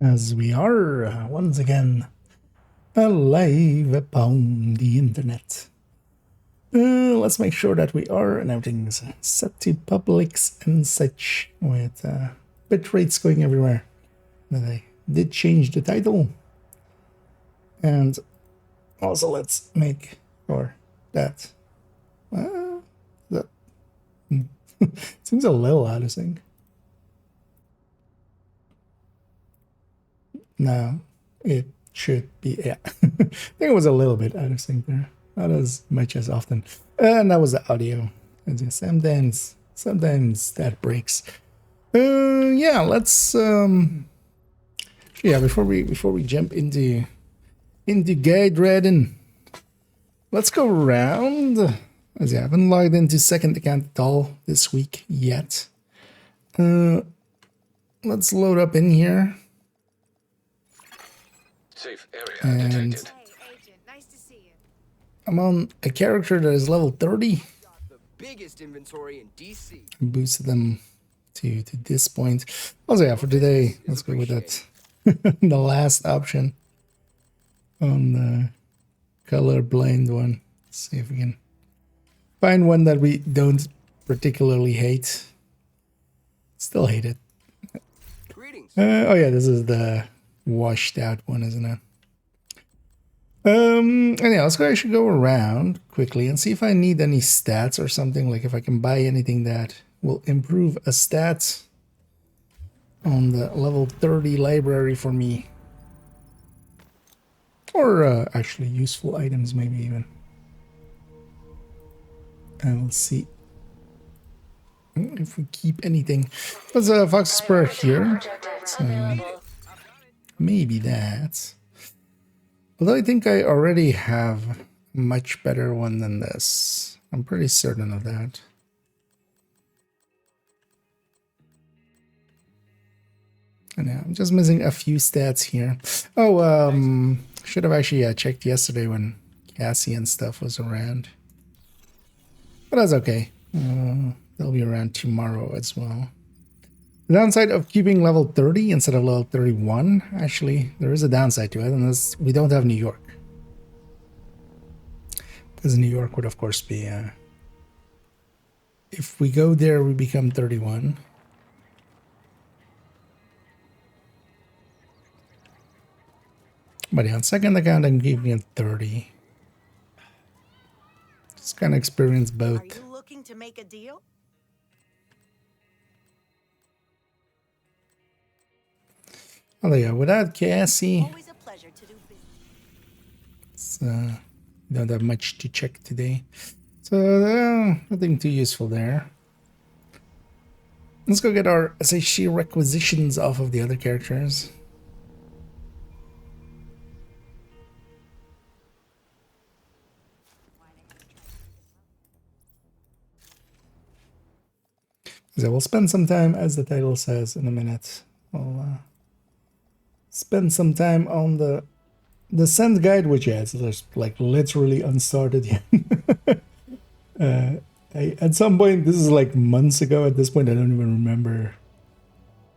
as we are once again alive upon the internet. Let's make sure that we are and everything's set to publics and such with bit rates going everywhere. That I did change the title. And also let's make sure that that seems a little out of sync. No, it should be, yeah. I think it was a little bit out of sync there. Not as much as often. And that was the audio. And just sometimes that breaks. Yeah, let's yeah, before we jump into guide reading, let's go around. As I haven't logged into second account at all this week yet. Let's load up in here. Safe area And detected. Hey, Agent, nice to see you. I'm on a character that is level 30. The biggest inventory in DC. Boosted them to this point. Also, yeah, for today, let's go with that. The last option on the colorblind one. Let's see if we can find one that we don't particularly hate. Still hate it. Greetings. Oh yeah, this is the washed out one, isn't it? Anyhow, I should go around quickly and see if I need any stats or something, like if I can buy anything that will improve a stat on the level 30 library for me. Or actually useful items, maybe even. And we'll see if we keep anything. There's a Fox Spur here. So maybe that. Although I think I already have a much better one than this. I'm pretty certain of that. And yeah, I'm just missing a few stats here. Oh, should have actually checked yesterday when Cassie and stuff was around. But that's okay. They'll be around tomorrow as well. The downside of keeping level 30 instead of level 31, actually, there is a downside to it, and that's we don't have New York. Because New York would, of course, be... if we go there, we become 31. But yeah, on second account, I'm keeping it 30. Just kind of experience both. Are you looking to make a deal? Oh yeah, without Cassie, Always a pleasure to do business. it's, don't have much to check today. So nothing too useful there. Let's go get our SHC requisitions off of the other characters. So we'll spend some time, as the title says, in a minute. We'll spend some time on the send guide, which is like literally unstarted yet. At some point, this is like months ago. At this point, I don't even remember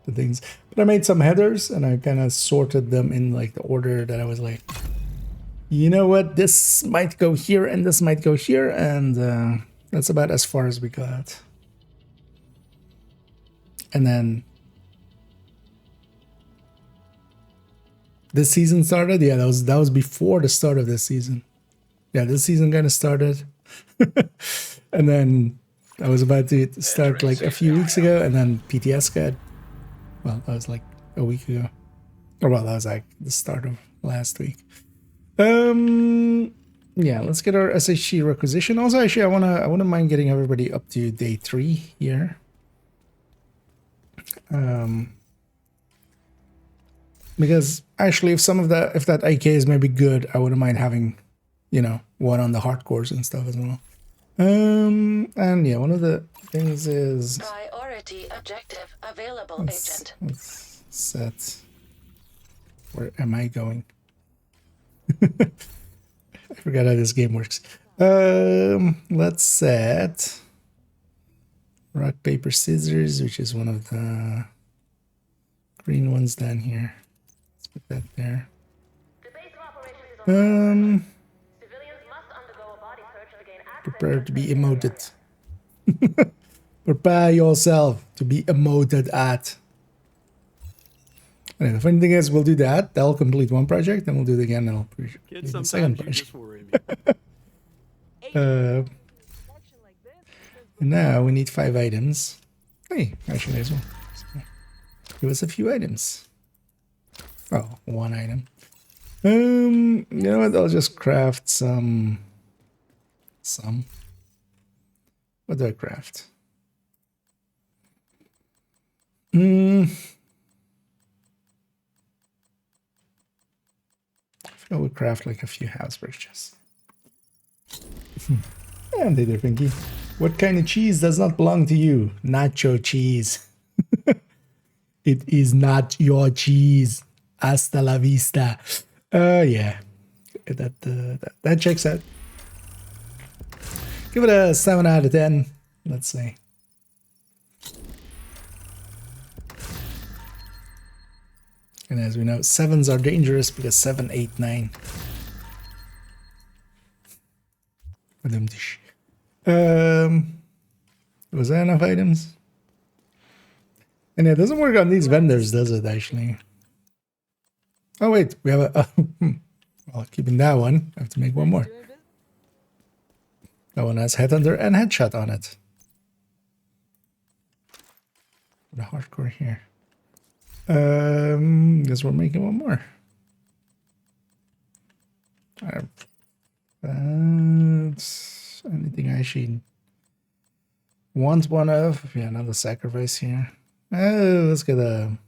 the things. But I made some headers and I kind of sorted them in like the order that I was like, you know what, this might go here and this might go here, and that's about as far as we got. And then this season started. Yeah, that was before the start of this season. Yeah, this season kind of started. And then I was about to start like a few weeks ago, and then PTS got, well, that was like a week ago. Or well, that was like the start of last week. Yeah, let's get our SHC requisition. Also, actually, I wouldn't mind getting everybody up to day 3 here. Because actually, if that AK is maybe good, I wouldn't mind having, you know, one on the hardcores and stuff as well. And yeah, one of the things is priority objective available, agent. let's set. Where am I going? I forgot how this game works. Let's set rock, paper, scissors, which is one of the green ones down here. Put that there. The base of operations is on civilians must undergo a body search to gain access Prepare to be the emoted. Prepare yourself to be emoted at. And the funny thing is, we'll do that. That'll complete one project, then we'll do it again. And I'll complete the second project. And now we need 5 items. Hey, actually, as well. So, give us a few items. Oh, 1 item. You know what? I'll just craft some. What do I craft? I would craft like a few house bridges. And there, Pinky. What kind of cheese does not belong to you? Nacho cheese. It is not your cheese. Hasta la vista. Yeah. That checks out. Give it a 7 out of 10. Let's say. And as we know, 7s are dangerous because 7, 8, 9. Was there enough items? And it doesn't work on these vendors, does it, actually? Oh, wait, we have a... well, keeping that one, I have to make one more. That one has Headhunter and Headshot on it. The hardcore here. Guess we're making one more. Anything I actually want one of? Yeah, another sacrifice here. Oh, let's get a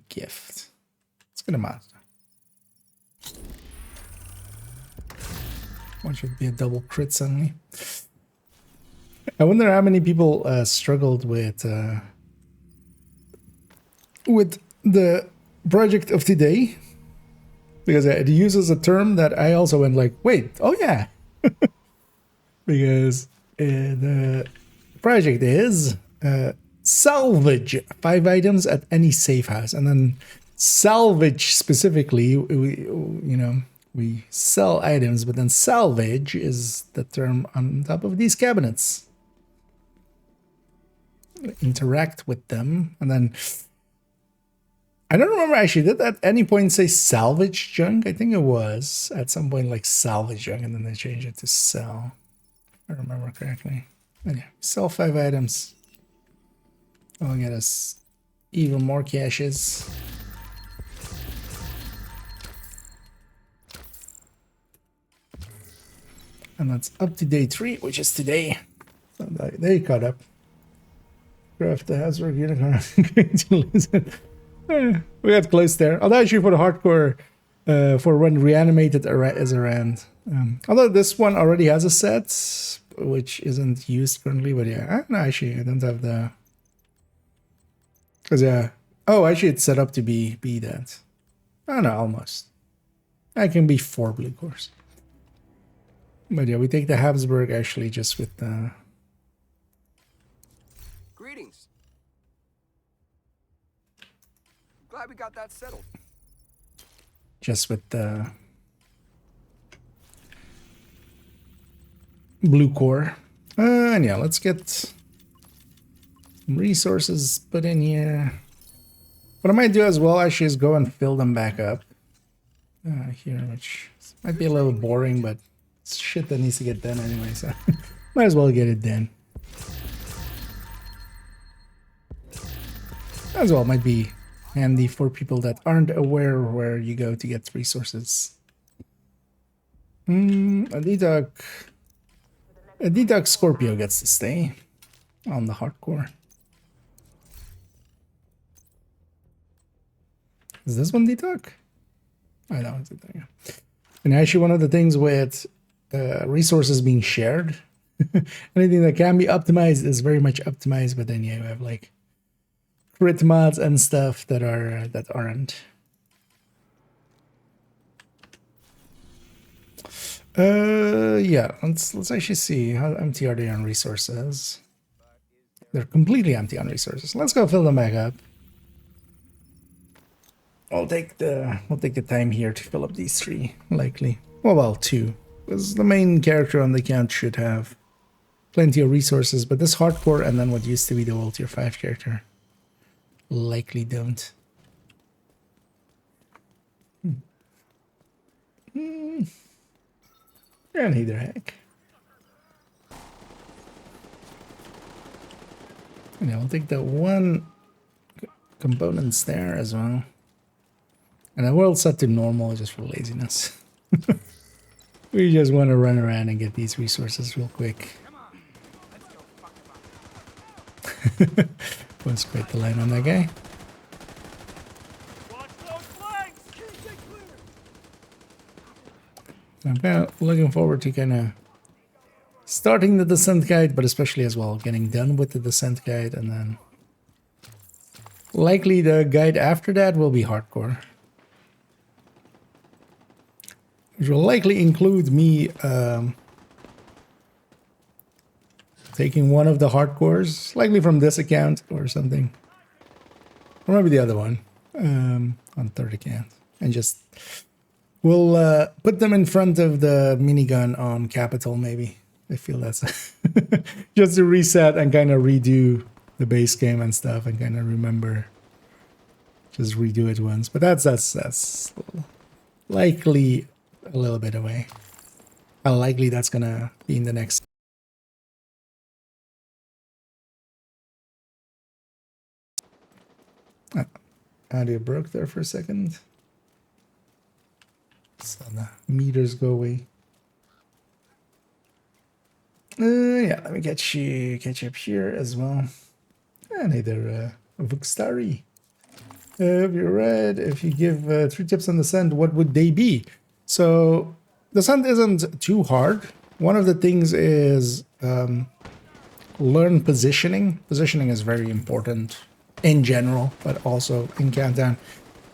gift. Let's get a monster. Why should it be a double crit suddenly? I wonder how many people struggled with the project of today, because it uses a term that I also went like, wait, oh yeah, because the project is salvage 5 items at any safe house, and then salvage specifically, we sell items, but then salvage is the term on top of these cabinets. Interact with them, and then I don't remember actually, did at any point say salvage junk? I think it was at some point like salvage junk, and then they changed it to sell. If I remember correctly. And yeah, sell 5 items. I'll get us even more caches. And that's up to day 3, which is today. So they caught up. Craft the Hazard Unicorn. We got close there. Although actually for the hardcore, for when reanimated is around. Although this one already has a set, which isn't used currently, but yeah, no, actually I don't have the. Cause yeah, oh, actually it's set up to be that. Oh no, almost. I can be 4 blue cores. But yeah, we take the Habsburg actually just with the. Greetings. Glad we got that settled. Just with the blue core. And yeah, let's get some resources put in here. What I might do as well actually is go and fill them back up here, which might be a little boring, but it's shit that needs to get done anyway, so might as well get it done. As well, might be handy for people that aren't aware where you go to get resources. A D-Dog Scorpio gets to stay on the hardcore. Is this one D-Dog? I know it's D-Dog, yeah. And actually one of the things with resources being shared, anything that can be optimized is very much optimized, but then yeah, you have like crit mods and stuff that aren't. Yeah, let's actually see how empty are they on resources. They're completely empty on resources. Let's go fill them back up. we'll take the time here to fill up these 3, likely. Well, 2. Because the main character on the account should have plenty of resources, but this hardcore and then what used to be the old tier 5 character likely don't. And either heck. And I'll take the 1 components there as well. And I will set to normal just for laziness. We just want to run around and get these resources real quick. Was quite the line on that guy. I'm kind of looking forward to kind of starting the descent guide, but especially as well getting done with the descent guide, and then likely the guide after that will be hardcore, which will likely include me taking one of the hardcores, likely from this account or something, or maybe the other one on third account, and just we'll put them in front of the minigun on Capital. Maybe I feel that's just to reset and kind of redo the base game and stuff, and kind of remember, just redo it once. But that's likely a little bit away. How likely that's gonna be in the next. Audio broke there for a second. So the meters go away. Yeah, let me catch you up here as well. And either Vuxtari. If you're right, if you give 3 tips on descent, what would they be? So descent isn't too hard. One of the things is learn positioning. Positioning is very important in general, but also in Countdown.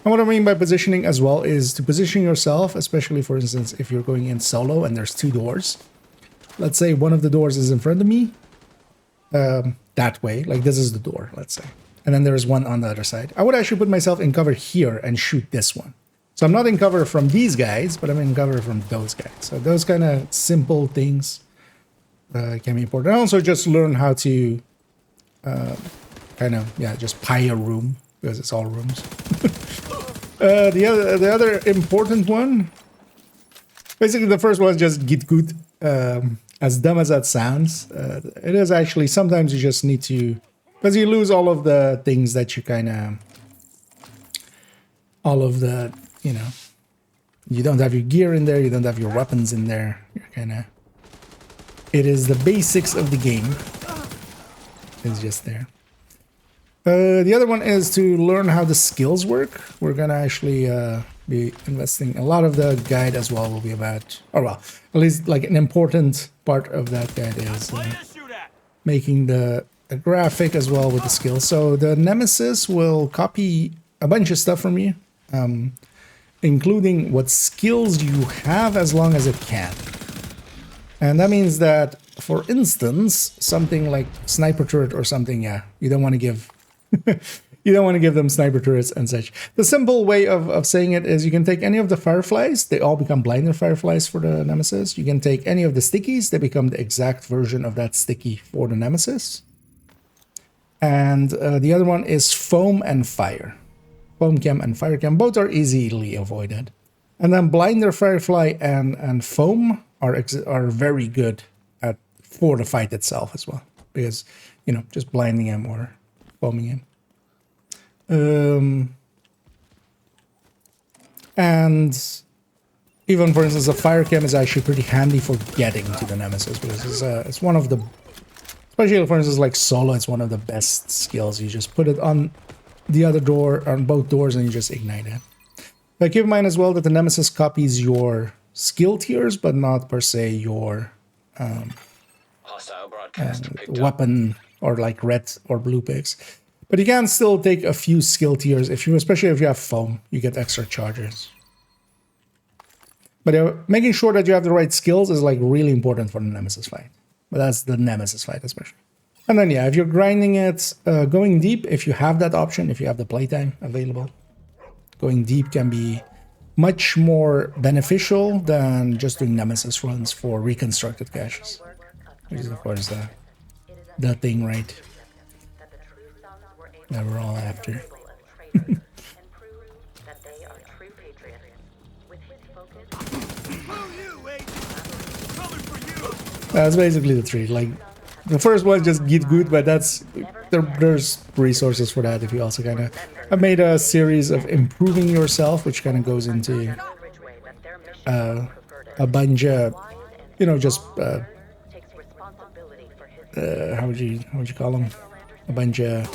And what I mean by positioning as well is to position yourself, especially for instance, if you're going in solo and there's 2 doors. Let's say one of the doors is in front of me, that way, like this is the door, let's say. And then there's one on the other side. I would actually put myself in cover here and shoot this one. So I'm not in cover from these guys, but I'm in cover from those guys. So those kind of simple things can be important. And also just learn how to just pie a room, because it's all rooms. The other important one, basically the first one is just get good. As dumb as that sounds, it is actually, sometimes you just need to, because you lose all of the things that you kind of, all of the, you know, you don't have your gear in there, you don't have your weapons in there, you're kind of, it is the basics of the game. It's just there. The other one is to learn how the skills work. We're gonna actually be investing, a lot of the guide as well will be about, or well, at least like an important part of that guide is making the graphic as well with the skills. So the Nemesis will copy a bunch of stuff from you, including what skills you have as long as it can. And that means that, for instance, something like sniper turret or something, yeah, you don't want to give you don't want to give them sniper turrets and such. The simple way of saying it is you can take any of the fireflies, they all become blinder fireflies for the Nemesis. You can take any of the stickies, they become the exact version of that sticky for the Nemesis. And the other one is foam and fire. Foam chem and fire chem, both are easily avoided. And then blinder firefly and foam are very good at for the fight itself as well, because, you know, just blinding him or foaming him. And even, for instance, the fire chem is actually pretty handy for getting to the Nemesis, because it's one of the, especially for instance like solo, it's one of the best skills. You just put it on the other door, on both doors, and you just ignite it. But keep in mind as well that the Nemesis copies your skill tiers, but not per se your weapon or like red or blue picks. But you can still take a few skill tiers if you, especially if you have foam, you get extra charges. But making sure that you have the right skills is like really important for the Nemesis fight. But that's the Nemesis fight especially. And then yeah, if you're grinding it, going deep, if you have that option, if you have the playtime available, going deep can be much more beneficial than just doing nemesis runs for reconstructed caches, which is of course the thing, right, that we're all after. That's basically the treat. Like, the first one just get good, but there's resources for that if you also kind of... I've made a series of improving yourself, which kind of goes into a bunch of, you know, just how would you call them? A bunch of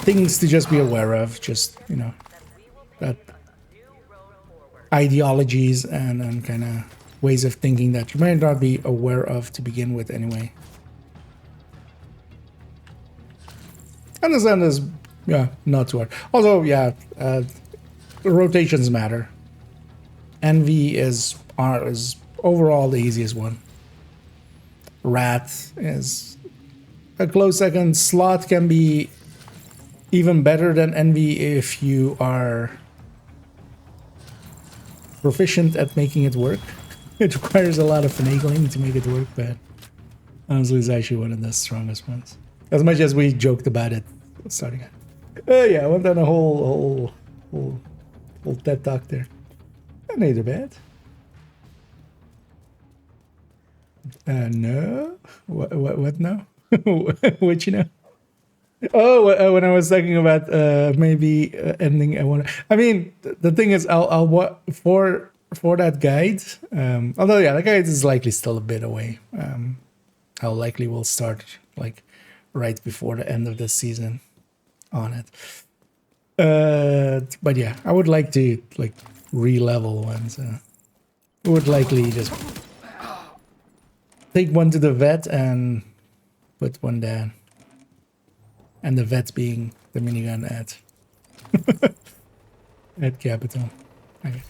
things to just be aware of, just, you know, that ideologies and kind of ways of thinking that you might not be aware of to begin with anyway. And this end is, yeah, not too hard. Also, yeah, rotations matter. Envy is overall the easiest one. Rat is a close second. Slot can be even better than Envy if you are proficient at making it work. It requires a lot of finagling to make it work, but honestly, it's actually one of the strongest ones. As much as we joked about it starting out. Yeah, I went on a whole TED talk there. Not either bad. No. What now? What you know? Oh, when I was talking about maybe ending, I mean, the thing is, I'll for that guide. Although yeah, the guide is likely still a bit away. How likely we'll start like right before the end of the season on it. But yeah, I would like to like re-level one, so I would likely just take one to the vet and put one down. And the vet being the minigun at capital. Okay.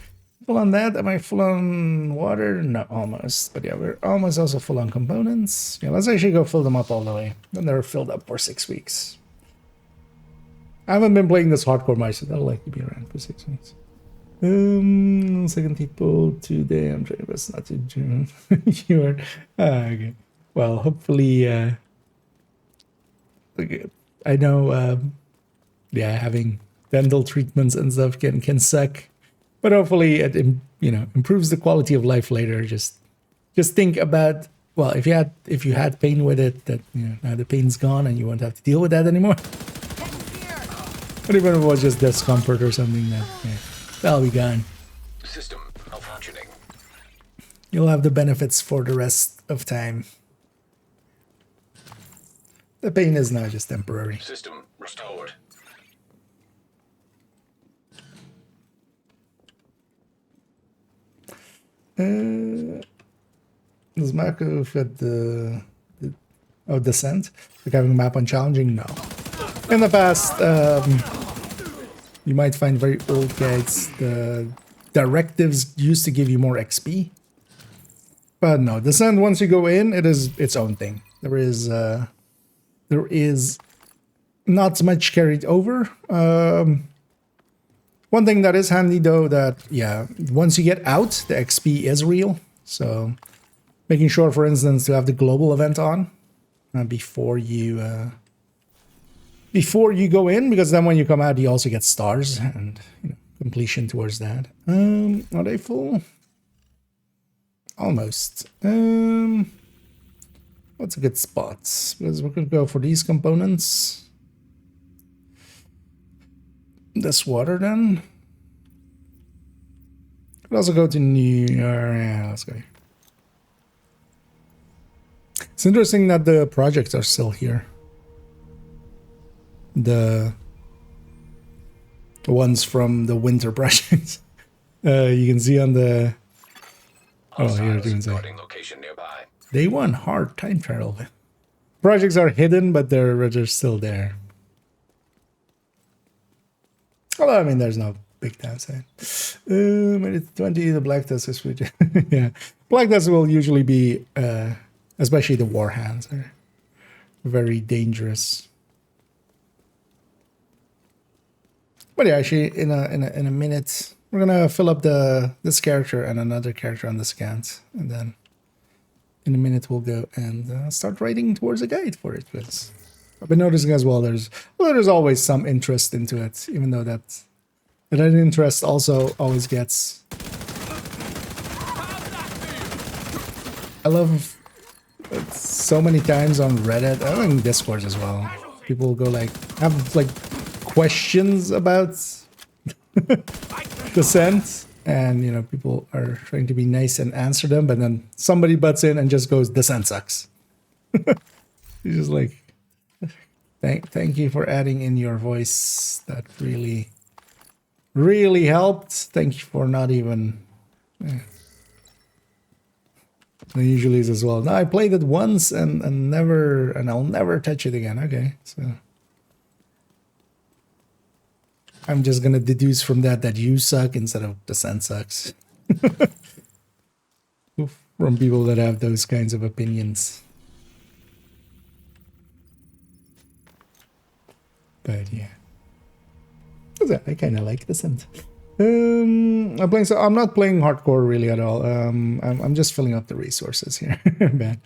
Full on that. Am I full on water? No, almost. But yeah, we're almost also full on components. Yeah, let's actually go fill them up all the way. Then they're filled up for 6 weeks. I haven't been playing this hardcore myself. I'd like to be around for 6 weeks. Second people today. I'm trying my best not to join. You are okay. Well, hopefully okay. I know yeah, having dental treatments and stuff can suck. But hopefully it improves the quality of life later. Just think about, well, if you had pain with it, that now the pain's gone and you won't have to deal with that anymore. But even if it was just discomfort or something, that'll be gone. System malfunctioning. You'll have the benefits for the rest of time. The pain is now just temporary. System restored. Does Marco fit the descent? Like having a map on challenging? No. In the past, you might find very old guides. The directives used to give you more XP. But no, descent, once you go in, it is its own thing. There is not much carried over. One thing that is handy though, that yeah, once you get out, the XP is real. So making sure, for instance, to have the global event on before you go in, because then when you come out, you also get stars and completion towards that. Are they full? Almost. What's a good spot? Because we could go for these components. This water then. Could also go to New York. Yeah, let's go. It's interesting that the projects are still here. The ones from the winter projects. You can see on the. Oh, here doing something. Location nearby. Day one, hard time travel. Projects are hidden, but they're still there. Although, I mean, there's no big downside. Minute 20, the Black Dust is yeah. Black Dust will usually be, especially the war hands, are very dangerous. But yeah, actually, in a minute, we're gonna fill up this character and another character on this account, and then in a minute we'll go and start writing towards a guide for it. Because I've been noticing as well, there's always some interest into it, even though that interest also always gets. I love it so many times on Reddit, I think Discord as well. People go like have like questions about Descent, and you know, people are trying to be nice and answer them, but then somebody butts in and just goes, Descent sucks. You're just like, thank you for adding in your voice. That really helped. Thank you for not even. It usually is as well. No, I played it once and I'll never touch it again. Okay, so I'm just gonna deduce from that you suck instead of Descent sucks. From people that have those kinds of opinions. But yeah, I kind of like Descent. I'm not playing hardcore really at all. I'm just filling up the resources here. Bad.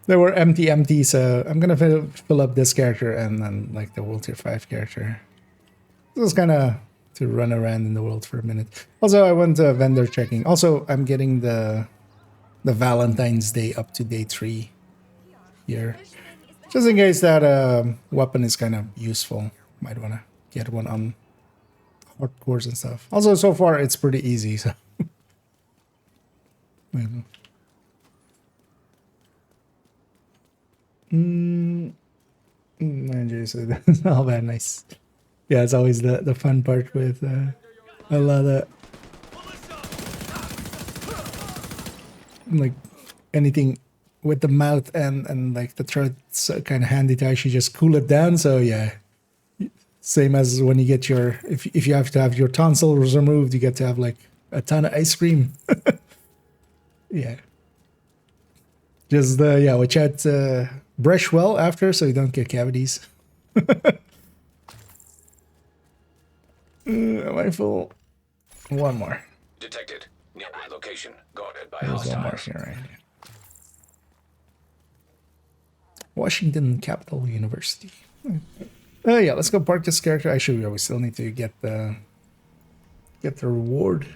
They were empty, so I'm gonna fill up this character and then like the World Tier 5 character. This is kind of to run around in the world for a minute. Also, I went vendor checking. Also, I'm getting the Valentine's Day up to day 3 here, just in case that weapon is kind of useful. Might want to get one on hardcores and stuff. Also, so far it's pretty easy. So, Andrew said that's all bad. Nice. Yeah, it's always the fun part with a lot of like anything with the mouth and like the throat's kind of handy to actually just cool it down. So yeah. Same as when you get your, if you have to have your tonsils removed, you get to have like a ton of ice cream. Yeah. Just, yeah, watch out, brush well after so you don't get cavities. Am I full? One more. Detected. Nearby location. Guarded by There's one more hostiles. here, right? Washington Capital University. Yeah, let's go park this character. Actually, we still need to get the reward.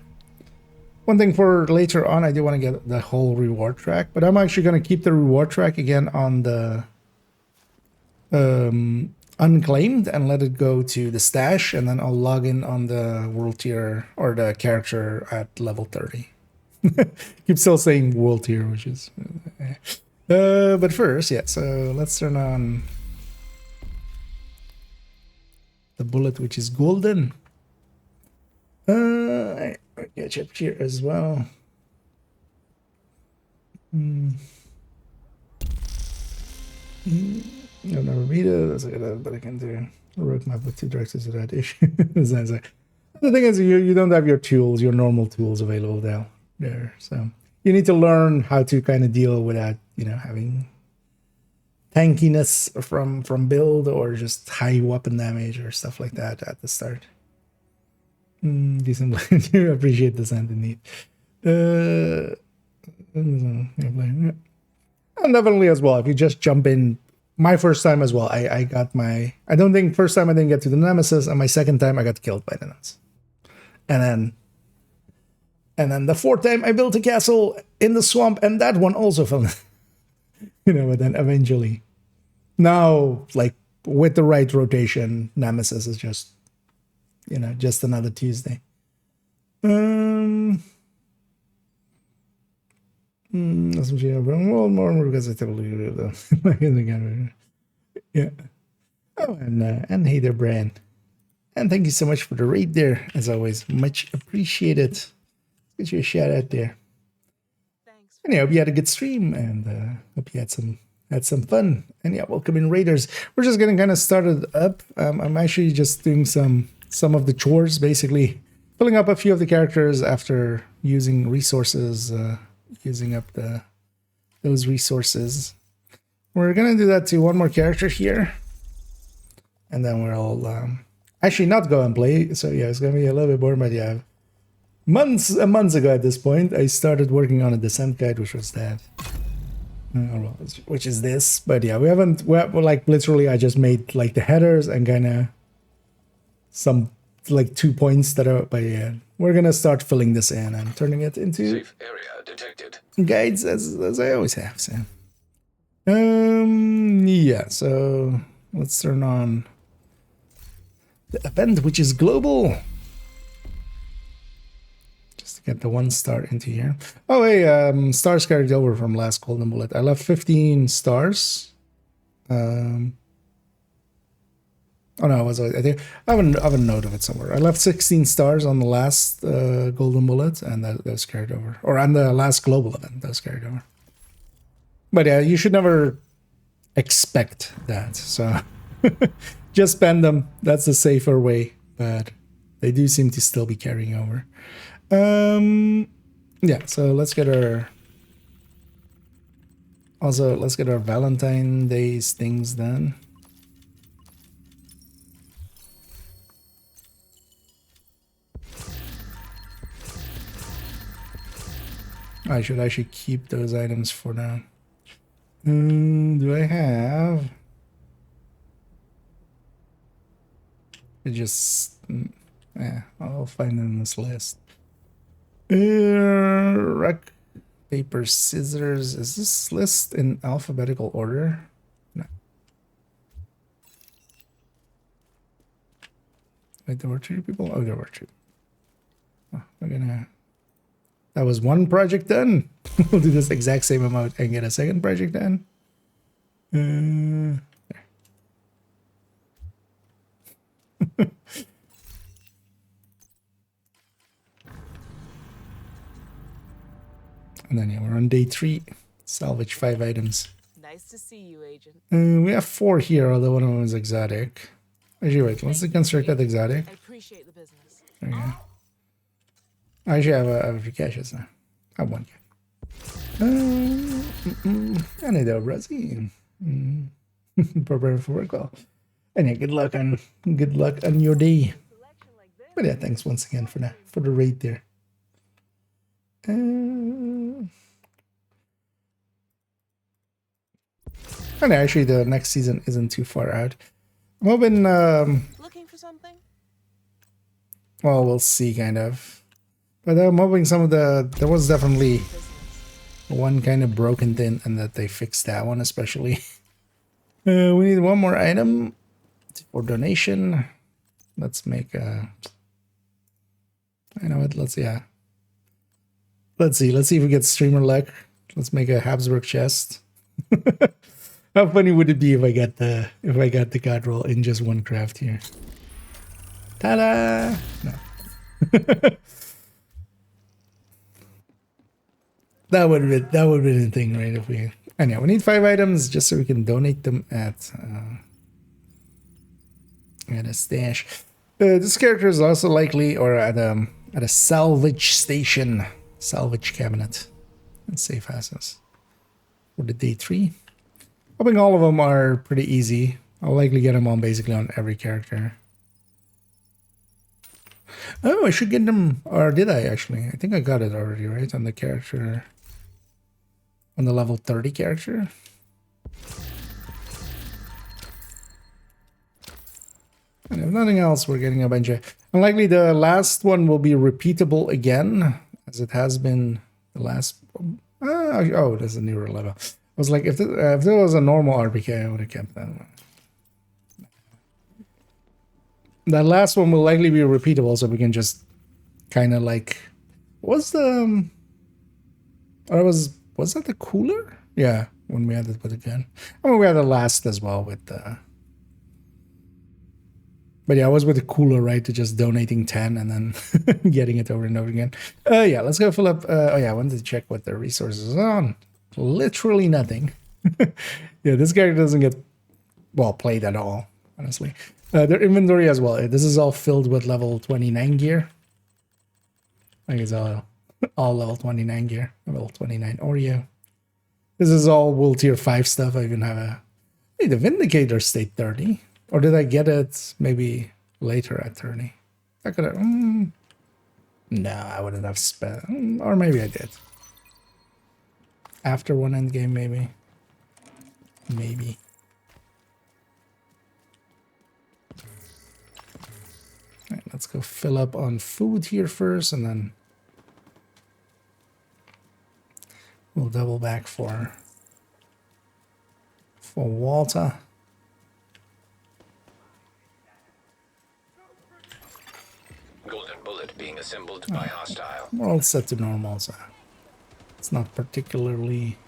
One thing for later on, I do want to get the whole reward track, but I'm actually going to keep the reward track again on the unclaimed and let it go to the stash, and then I'll log in on the world tier or the character at level 30. Keep still saying world tier, which is but first, yeah, so let's turn on the bullet, which is golden. I get chipped here as well. I'll never read it. That's like but I can do a roadmap with 2 directors without issue. The thing is, you don't have your tools, your normal tools available there. So you need to learn how to kind of deal with that, you know, having tankiness from build or just high weapon damage or stuff like that at the start. Decent. You appreciate the sand indeed. And definitely as well, if you just jump in, my first time as well, I got my, I don't think first time I didn't get to the Nemesis, and my second time I got killed by the nuts. And then the fourth time I built a castle in the swamp, and that one also fell. You know, but then eventually, now, like, with the right rotation, Nemesis is just, you know, just another Tuesday. Well, more because I totally do though. Yeah. Oh, and hey there, Brian. And thank you so much for the raid there, as always. Much appreciated. Get you a shout out there. And yeah, hope you had a good stream, and hope you had some fun. And yeah, welcome in raiders. We're just getting kind of started up. I'm actually just doing some of the chores, basically filling up a few of the characters after using resources, using up those resources. We're gonna do that to one more character here, and then we're all. Actually, not go and play. So yeah, it's gonna be a little bit boring, but yeah. Months ago at this point, I started working on a descent guide, which was that. Which is this, but yeah, we're like literally I just made like the headers and kind of some like 2 points that are, but yeah, we're gonna start filling this in and turning it into Safe area detected. guides as I always have. So yeah, so let's turn on the event, which is global. Get the 1 star into here. Oh, hey, stars carried over from last golden bullet. I left 15 stars. Oh no, I think I have a note of it somewhere. I left 16 stars on the last golden bullet, and that was carried over. Or on the last global event, that was carried over. But yeah, you should never expect that. So just spend them. That's the safer way. But they do seem to still be carrying over. Yeah, so let's get our Valentine Days things done. I should actually keep those items for now. Do I have? Yeah, I'll find them in this list. Rock, paper, scissors. Is this list in alphabetical order? No. Wait, there were 2 people? Oh, there were 2. Oh, we're gonna... That was 1 project done. We'll do this exact same amount and get a 2nd project done. There. And then yeah, we're on day 3. Salvage 5 items. Nice to see you, Agent. We have 4 here, although one of them is exotic. Actually, wait, let's construct that exotic. I appreciate the business. There you go. I actually have a few caches now. I have 1 cache. I need a Brazil. Prepare for work well. And yeah, good luck on your day. But yeah, thanks once again for the raid there. And actually, the next season isn't too far out. I'm hoping. Looking for something? Well, we'll see, kind of. But I'm hoping some of there was definitely one kind of broken thing, and that they fixed that one especially. We need 1 more item for donation. Let's make a. I know it. Let's see. Let's see if we get streamer luck. Let's make a Habsburg chest. How funny would it be if I got the god roll in just 1 craft here? Ta-da! No. that would have been a thing, right? If we anyhow, we need 5 items just so we can donate them at a stash. This character is also likely, or at a salvage station. Salvage cabinet and safe houses for the day 3. Hoping all of them are pretty easy. I'll likely get them on basically on every character. Oh, I should get them, or did I actually? I think I got it already, right? On the character, on the level 30 character. And if nothing else, we're getting a bunch of... Unlikely the last one will be repeatable again, as it has been the last... oh, there's a newer level. I was like, if there was a normal RPK, I would have kept that one. That last one will likely be repeatable, so we can just kind of like... Was the... Or was that the cooler? Yeah, when we had it with the gun. I mean, we had the last as well with the... But yeah, I was with the cooler, right? To just donating 10 and then getting it over and over again. Yeah, let's go fill up. Oh yeah, I wanted to check what the resources are on. Literally nothing. Yeah, this character doesn't get, well, played at all, honestly. Their inventory as well. This is all filled with level 29 gear. I think it's all level 29 gear. Level 29 Oreo. This is all Wool Tier 5 stuff. I even have a... Hey, the Vindicator stayed 30. Or did I get it maybe later at 30. I could have... no, I wouldn't have spent... or maybe I did. After one endgame, maybe. Maybe. All right, let's go fill up on food here first, and then we'll double back for water. Golden bullet being assembled by hostile. We're all set to normal, so it's not particularly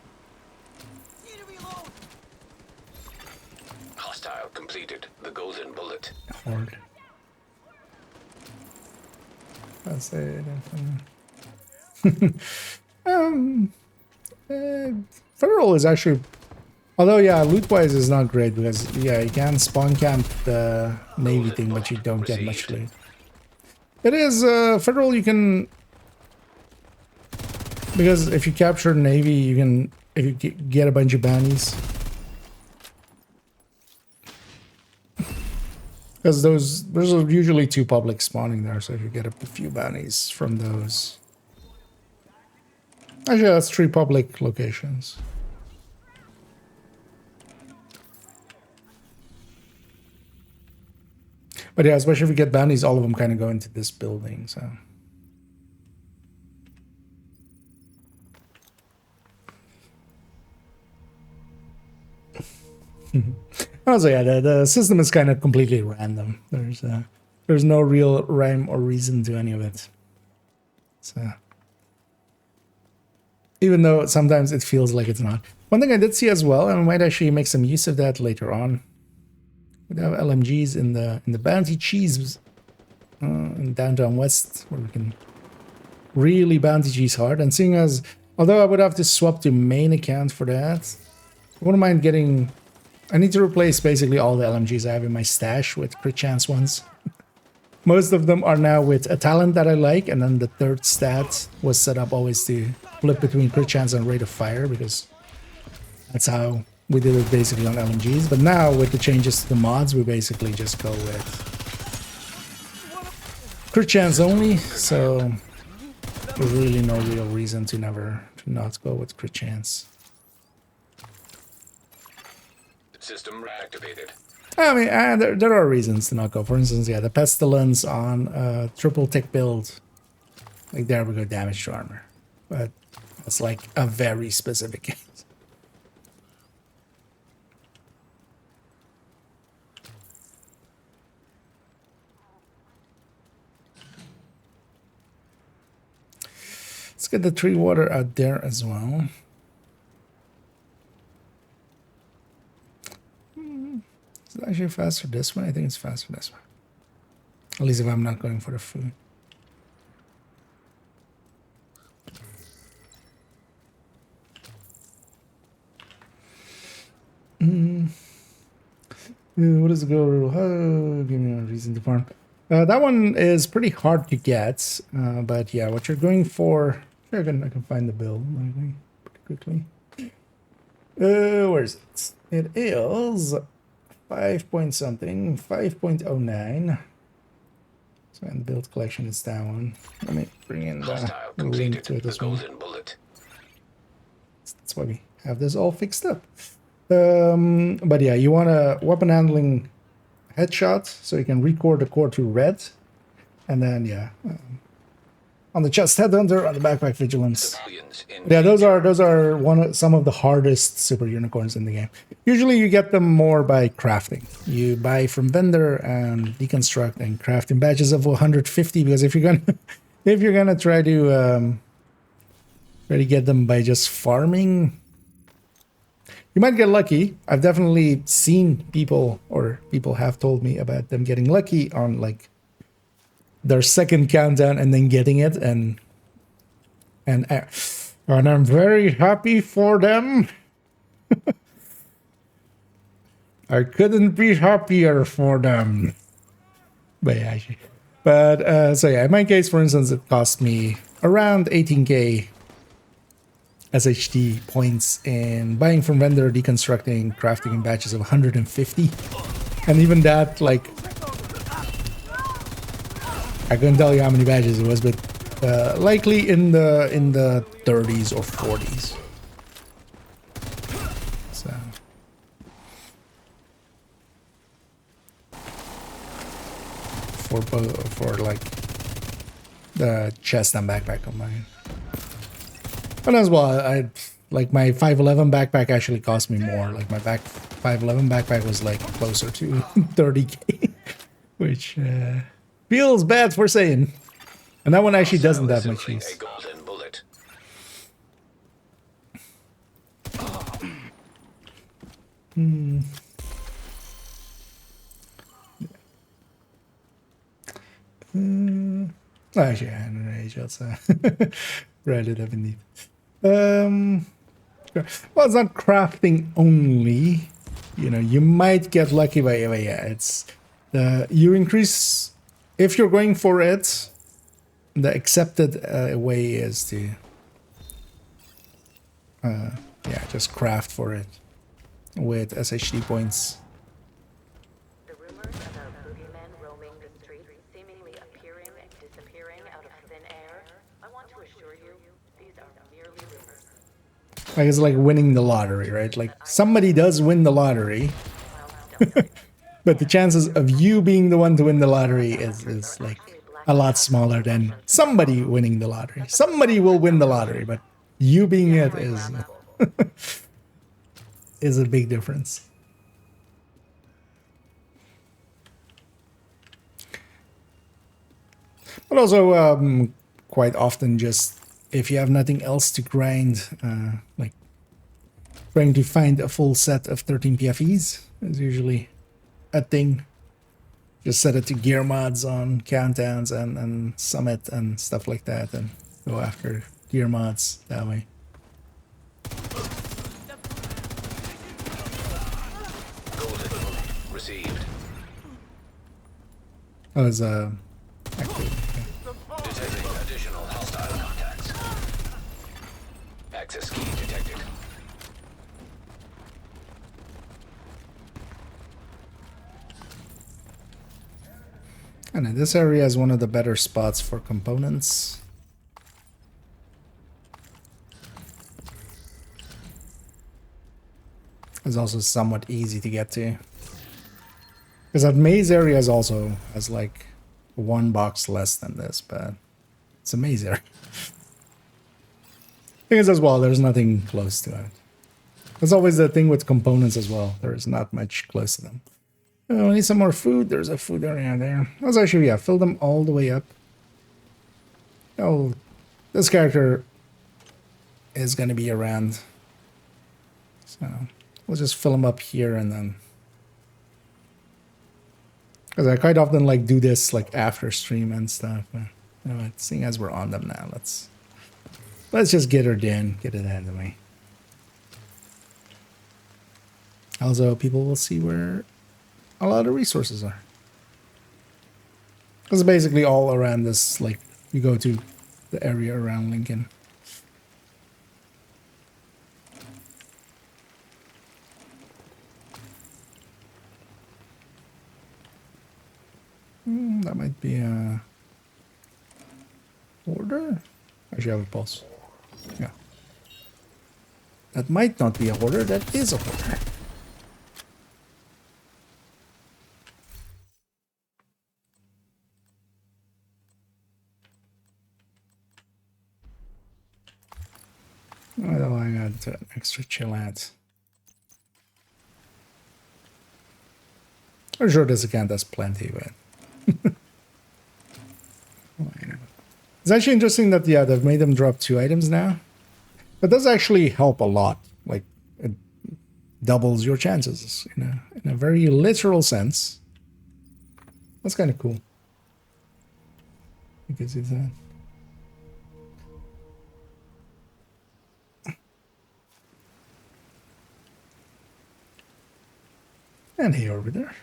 Hostile completed the golden bullet. hard. That's it. Federal is actually, although yeah, loot-wise is not great because yeah, you can spawn camp the navy thing, but you don't get much loot. It is Federal. You can, because if you capture navy, you can, if you get a bunch of bounties. Because there's usually 2 public spawning there, so if you get a few bounties from those. Actually, that's 3 public locations. But yeah, especially if you get bounties, all of them kind of go into this building, so. Also, yeah, the system is kind of completely random. There's no real rhyme or reason to any of it. So, even though sometimes it feels like it's not. One thing I did see as well, and we might actually make some use of that later on. We have LMGs in the bounty cheese in downtown West, where we can really bounty cheese hard. And seeing as, although I would have to swap to main account for that, I wouldn't mind getting. I need to replace basically all the LMGs I have in my stash with crit chance ones. Most of them are now with a talent that I like, and then the third stat was set up always to flip between crit chance and rate of fire, because that's how we did it basically on LMGs. But now with the changes to the mods, we basically just go with crit chance only, so there's really no real reason to not go with crit chance. System reactivated. I mean, there are reasons to not go. For instance, yeah, the pestilence on triple tick build, like there we go, damage to armor, but that's like a very specific case. Let's get the tree water out there as well. Is it actually faster this way? I think it's faster this way. At least if I'm not going for the food. What does it go? Oh, give me a reason to farm. That one is pretty hard to get, but yeah, what you're going for. Sure, I can find the build pretty quickly. Where is it? It is 5 point something, 5.09. So in the build collection, it's that one. Let me bring in the link to it as well. That's why we have this all fixed up. But yeah, you want a weapon handling headshot, so you can record the core to red. And then, yeah, on the chest headhunter, on the backpack vigilance. Yeah, those are some of the hardest super unicorns in the game. Usually you get them more by crafting. You buy from vendor and deconstruct and craft in batches of 150, because if you're gonna try to get them by just farming, you might get lucky. I've definitely seen people have told me about them getting lucky on like their second countdown and then getting it, and I'm very happy for them. I couldn't be happier for them. But yeah, so yeah, in my case, for instance, it cost me around 18k SHD points in buying from vendor, deconstructing, crafting in batches of 150, and even that, like, I couldn't tell you how many badges it was, but likely in the 30s or 40s. So for like the chest and backpack of mine. And as well, I like my 511 backpack actually cost me more. Like my 511 backpack was like closer to 30k, which feels bad for saying. And that one actually doesn't have much use. A golden bullet. Actually, I don't know, just relative indeed. Well, it's not crafting only. You know, you might get lucky, but yeah, it's you increase if you're going for it. The accepted way is to, yeah, just craft for it with SHD points. The rumors about boogeymen roaming the streets, seemingly appearing and disappearing out of thin air, I want to assure you, these are merely rumors. Like it's like winning the lottery, right? Like somebody does win the lottery, but the chances of you being the one to win the lottery is like a lot smaller than somebody winning the lottery. Somebody will win the lottery, but you being it is is a big difference. But also, quite often, just if you have nothing else to grind, like trying to find a full set of 13 PFEs is usually a thing. Just set it to gear mods on countdowns and summit and stuff like that, and go after gear mods that way. Golden bullet received. Oh, it's actually, Detecting additional hostile contacts. Access key detected. and this area is one of the better spots for components. It's also somewhat easy to get to. Because that maze area is also has like one box less than this, but it's a maze area. Thing is as well, there's nothing close to it. That's always the thing with components as well. There is not much close to them. Oh, I need some more food. There's a food area there. Let's actually, yeah, fill them all the way up. Oh, this character is going to be around. So we'll just fill them up here and then. Because I quite often like do this like after stream and stuff. But, you know, seeing as we're on them now, let's just get her done, get it out of the way. Also, people will see where a lot of resources are. It's basically all around this, like, you go to the area around Lincoln. That might be a order. Actually, I have a pulse. Yeah. That might not be a hoarder, that is a hoarder. Oh, I got an extra chill out. I'm sure this account has plenty, but it's actually interesting that, yeah, they've made them drop 2 items now. That does actually help a lot. Like, it doubles your chances, you know, in a very literal sense. That's kind of cool. You can see that. And hey, over there.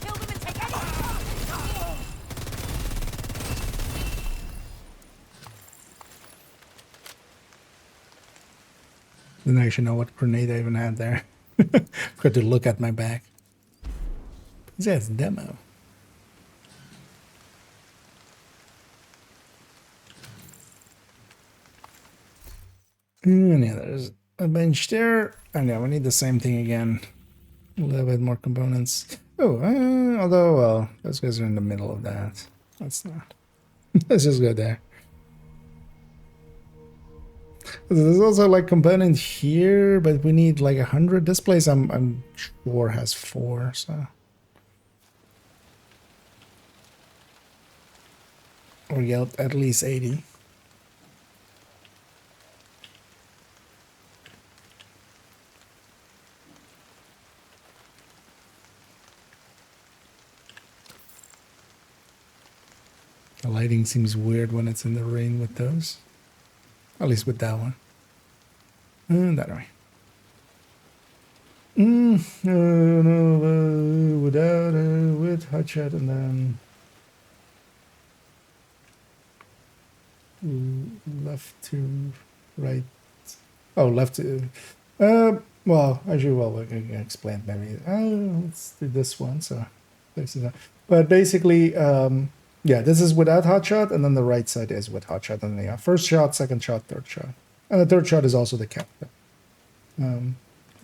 Kill Didn't actually know what grenade I even had there. Forgot to look at my back. That's demo. And yeah, there's a bench there. And yeah, we need the same thing again. A little bit more components. Oh, although, well, those guys are in the middle of that. Let's not. Let's just go there. There's also like component here, but we need like 100. This place I'm sure has 4, so. Or get at least 80. The lighting seems weird when it's in the rain with those. At least with that one. That way. No, without with hotshot and then left to right. Oh, left to. Well, actually, well, we can explain maybe. Let's do this one. So, but basically, yeah, this is without hotshot, and then the right side is with hotshot, and yeah, first shot, second shot, third shot, and the third shot is also the captain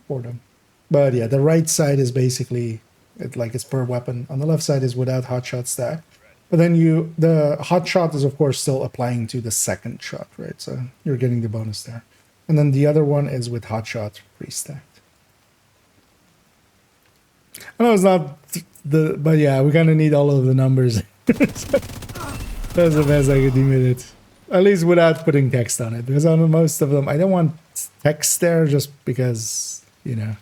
for them. But yeah, the right side is basically it's per weapon. On the left side is without hotshot stack, but then the hotshot is of course still applying to the second shot, right? So you're getting the bonus there, and then the other one is with hotshot pre-stacked. I know it's not but yeah, we kind of need all of the numbers. That's the best I could do with it. At least without putting text on it. Because on most of them, I don't want text there just because, you know,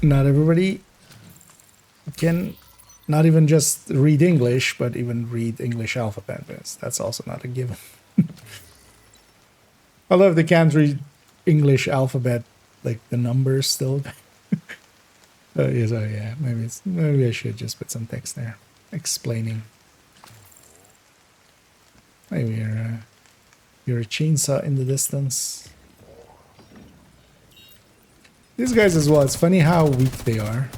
not everybody can not even just read English, but even read English alphabet. That's also not a given. Although if they can't read English alphabet, like the numbers still. Yeah, so yeah, maybe I should just put some text there explaining. Maybe you're a chainsaw in the distance. These guys as well. It's funny how weak they are.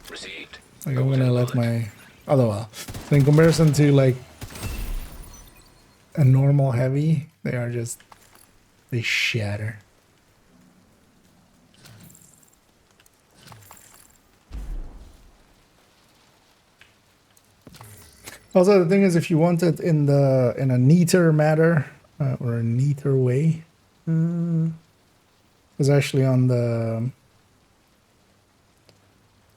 Received. Like I'm gonna let my. Although well, in comparison to like a normal heavy, they shatter. Also, the thing is, if you want it in a neater matter or a neater way, it's actually on the.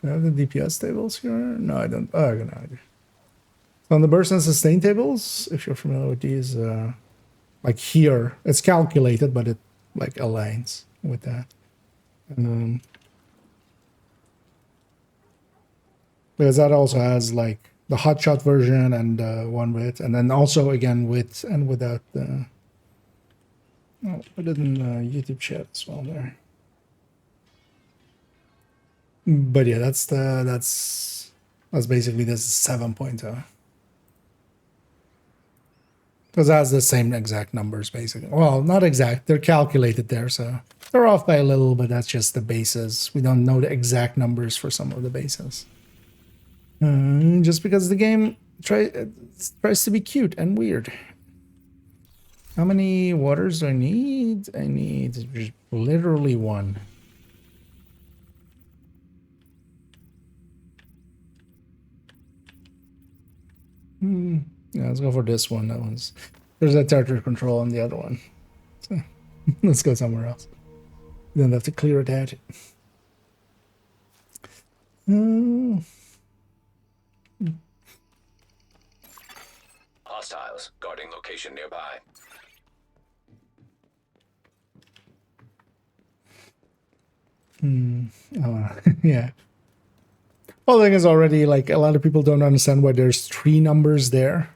Do I have the DPS tables here? No, I don't. Oh, I don't know. On the burst and sustain tables, if you're familiar with these, like here, it's calculated, but it like aligns with that. Because that also has like the hotshot version and one with, and then also again with and without the. Oh, put it in the YouTube chat as well there. But yeah, that's basically this 7.0. Because it has the same exact numbers basically. Well, not exact, they're calculated there, so they're off by a little, but that's just the bases. We don't know the exact numbers for some of the bases. Just because the game tries to be cute and weird. How many waters do I need? I need just literally one. Yeah, let's go for this one. There's a territory control on the other one. So, let's go somewhere else. You don't have to clear it out. Hostiles guarding location nearby. Yeah. Well, the thing is already like a lot of people don't understand why there's 3 numbers there.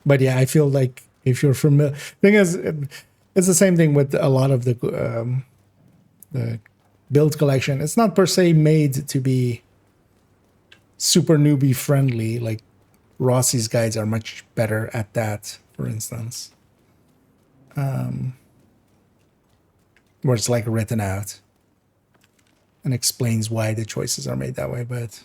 But yeah, I feel like if you're familiar, thing is, it's the same thing with a lot of the build collection. It's not per se made to be super newbie friendly. Like Rossi's guides are much better at that, for instance. where it's like written out and explains why the choices are made that way, but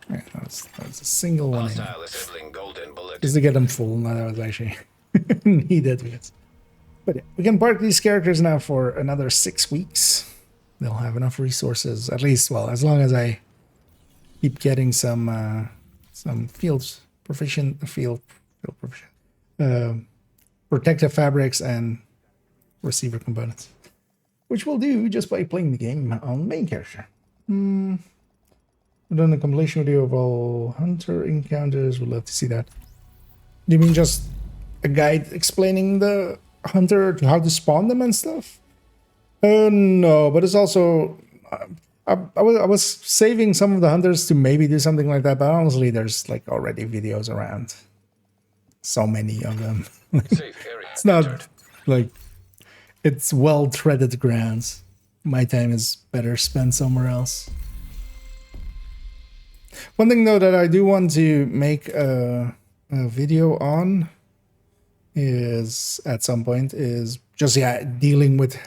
yeah, that was a single one in. Hostile assembling golden bullet. Just to get them full. No, that was actually needed. Yes. But yeah, we can park these characters now for another 6 weeks. They'll have enough resources, at least, well, as long as I keep getting some field proficient, protective fabrics and receiver components, which we'll do just by playing the game on main character. We've done a compilation video of all hunter encounters. We'd love to see that. Do you mean just a guide explaining the hunter, how to spawn them and stuff? No, but it's also I was saving some of the hunters to maybe do something like that, but honestly, there's like already videos around. So many of them. Safe area. It's not like it's well-treaded grounds. My time is better spent somewhere else. One thing though that I do want to make a video on is at some point is just dealing with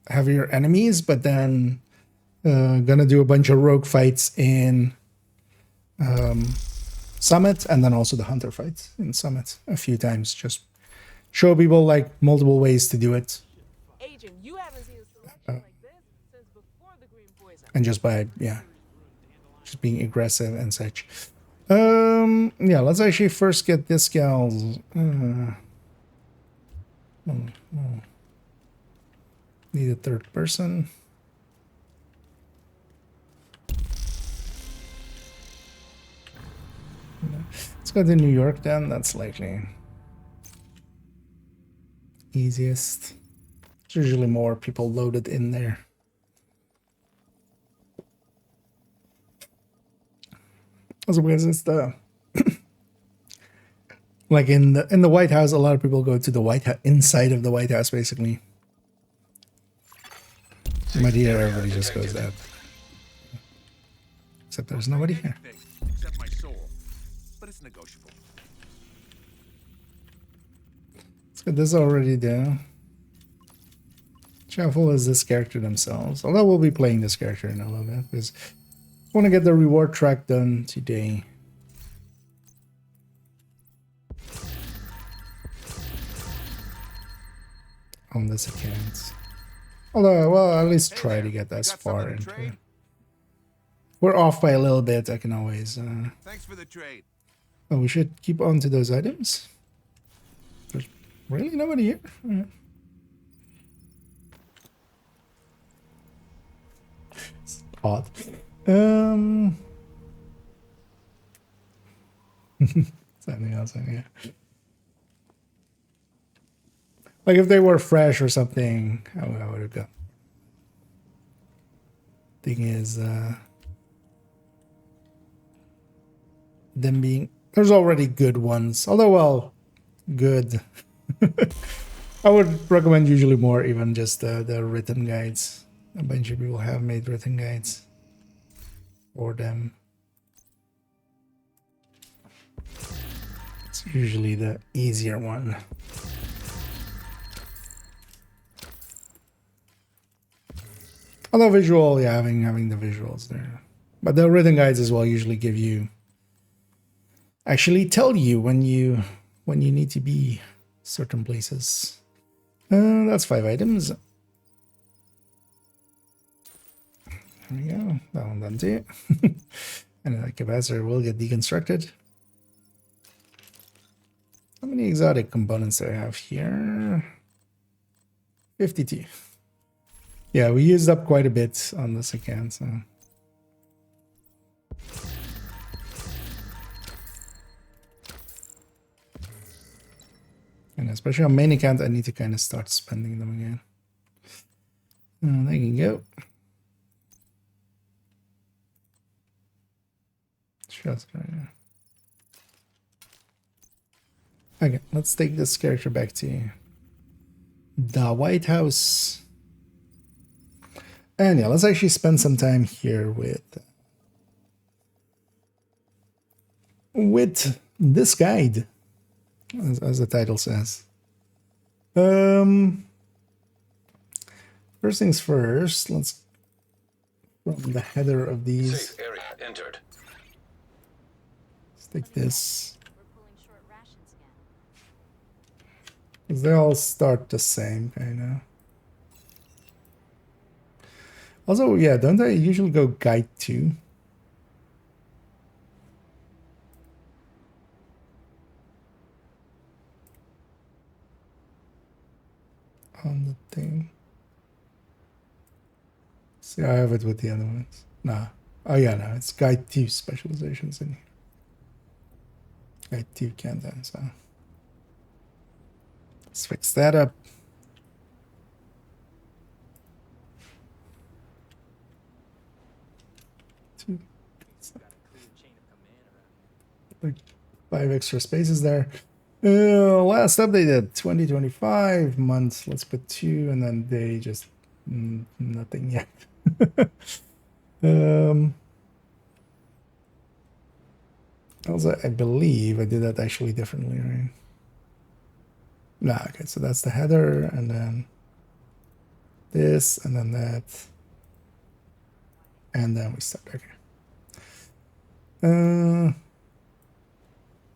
heavier enemies, but then gonna do a bunch of rogue fights in Summit, and then also the hunter fights in Summit a few times. Just show people like multiple ways to do it, Agent, you haven't seen a selection like this since before the green poison. and just by just being aggressive and such. Yeah, let's actually first get this gal's need a third person. Let's go to New York then. That's likely easiest. There's usually more people loaded in there. Also because it's the like in the White House, a lot of people go to the White House, inside of the White House, basically. But here, everybody just goes there. Except there's nobody here. Except my soul, but it's negotiable. Let's get this already down. How full is this character themselves? Although we'll be playing this character in a little bit, because I want to get the reward track done today. On this account. Although, well, at least try to get as far into it. We're off by a little bit, I can always... Thanks for the trade. Oh, we should keep on to those items. There's really nobody here. Alright. It's odd. Something else in here. Like if they were fresh or something, I would have gone. Thing is, them being, there's already good ones. Although, well, good. I would recommend usually more, even just the written guides. A bunch of people have made written guides for them. It's usually the easier one. Although visual, yeah, having the visuals there. But the written guides as well usually give you, actually tell you when you need to be certain places. That's 5 items. There we go. That one done too. And the capacitor will get deconstructed. How many exotic components do I have here? 52. Yeah, we used up quite a bit on this account, so. And especially on main account, I need to kind of start spending them again. There you go. Just right here. Okay, let's take this character back to the White House. And yeah, let's actually spend some time here with this guide. as the title says. First things first, let's from the header of these. Safe area entered. Let's take this. We're pulling short rations again. 'Cause they all start the same, kind of. Also, yeah, don't I usually go guide 2? On the thing. See, I have it with the other ones. Nah. Oh yeah, no, it's guide 2 specializations in here. Guide 2 Canton, so. Let's fix that up. Two. Like 5 extra spaces there. Last updated 2025 months. Let's put 2 and then day just nothing yet. Also, I believe I did that actually differently, right? Nah, okay, so that's the header and then this and then that. And then we start, okay.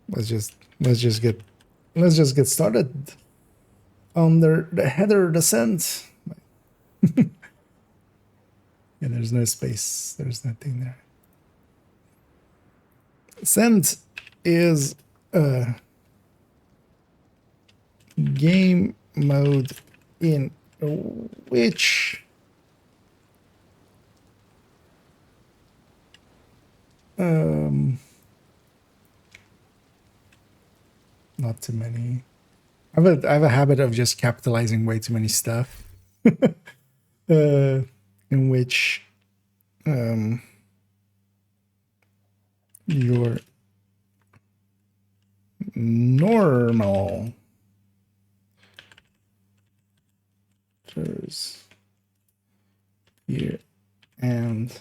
Let's just get started on the header descent. Yeah, there's no space. There's nothing there. Descent is a game mode in which not too many. I have a habit of just capitalizing way too many stuff. In which your normal here and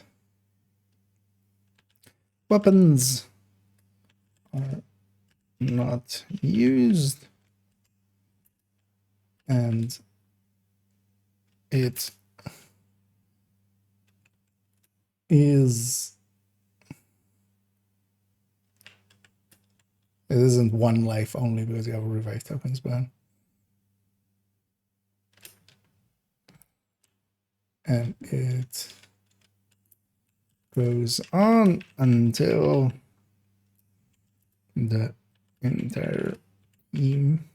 weapons are not used, and it isn't one life only because you have revive tokens, but and it goes on until the entire team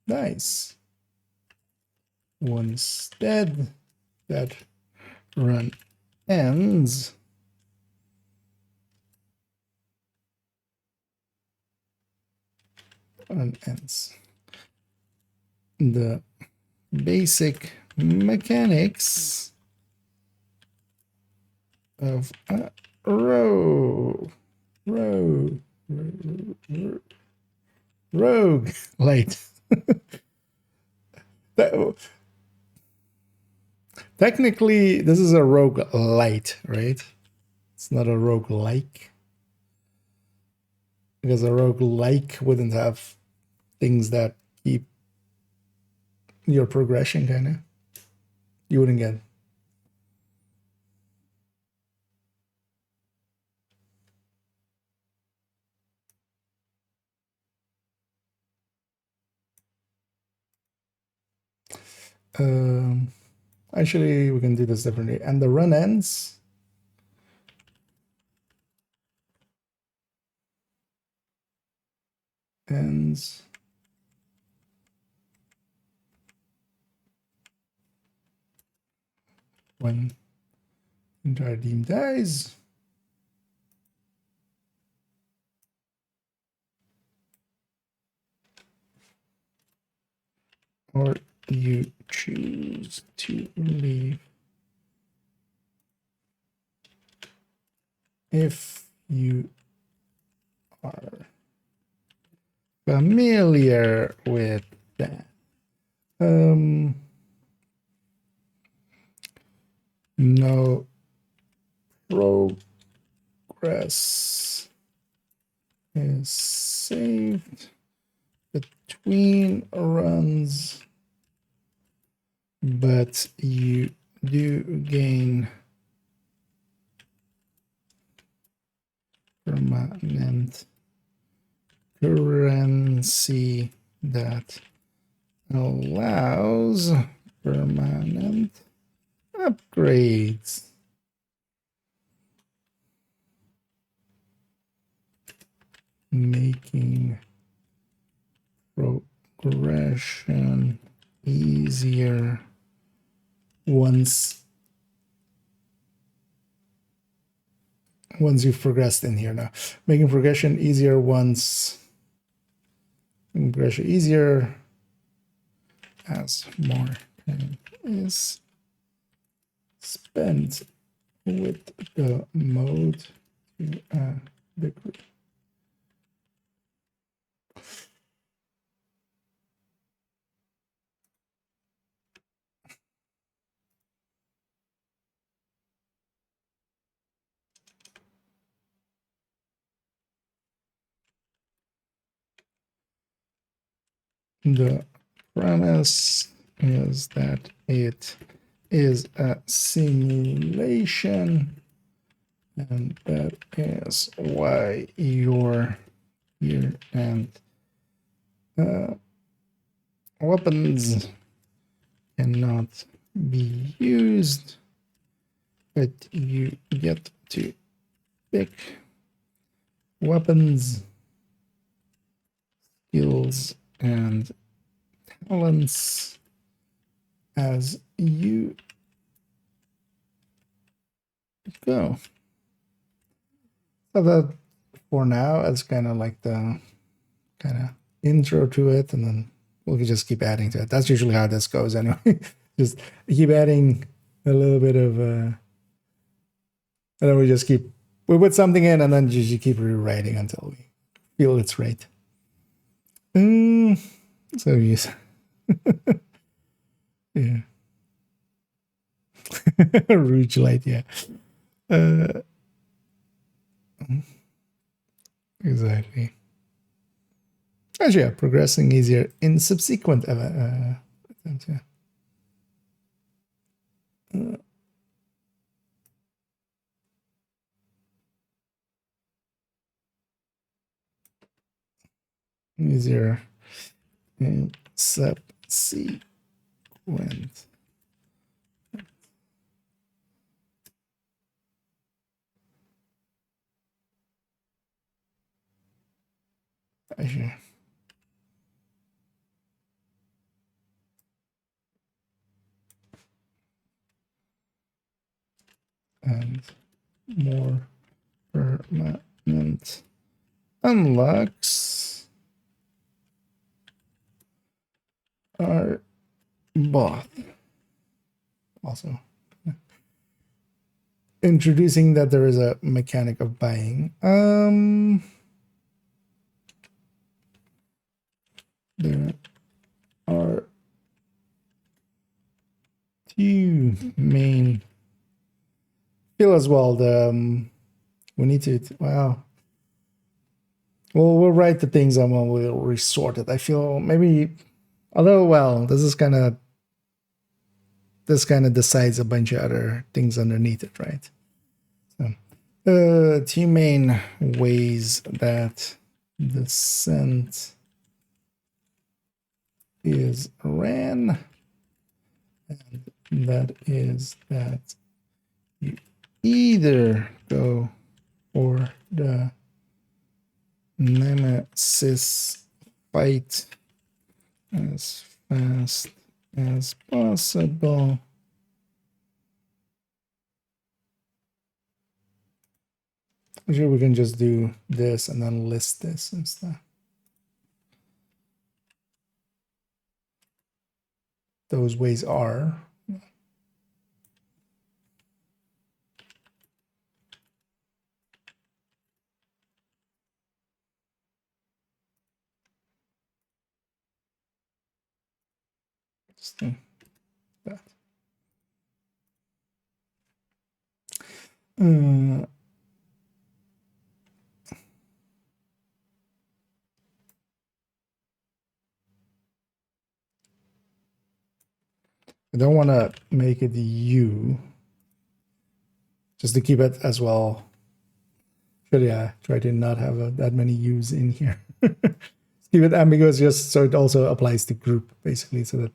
dies. Once dead, that run ends. And ends. The basic mechanics of a rogue light. Technically, this is a rogue light, right? It's not a rogue like. Because a rogue like wouldn't have things that keep your progression, kind of. You wouldn't get. Actually, we can do this differently. And the run ends. Ends when entire team dies. Or you choose to leave if you are familiar with that. No progress is saved between runs, but you do gain permanent currency that allows permanent upgrades. Making progression easier once you've progressed in here now. Making progression easier as more time is spent with the mode to a degree. The premise is that it is a simulation, and that is why you're here, and weapons cannot be used, but you get to pick weapons, skills, and talents as you go. So that for now, it's kind of like the kind of intro to it, and then we'll just keep adding to it. That's usually how this goes anyway. Just keep adding a little bit of and then we put something in, and then you keep rewriting until we feel it's right. So yes. Yeah. Rouge light, yeah. Exactly. Actually, yeah, progressing easier in subsequent attempts, yeah. Easier in subsequent. Actually. And more permanent unlocks are bought. Also, introducing that there is a mechanic of buying. There are two main feel as well. We need to wow. Well, we'll write the things and we'll resort it. I feel maybe, although well, this kind of decides a bunch of other things underneath it, right? So, two main ways that the scent is ran, and that is that you either go for the nemesis fight as fast as possible, actually we can just do this and then list this instead. Those ways are that. I don't want to make it U, just to keep it as well. But yeah, try to not have that many U's in here. Keep it ambiguous, just so it also applies to group, basically, so that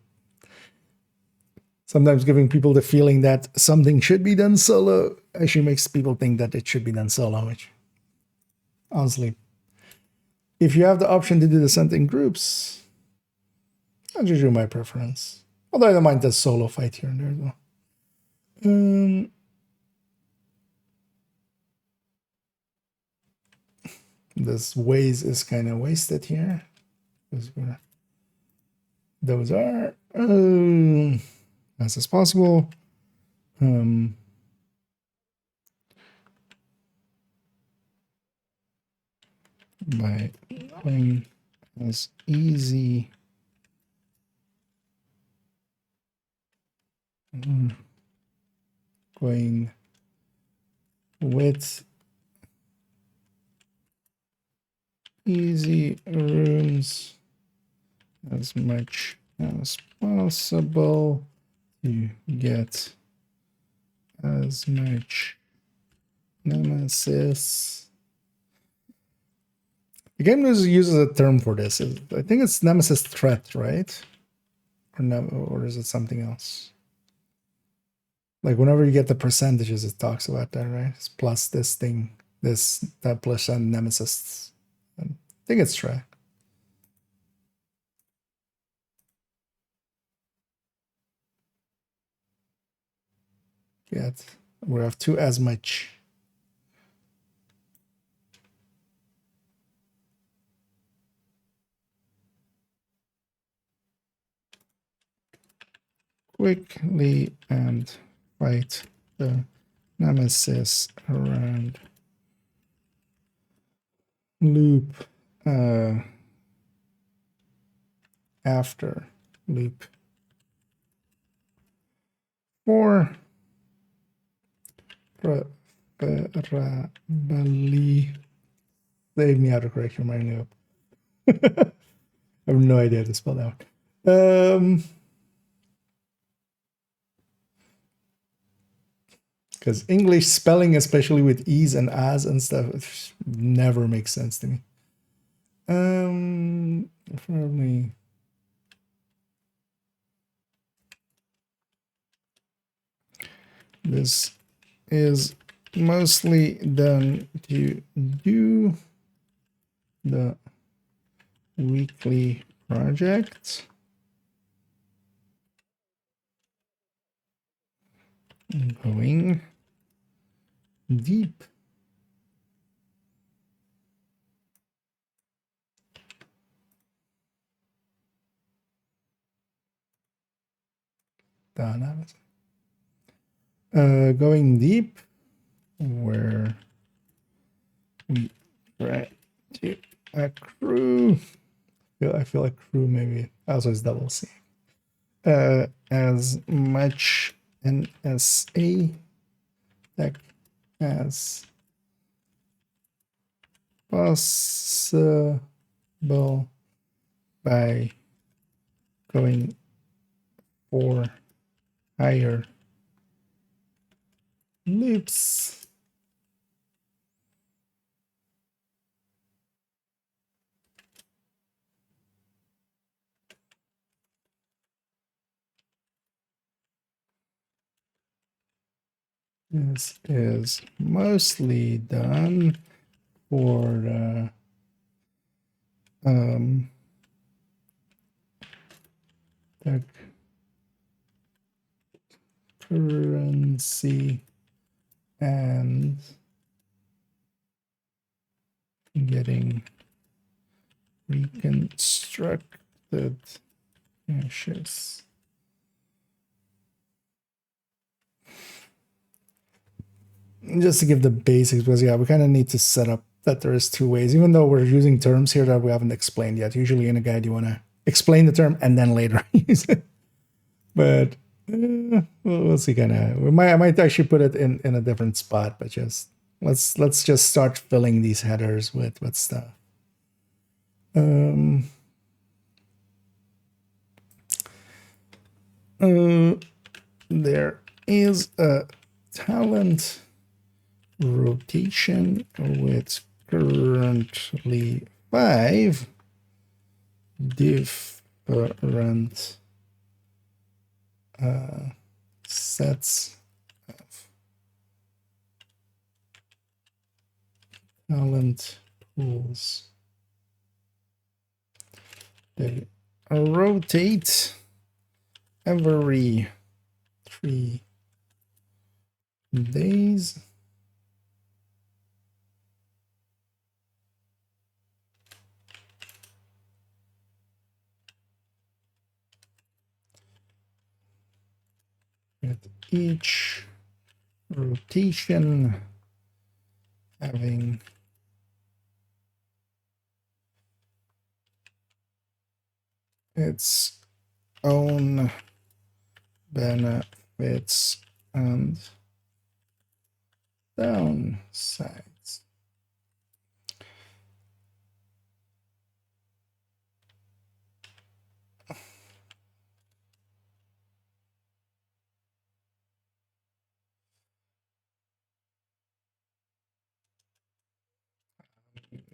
sometimes giving people the feeling that something should be done solo actually makes people think that it should be done solo, which honestly, if you have the option to do the sent in groups, that's usually my preference. Although I don't mind the solo fight here and there as well. This ways is kind of wasted here. Those are as possible. By going as easy going with easy rooms as much as possible to get as much nemesis. The game uses a term for this. I think it's nemesis threat, right? Or is it something else? Like whenever you get the percentages, it talks about that, right? It's plus this thing, that percent nemesis. I think it's threat. Get, we have 2 as much. Quickly and fight the nemesis around loop after loop 4 preferably save me autocorrect my loop. I have no idea how to spell that. Because English spelling, especially with e's and as and stuff, never makes sense to me. Preferably this is mostly done to do the weekly project. Going deep. Going deep, where we try to accrue. I feel like crew maybe also is double C. As much NSA tech as possible by going for higher loops. This is mostly done for the currency and getting reconstructed caches. Just to give the basics, because yeah, we kind of need to set up that there is 2 ways, even though we're using terms here that we haven't explained yet. Usually in a guide, you want to explain the term and then later use it. But we'll see. I might actually put it in a different spot, but just let's just start filling these headers with stuff. there is a talent rotation with currently 5 different sets of talent pools. They rotate every 3 days. With each rotation having its own benefits and downsides.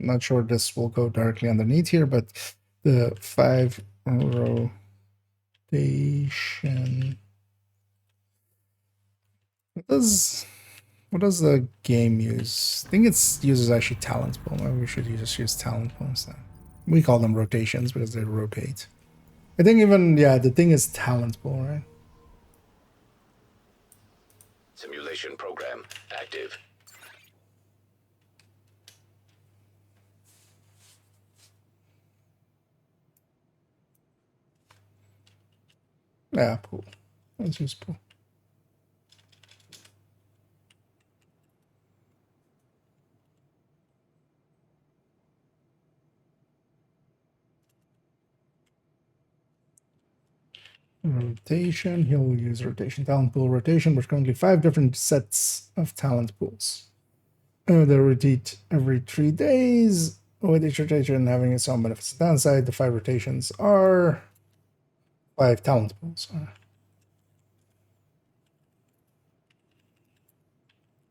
Not sure this will go directly underneath here, but the 5 rotation. What does the game use? I think it uses actually talent pool. Maybe we should just use talent pools then. We call them rotations because they rotate. I think even, yeah, the thing is talent pool, right? Simulation program active. Yeah, pool. Let's use pool. Rotation, he'll use rotation, talent pool rotation, which currently 5 different sets of talent pools. They rotate every 3 days, with each rotation having its own benefits and downside. The 5 rotations are 5 talent pools.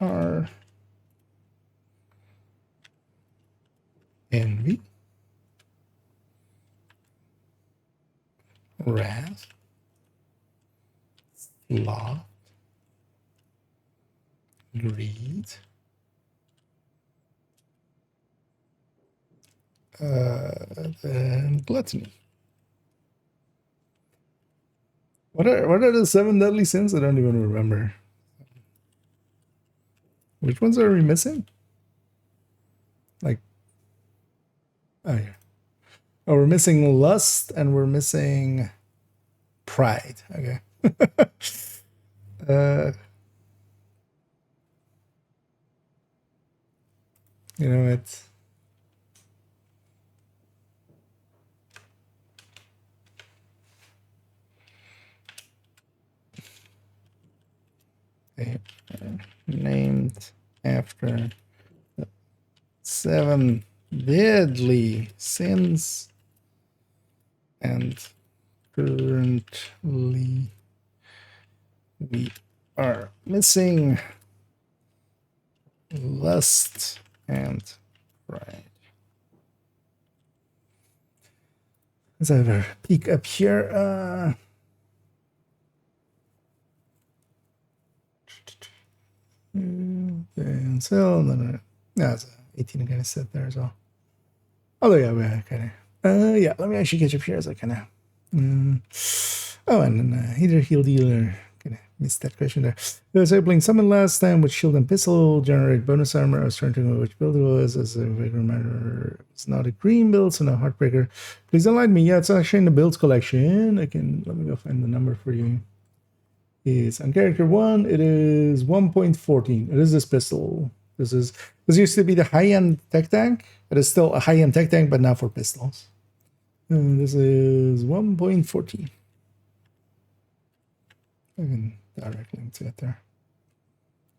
Are Envy, Wrath, Sloth, Greed, and Gluttony. What are the 7 deadly sins? I don't even remember. Which ones are we missing? Like, oh yeah. Oh, we're missing lust and we're missing pride. Okay. You know, it's named after 7 deadly sins, and currently we are missing lust and pride. Let's have a peek up here. And so, no, it's 18 kind of set there as well. Although, yeah, we kind of, yeah, let me actually catch up here as I kind of, oh, and then either heal dealer, kind of missed that question there. So playing summon last time with shield and pistol, generate bonus armor. I was trying to know which build it was, as a regular matter. It's not a green build, so no heartbreaker. Please enlighten me. Yeah, it's actually in the builds collection. Let me go find the number for you. Is on character 1, it is 1.14. It is this pistol. This used to be the high-end tech tank. It is still a high-end tech tank, but now for pistols. And this is 1.14. I can direct link to it there.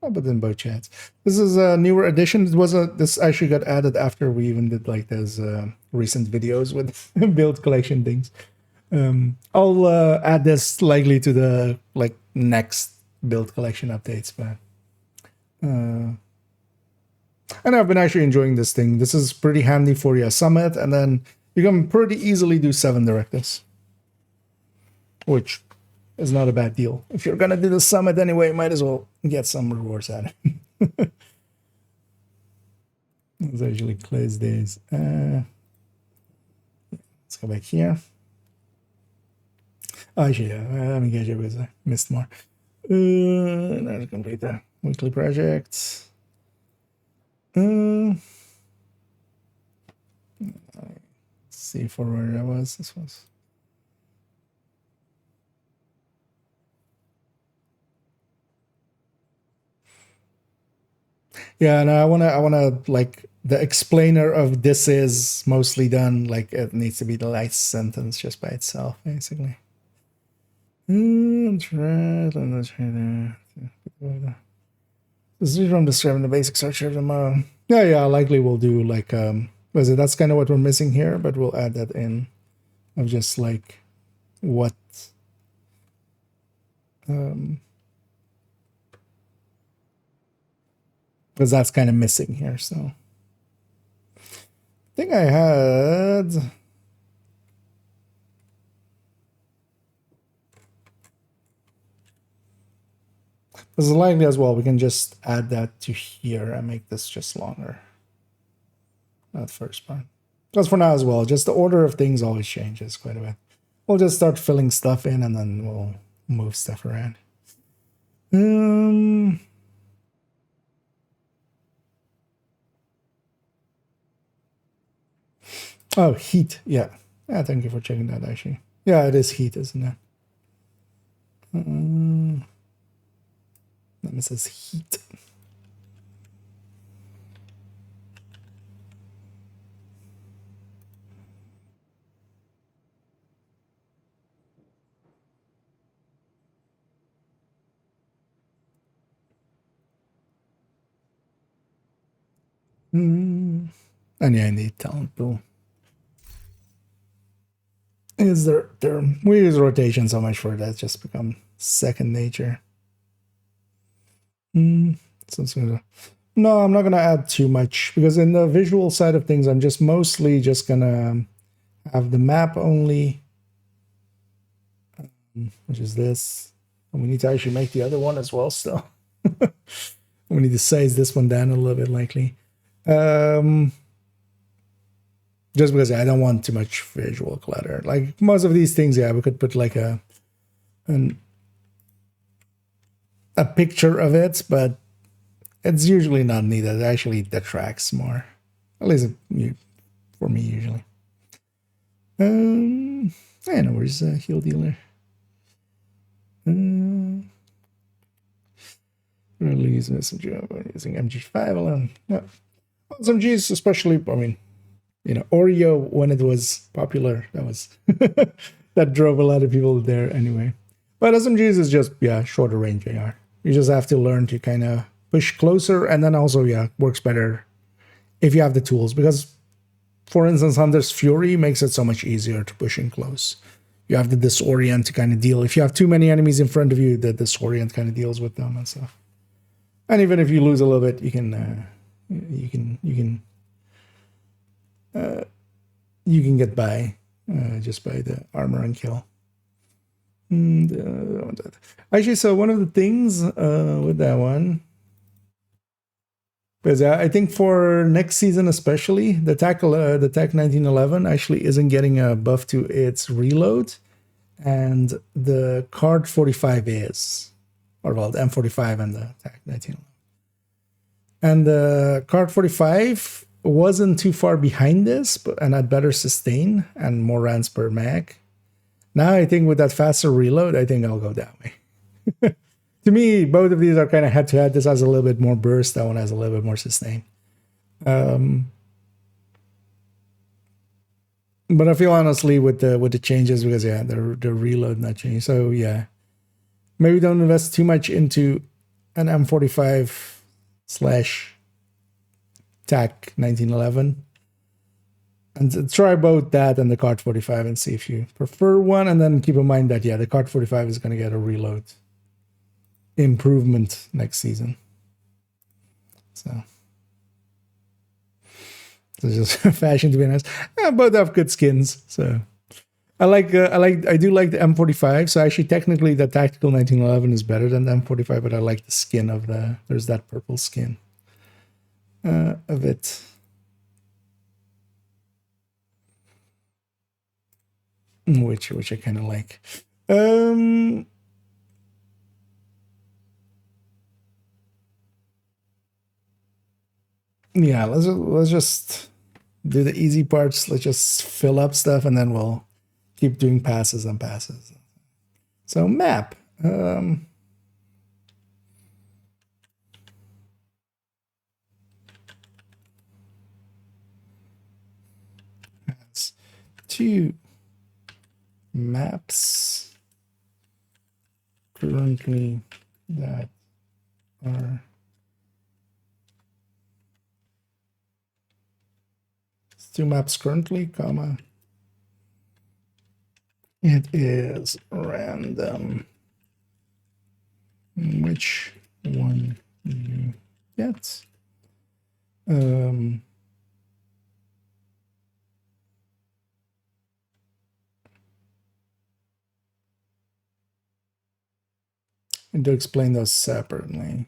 I'll put in both chats. This is a newer edition. This actually got added after we even did like those recent videos with build collection things. I'll add this likely to the next build collection updates, but and I've been actually enjoying this thing. This is pretty handy for your summit, and then you can pretty easily do 7 directives, which is not a bad deal. If you're gonna do the summit anyway, might as well get some rewards out of it. It's actually close days. Let's go back here. Oh, actually, let me get you because I missed more. Now to complete the weekly projects. Let's see for where I was. This was. Yeah, and I wanna like the explainer of this is mostly done. Like it needs to be the last sentence just by itself, basically. That's right. Let's try that. This is from describing the basic structure of the model. Yeah, likely we'll do like was it? That's kind of what we're missing here, but we'll add that in of just like what because that's kind of missing here. So I think I had. This is likely as well. We can just add that to here and make this just longer. That first part. Because for now as well, just the order of things always changes quite a bit. We'll just start filling stuff in and then we'll move stuff around. Oh, heat. Yeah. Yeah, thank you for checking that actually. Yeah, it is heat, isn't it? That says heat. And yeah, I need talent pool. Is there we use rotation so much for that, just become second nature. So no, I'm not gonna add too much because in the visual side of things, I'm just mostly just gonna have the map only, which is this. And we need to actually make the other one as well still. We need to size this one down a little bit likely. Just because I don't want too much visual clutter. Like most of these things, yeah, we could put like a picture of it, but it's usually not needed. It actually detracts more, at least for me usually. I know where's heal dealer. Really using SMG, using MG5 alone. Yeah, SMGs especially. I mean, you know, Oreo when it was popular, that was that drove a lot of people there anyway. But SMGs is just shorter range AR. You just have to learn to kind of push closer, and then also works better if you have the tools. Because, for instance, Hunter's Fury makes it so much easier to push in close. You have the disorient to kind of deal. If you have too many enemies in front of you, the disorient kind of deals with them and stuff. And even if you lose a little bit, you can get by just by the armor and kill. Actually, so one of the things with that one, because I think for next season especially, the TAC 1911 actually isn't getting a buff to its reload, and the Card 45 is, or well, the M45 and the TAC 1911. And the Card 45 wasn't too far behind this, and had better sustain and more rounds per mag. Now I think with that faster reload, I think I'll go that way. To me, both of these are kind of head-to-head. This has a little bit more burst. That one has a little bit more sustain. But I feel honestly with the changes, because the reload not changing. So yeah, maybe don't invest too much into an M45 / TAC 1911. And try both that and the Card 45 and see if you prefer one. And then keep in mind that, yeah, the Card 45 is going to get a reload improvement next season. So it's just fashion, to be honest. Both have good skins. So I do like the M45. So actually, technically, the Tactical 1911 is better than the M45, but I like the skin of there's that purple skin of it. Which I kind of like. Yeah, let's just do the easy parts. Let's just fill up stuff, and then we'll keep doing passes and passes. So map. Has 2 maps currently that are two maps currently, comma. It is random. Which one you get? And to explain those separately.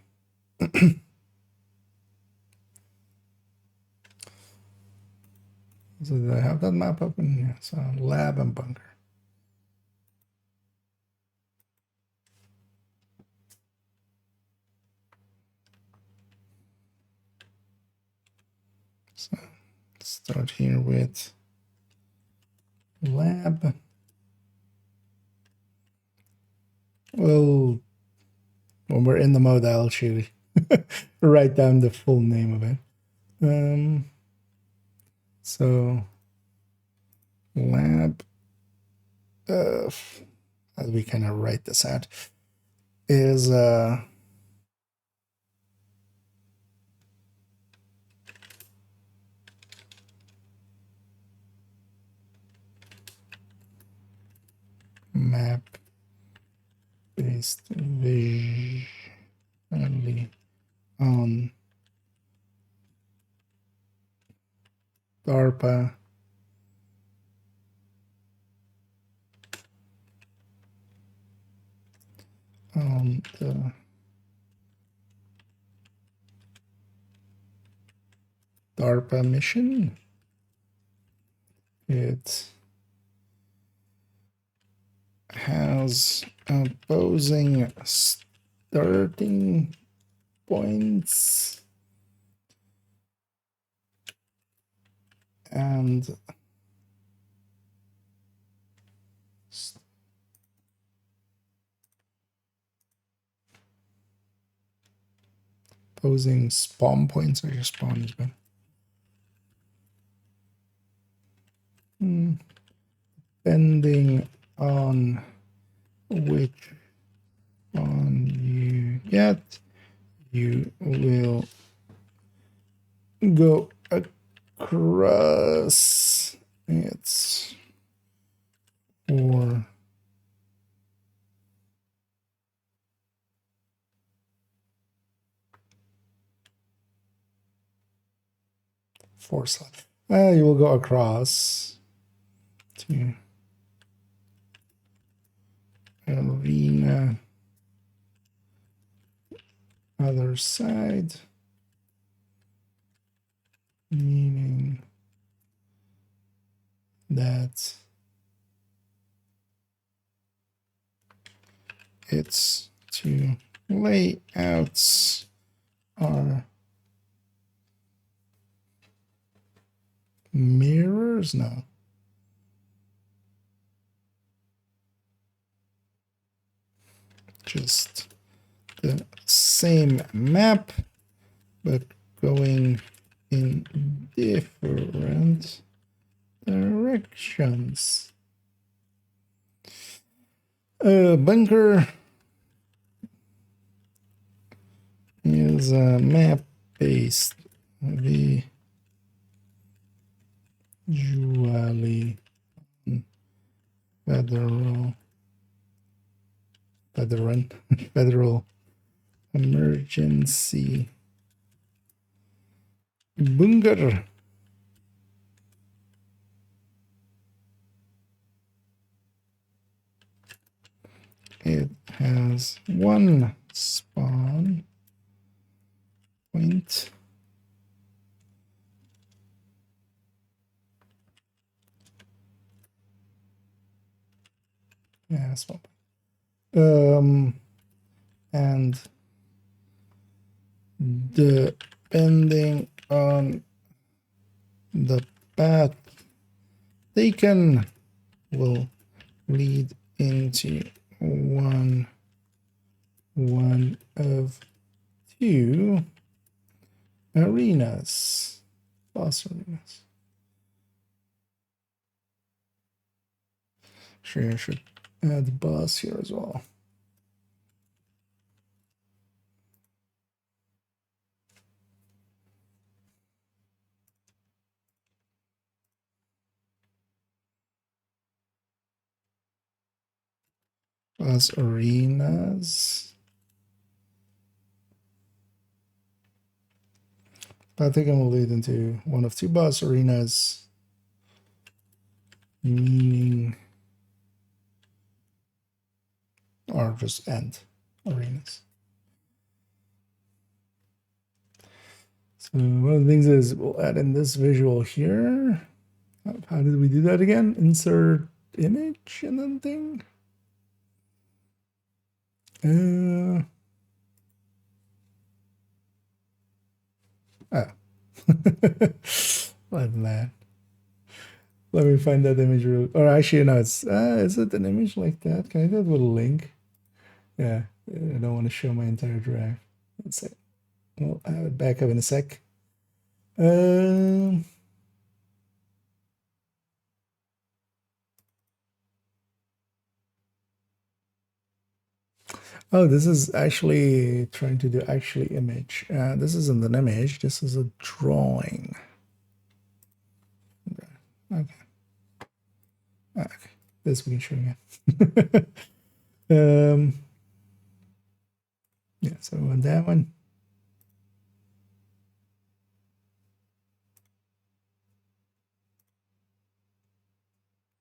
So did I have that map up in here? So lab and bunker. So let's start here with lab. Well, when we're in the mode, I'll actually write down the full name of it. So lab, as we kind of write this out, is map based visually on DARPA on the DARPA mission. It has opposing starting points and opposing spawn points. I guess spawn is better. Depending on which one you get, you will go across its or force. You will go across to arena other side, meaning that its two layouts are mirrors. No, just the same map, but going in different directions. Bunker is a map-based Usually federal federal emergency bunker. It has one spawn point. Yeah, spawn point. And depending on the path taken will lead into one of two arenas, boss arenas. Sure, I should add the boss here as well. Boss arenas. I think I'm gonna lead into one of two boss arenas, meaning, or just end arenas. So one of the things is we'll add in this visual here. How did we do that again? Insert image and then thing. Like that. Let me find that image real. Or actually, no, it's is it an image like that? Can I do it with a link? Yeah, I don't want to show my entire drive. Let's see. We'll have it back up in a sec. Oh, this is actually trying to do actually image. This isn't an image. This is a drawing. Okay. Okay. This we can show again. Yeah, so on that one.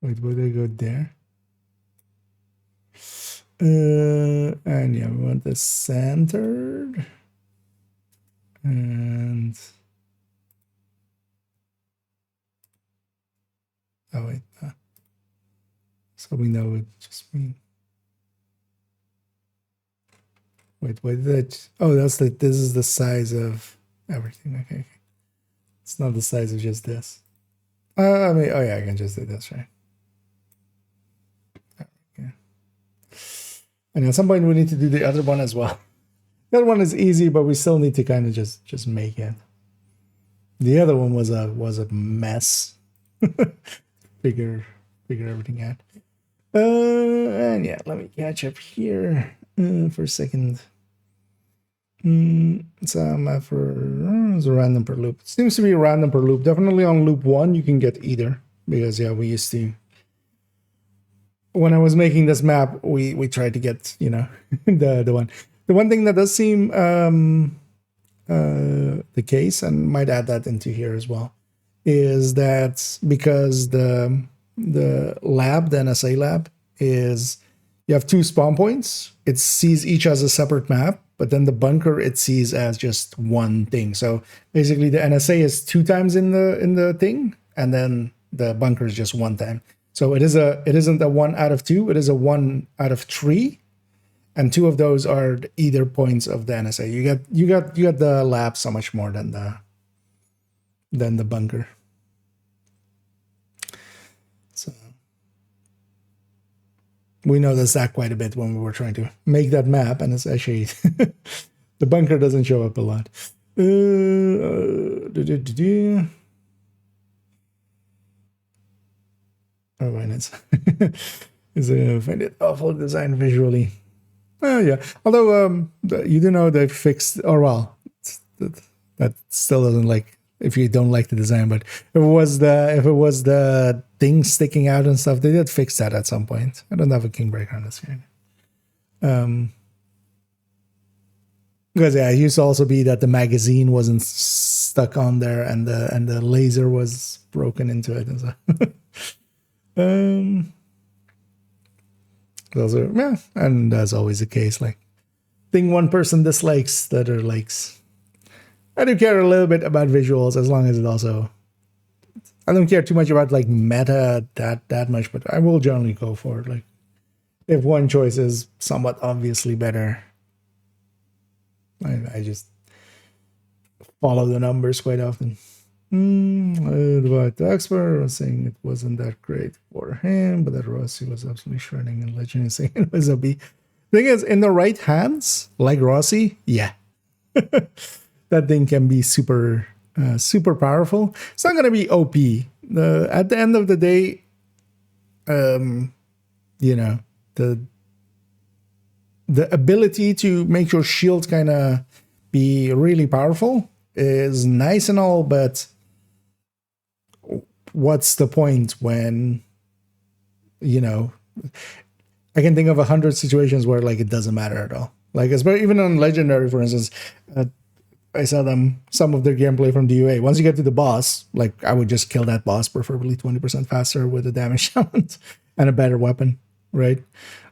Wait, where did I go there? And yeah, we want this centered. And oh wait, so we know it just mean. Wait, what did that? Oh, that's the. This is the size of everything. Okay, it's not the size of just this. I mean, oh yeah, I can just do this, right? Yeah. And at some point we need to do the other one as well. The other one is easy, but we still need to kind of just make it. The other one was a mess. figure everything out. And yeah, let me catch up here for a second. So map for it's a random per loop. It seems to be a random per loop. Definitely on loop 1 you can get either, because yeah, we used to. When I was making this map, we tried to get, you know, the one. The one thing that does seem the case, and might add that into here as well, is that because the lab, the NSA lab, is you have two spawn points. It sees each as a separate map, but then the bunker it sees as just one thing. So basically, the NSA is 2 times in the thing, and then the bunker is just 1 time. So it isn't a 1 out of 2. It is a 1 out of 3, and 2 of those are either points of the NSA. You got the lab so much more than the bunker. So we noticed that quite a bit when we were trying to make that map, and it's actually the bunker doesn't show up a lot. Oh, right, I find it awful design visually. Oh yeah, although you do know they fixed, or well, that still doesn't like if you don't like the design. But if it was the thing sticking out and stuff, they did fix that at some point. I don't have a king breaker on this game. Because yeah, it used to also be that the magazine wasn't stuck on there and the laser was broken into it and stuff. Those are, yeah, and that's always the case. Like, thing one person dislikes, the other likes. I do care a little bit about visuals, as long as it also, I don't care too much about like meta that much, but I will generally go for it. Like, if one choice is somewhat obviously better, I just follow the numbers quite often. But the expert was saying it wasn't that great for him, but that Rossi was absolutely shredding and Legend is saying it was a B. Thing is, in the right hands, like Rossi, yeah. That thing can be super powerful. It's not going to be OP. At the end of the day, you know, the ability to make your shield kind of be really powerful is nice and all, but what's the point when, you know, I can think of 100 situations where like it doesn't matter at all. Like, especially even on Legendary, for instance, I saw some of their gameplay from DUA. Once you get to the boss, like I would just kill that boss, preferably 20% faster with a damage challenge and a better weapon, right?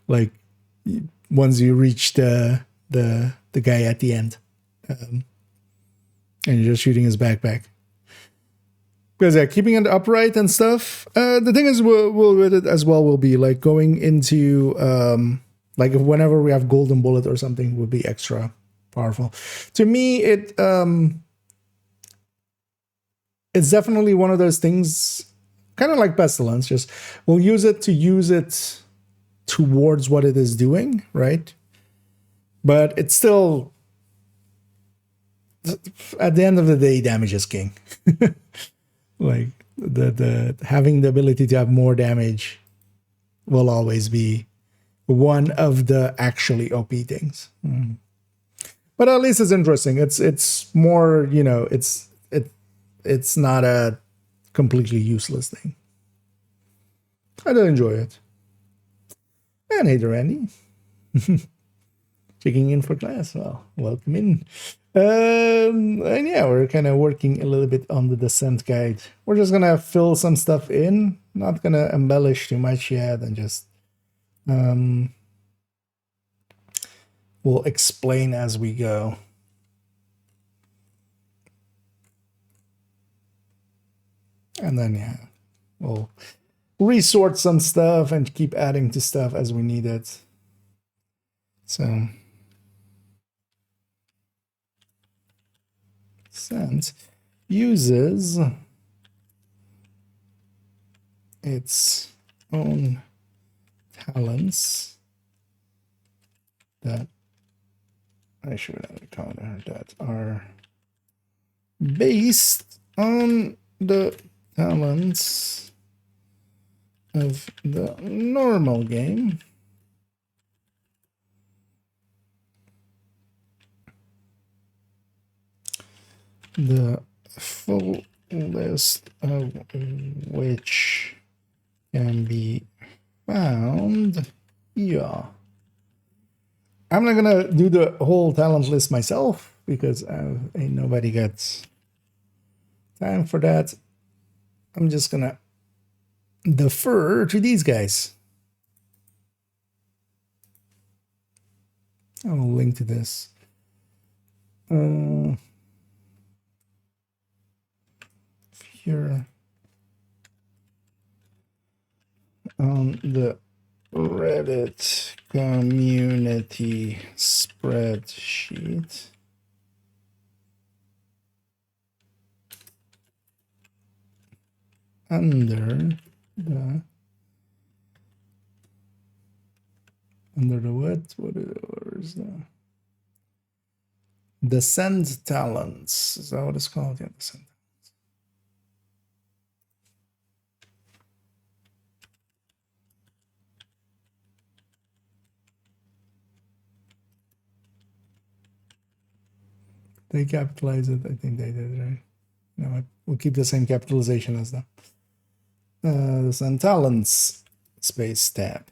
Like, once you reach the guy at the end, and you're just shooting his backpack. Because yeah, keeping it upright and stuff. The thing is, we'll with it as well will be like going into like whenever we have golden bullet or something will be extra powerful. To me, it's definitely one of those things, kind of like pestilence. Just we'll use it towards what it is doing, right? But it's still, at the end of the day, damage is king. Like the having the ability to have more damage will always be one of the actually OP things. But at least it's interesting. It's more, you know, it's not a completely useless thing. I do enjoy it. And hey there, Randy. Checking in for class. Well, welcome in. And yeah, we're kind of working a little bit on the descent guide. We're just gonna fill some stuff in. Not gonna embellish too much yet, and just we'll explain as we go. And then yeah, we'll resort some stuff and keep adding to stuff as we need it. So Descent uses its own talents that I should have a counter that are based on the talents of the normal game. The full list of which can be found here. I'm not gonna do the whole talent list myself because ain't nobody got time for that. I'm just gonna defer to these guys. I'll link to this. Here on the Reddit community spreadsheet. Under the what? Where is the Descent talents? Is that what it's called? Yeah, Descent. They capitalized it. I think they did, right? You know what? we'll keep the same capitalization as them. The Sun Talents space tab.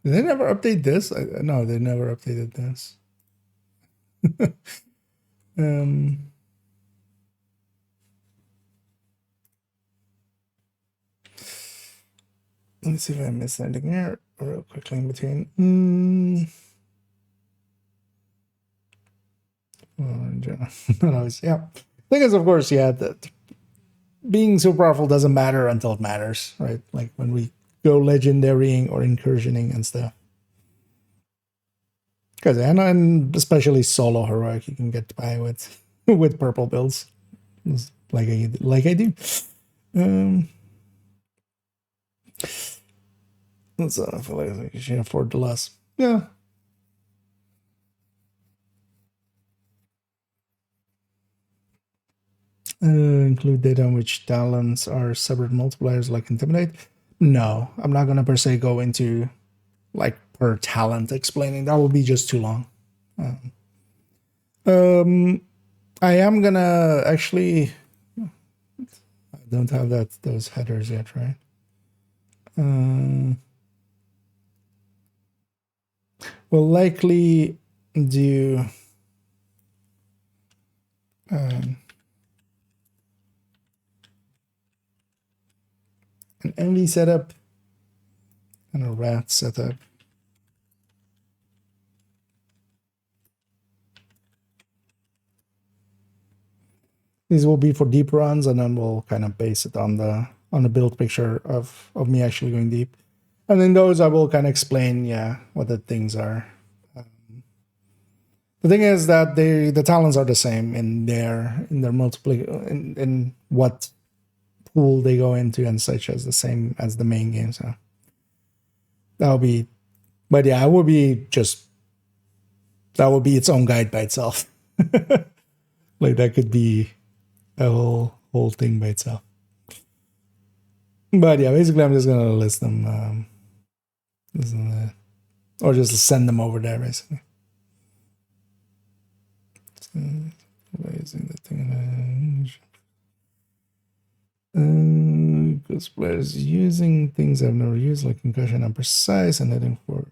Did they never update this? No, they never updated this. Let me see if I missed anything here real quickly in between. Yeah. Thing is, of course, yeah, that being so powerful doesn't matter until it matters, right? Like when we go legendarying or incursioning and stuff. Because and especially solo heroic, you can get by with with purple builds, like I do. Let's I feel like you should afford the loss. Yeah. Include data on which talents are separate multipliers like Intimidate. No, I'm not gonna per se go into like per talent explaining. That would be just too long. I am gonna actually. I don't have those headers yet, right? We'll likely do. An envy setup and a rat setup. These will be for deep runs, and then we'll kind of base it on the build picture of me actually going deep. And in those, I will kind of explain, what the things are. The thing is that the talents are the same in their multiple in what pool they go into and such as the same as the main game. So that'll be, but yeah, it would be that would be its own guide by itself. Like that could be a whole thing by itself. But yeah, basically I'm just gonna list them, or just send them over there basically. Raising the thing. Because players using things I've never used, like concussion and precise, and hitting for.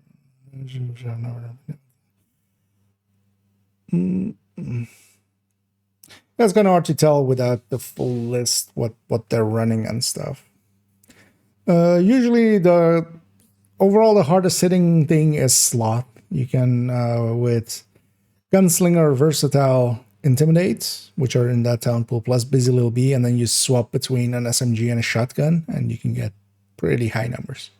That's kind of hard to tell without the full list what they're running and stuff. Usually the hardest hitting thing is slot. You can with Gunslinger, Versatile, Intimidate, which are in that talent pool, plus Busy Little Bee, and then you swap between an SMG and a shotgun, and you can get pretty high numbers.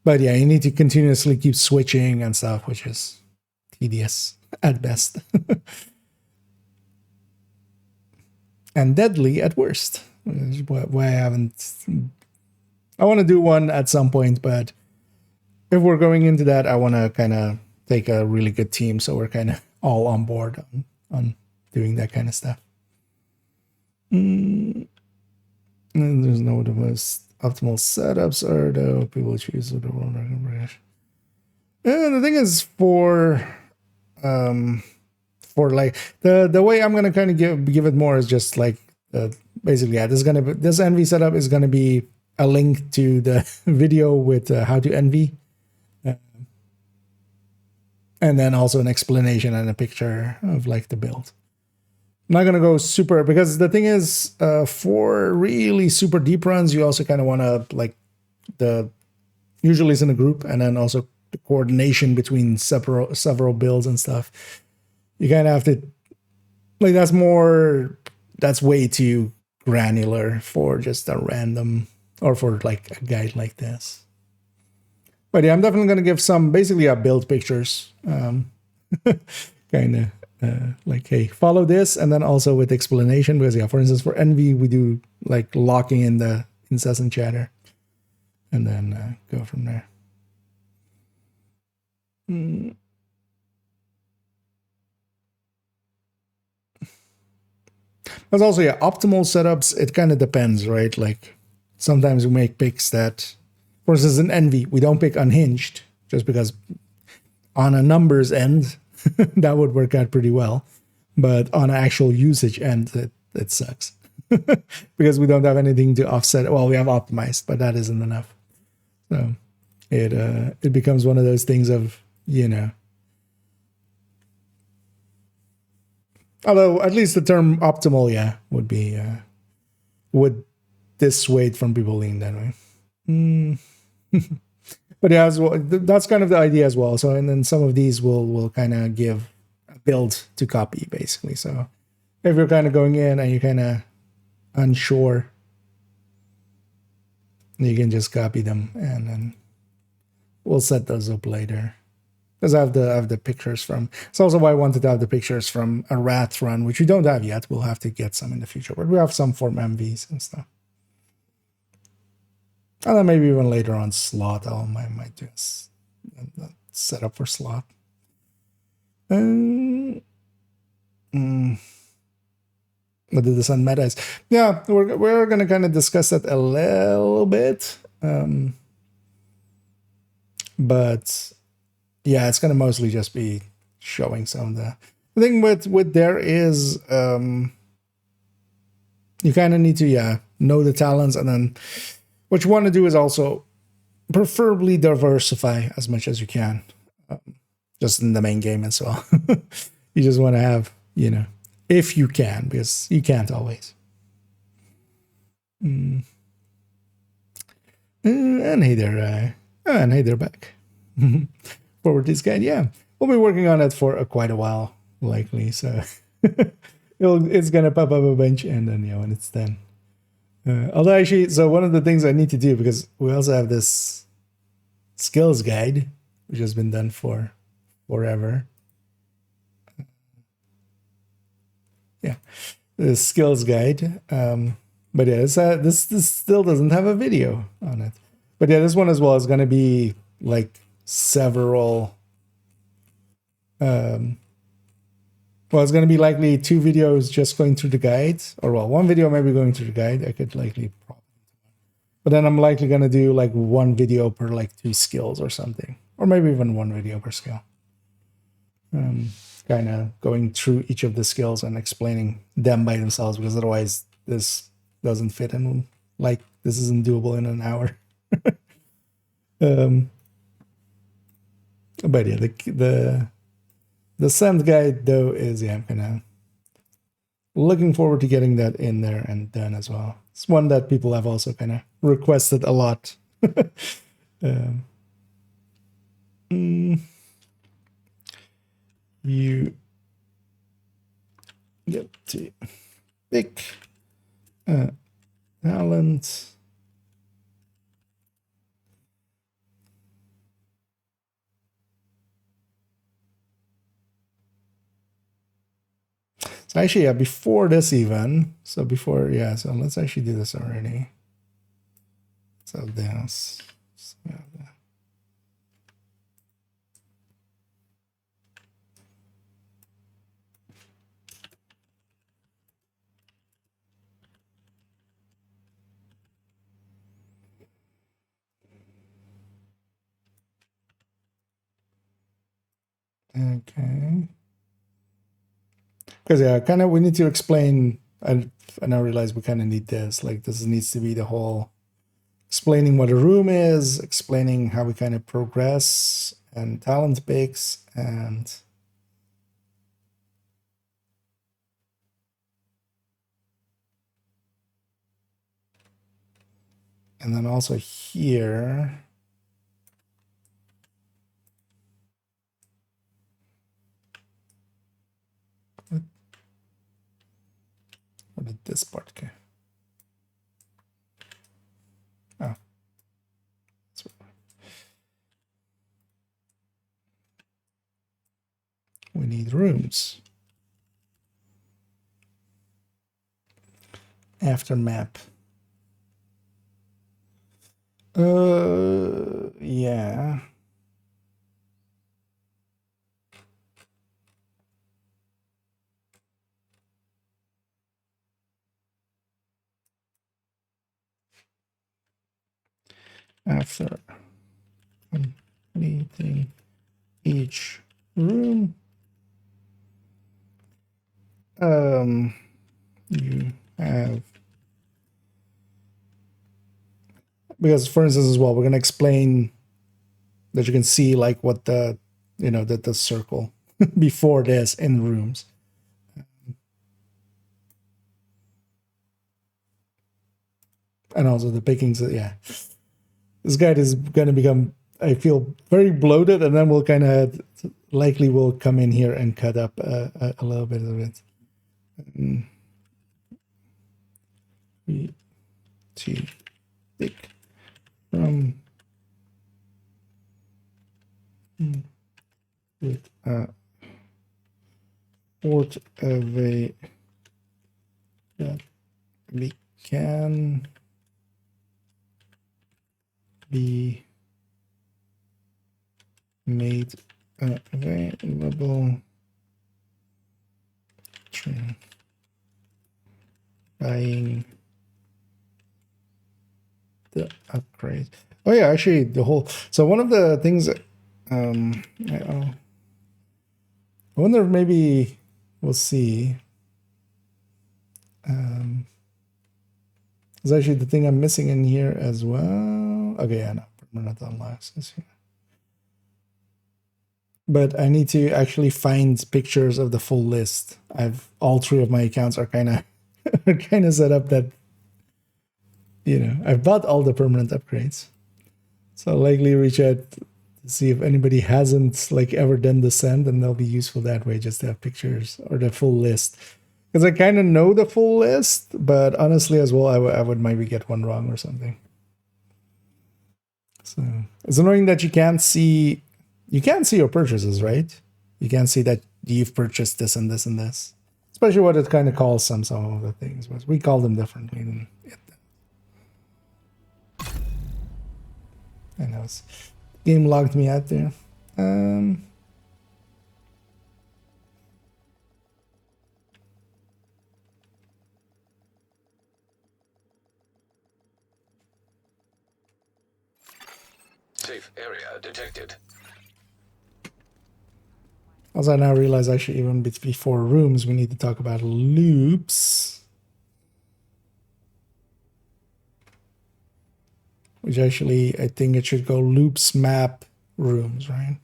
But yeah, you need to continuously keep switching and stuff, which is tedious at best. And deadly at worst. Why I haven't... I want to do one at some point, but if we're going into that, I want to kind of take a really good team, so we're kind of all on board on doing that kind of stuff. And there's no what the most optimal setups are, though. People choose the world record. And the thing is, for like the way I'm gonna kind of give it more is just like basically, yeah, this envy setup is gonna be a link to the video with how to envy. And then also an explanation and a picture of like the build. I'm not going to go super, because the thing is, for really super deep runs, you also kind of want to like usually it's in a group, and then also the coordination between several builds and stuff. You kind of have to, like, that's way too granular for just a random, or for like a guide like this. But yeah, I'm definitely going to give some, basically, build pictures. Kind of like, hey, follow this, and then also with explanation, because yeah, for instance, for envy, we do like locking in the incessant chatter, and then go from there. But also, yeah, optimal setups, it kind of depends, right? Like sometimes we make picks that, for instance, in Envy, we don't pick unhinged just because on a numbers end, that would work out pretty well. But on an actual usage end, it sucks because we don't have anything to offset. Well, we have optimized, but that isn't enough. So it becomes one of those things of, you know. Although at least the term optimal, yeah, would be would dissuade from people leaning that way. But yeah, as well, that's kind of the idea as well. So, and then some of these will kind of give a build to copy, basically. So if you're kind of going in and you're kind of unsure, you can just copy them, and then we'll set those up later. Because I have the pictures from. It's also why I wanted to have the pictures from a Wrath run, which we don't have yet. We'll have to get some in the future, but we have some from MVs and stuff. And then maybe even later on slot, I might do a setup for slot. What did the sun meta is? Yeah, we're gonna kind of discuss that a little bit, but yeah, it's gonna mostly just be showing some of the thing with there is you kind of need to know the talents, and then what you want to do is also preferably diversify as much as you can, just in the main game as well. You just want to have, you know, if you can, because you can't always. And hey there, and hey there back. Forward this guide, yeah. We'll be working on it for quite a while, likely. So it's gonna pop up a bunch, and then when it's done. Although actually, so one of the things I need to do, because we also have this skills guide, which has been done for forever. Yeah, the skills guide. But yeah, this still doesn't have a video on it. But yeah, this one as well is going to be like several. Well, it's going to be likely 2 videos just going through the guide, or well, 1 video maybe going through the guide. I could likely, but then I'm likely going to do like 1 video per like 2 skills or something, or maybe even 1 video per skill. Kind of going through each of the skills and explaining them by themselves, because otherwise this doesn't fit in. Like this isn't doable in an hour. But yeah, the send guide though is I'm kinda looking forward to getting that in there and done as well. It's one that people have also kind of requested a lot. You get to pick talent. So actually, yeah, before this even, so let's actually do this already. So this, okay. Because yeah, kind of we need to explain, and I realize we kind of need this. Like this needs to be the whole explaining what a room is, explaining how we kind of progress and talent picks, and then also here. Where did this part go? Oh. We need rooms. After map. Yeah. After completing each room, you have, because for instance as well, we're going to explain that you can see like what the, you know, that the circle before this in rooms. And also the pickings, yeah. This guide is going to become, I feel, very bloated, and then we'll kind of likely will come in here and cut up a little bit of it. We pick from with a port away that we can be made available through buying the upgrade. Oh yeah, actually the whole, so one of the things I wonder if maybe we'll see. Is actually the thing I'm missing in here as well. Okay, yeah, no, permanent unlocks is here. But I need to actually find pictures of the full list. I've all three of my accounts are kind of set up that, you know, I've bought all the permanent upgrades. So I'll likely reach out to see if anybody hasn't like ever done the send, and they'll be useful that way, just to have pictures or the full list. Because I kind of know the full list, but honestly as well, I would maybe get one wrong or something. So it's annoying that you can't see your purchases, right? You can't see that you've purchased this and this and this. Especially what it kind of calls some of the things, but we call them differently than it. I know it's game logged me out there. Safe area detected. As I now realize, actually, even before rooms, we need to talk about loops. Which actually, I think it should go loops map rooms, right?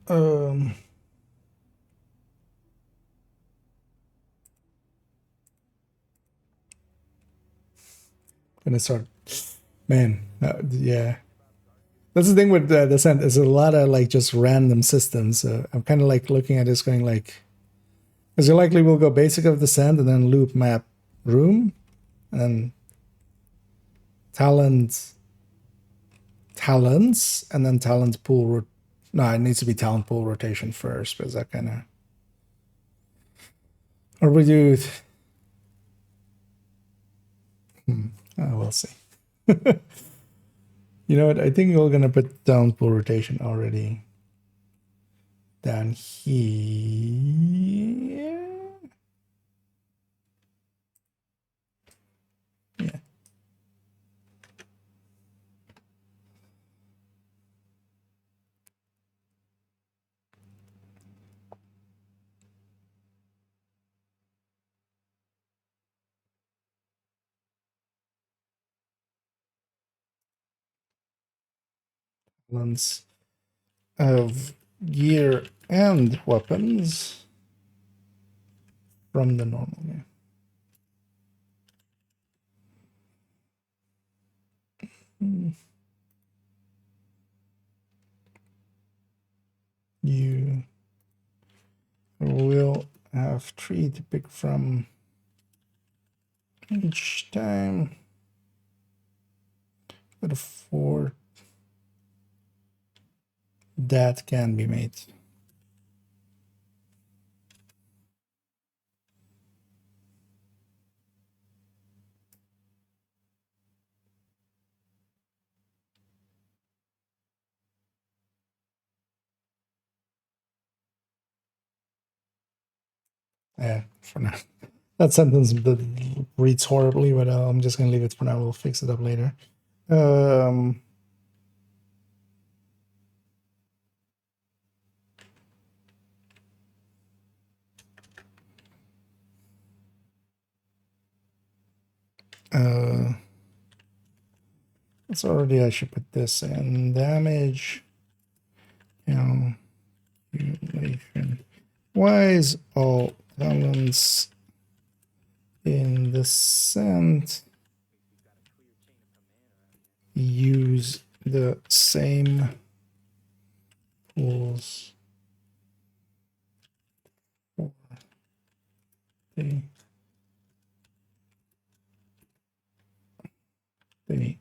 Um, gonna start, man. Yeah, that's the thing with the Ascent. It's a lot of like just random systems. I'm kind of like looking at this, going like, because you likely will go basic of Descent and then loop map room, and then talents, and then talent pool. No, it needs to be talent pool rotation first, because that kind of. Or we do. Oh, we'll see. You know what? I think we're gonna put talent pool rotation already down here. Yeah. Balance of gear and weapons from the normal game. You will have 3 to pick from each time. But a 4 that can be made. Yeah, for now. That sentence that reads horribly, but I'm just gonna leave it for now. We'll fix it up later. Um, it's already, I should put this in damage. Calculation. Why is all talents in the scent use the same tools for they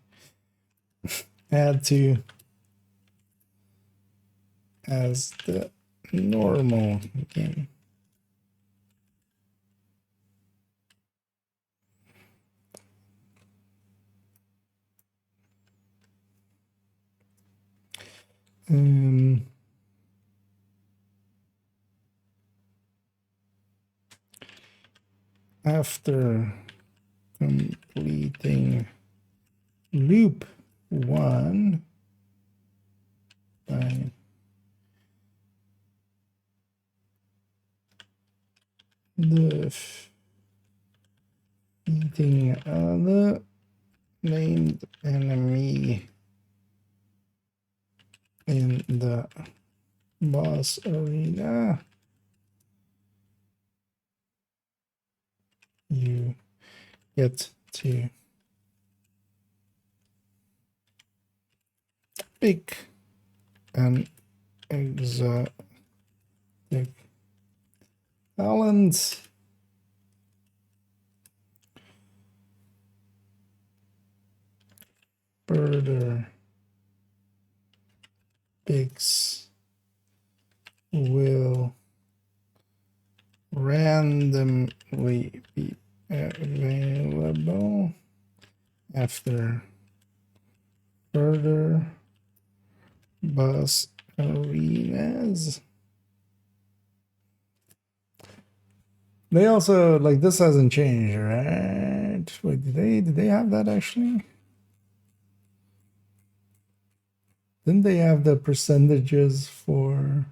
add to as the normal game. After completing loop 1 by defeating other named enemy in the boss arena, you get to pick an exotic talent. Further picks will randomly be available after further boss arenas. They also, like, this hasn't changed, right? Wait, did they have that actually? Didn't they have the percentages for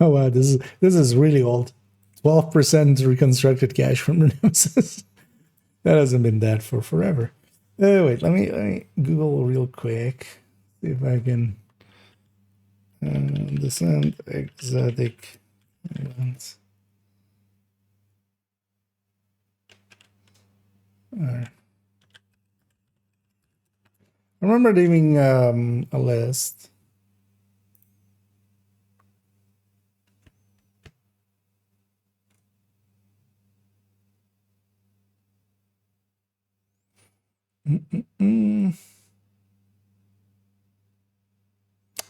oh wow, this is really old. 12% reconstructed cache from the Nemesis. That hasn't been that for forever. Wait, let me Google real quick. See if I can descend exotic events. I remember leaving a list.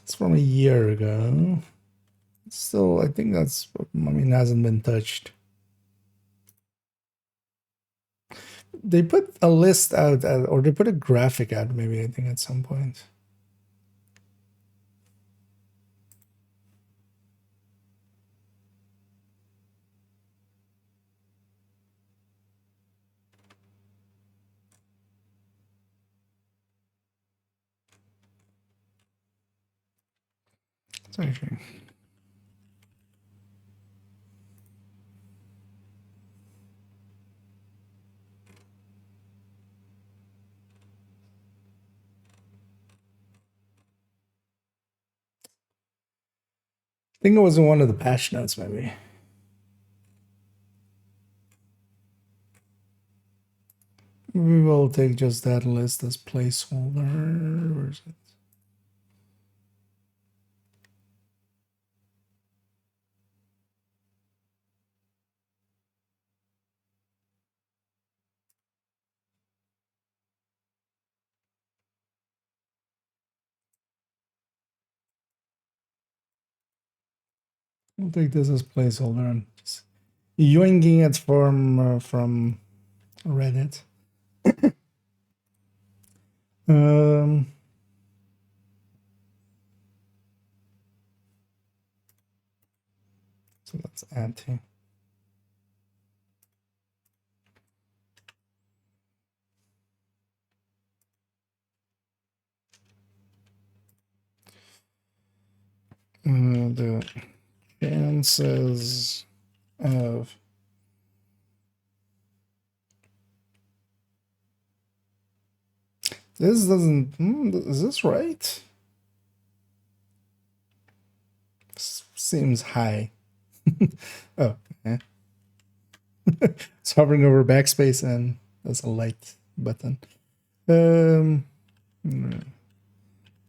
It's from a year ago. Still, I think that's, I mean, hasn't been touched. They put a list out, or they put a graphic out, maybe, I think, at some point. It's actually... think it was in one of the patch notes, maybe. We will take just that list as placeholder. Where is it? We'll take this as placeholder and just yoinking it from Reddit. So let's add to. The chances of this doesn't. Is this right? Seems high. Oh, yeah. It's hovering over backspace and there's a light button.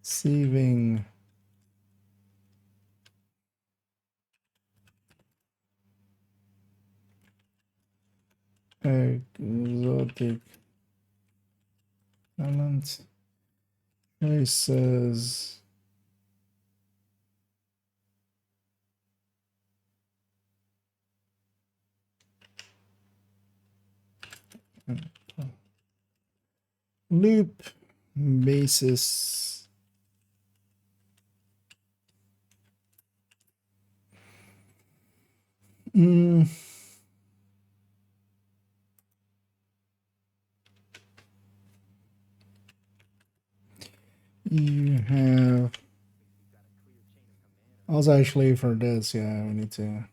Saving. Exotic talent choices. Loop basis. You have also actually for this, yeah, we need to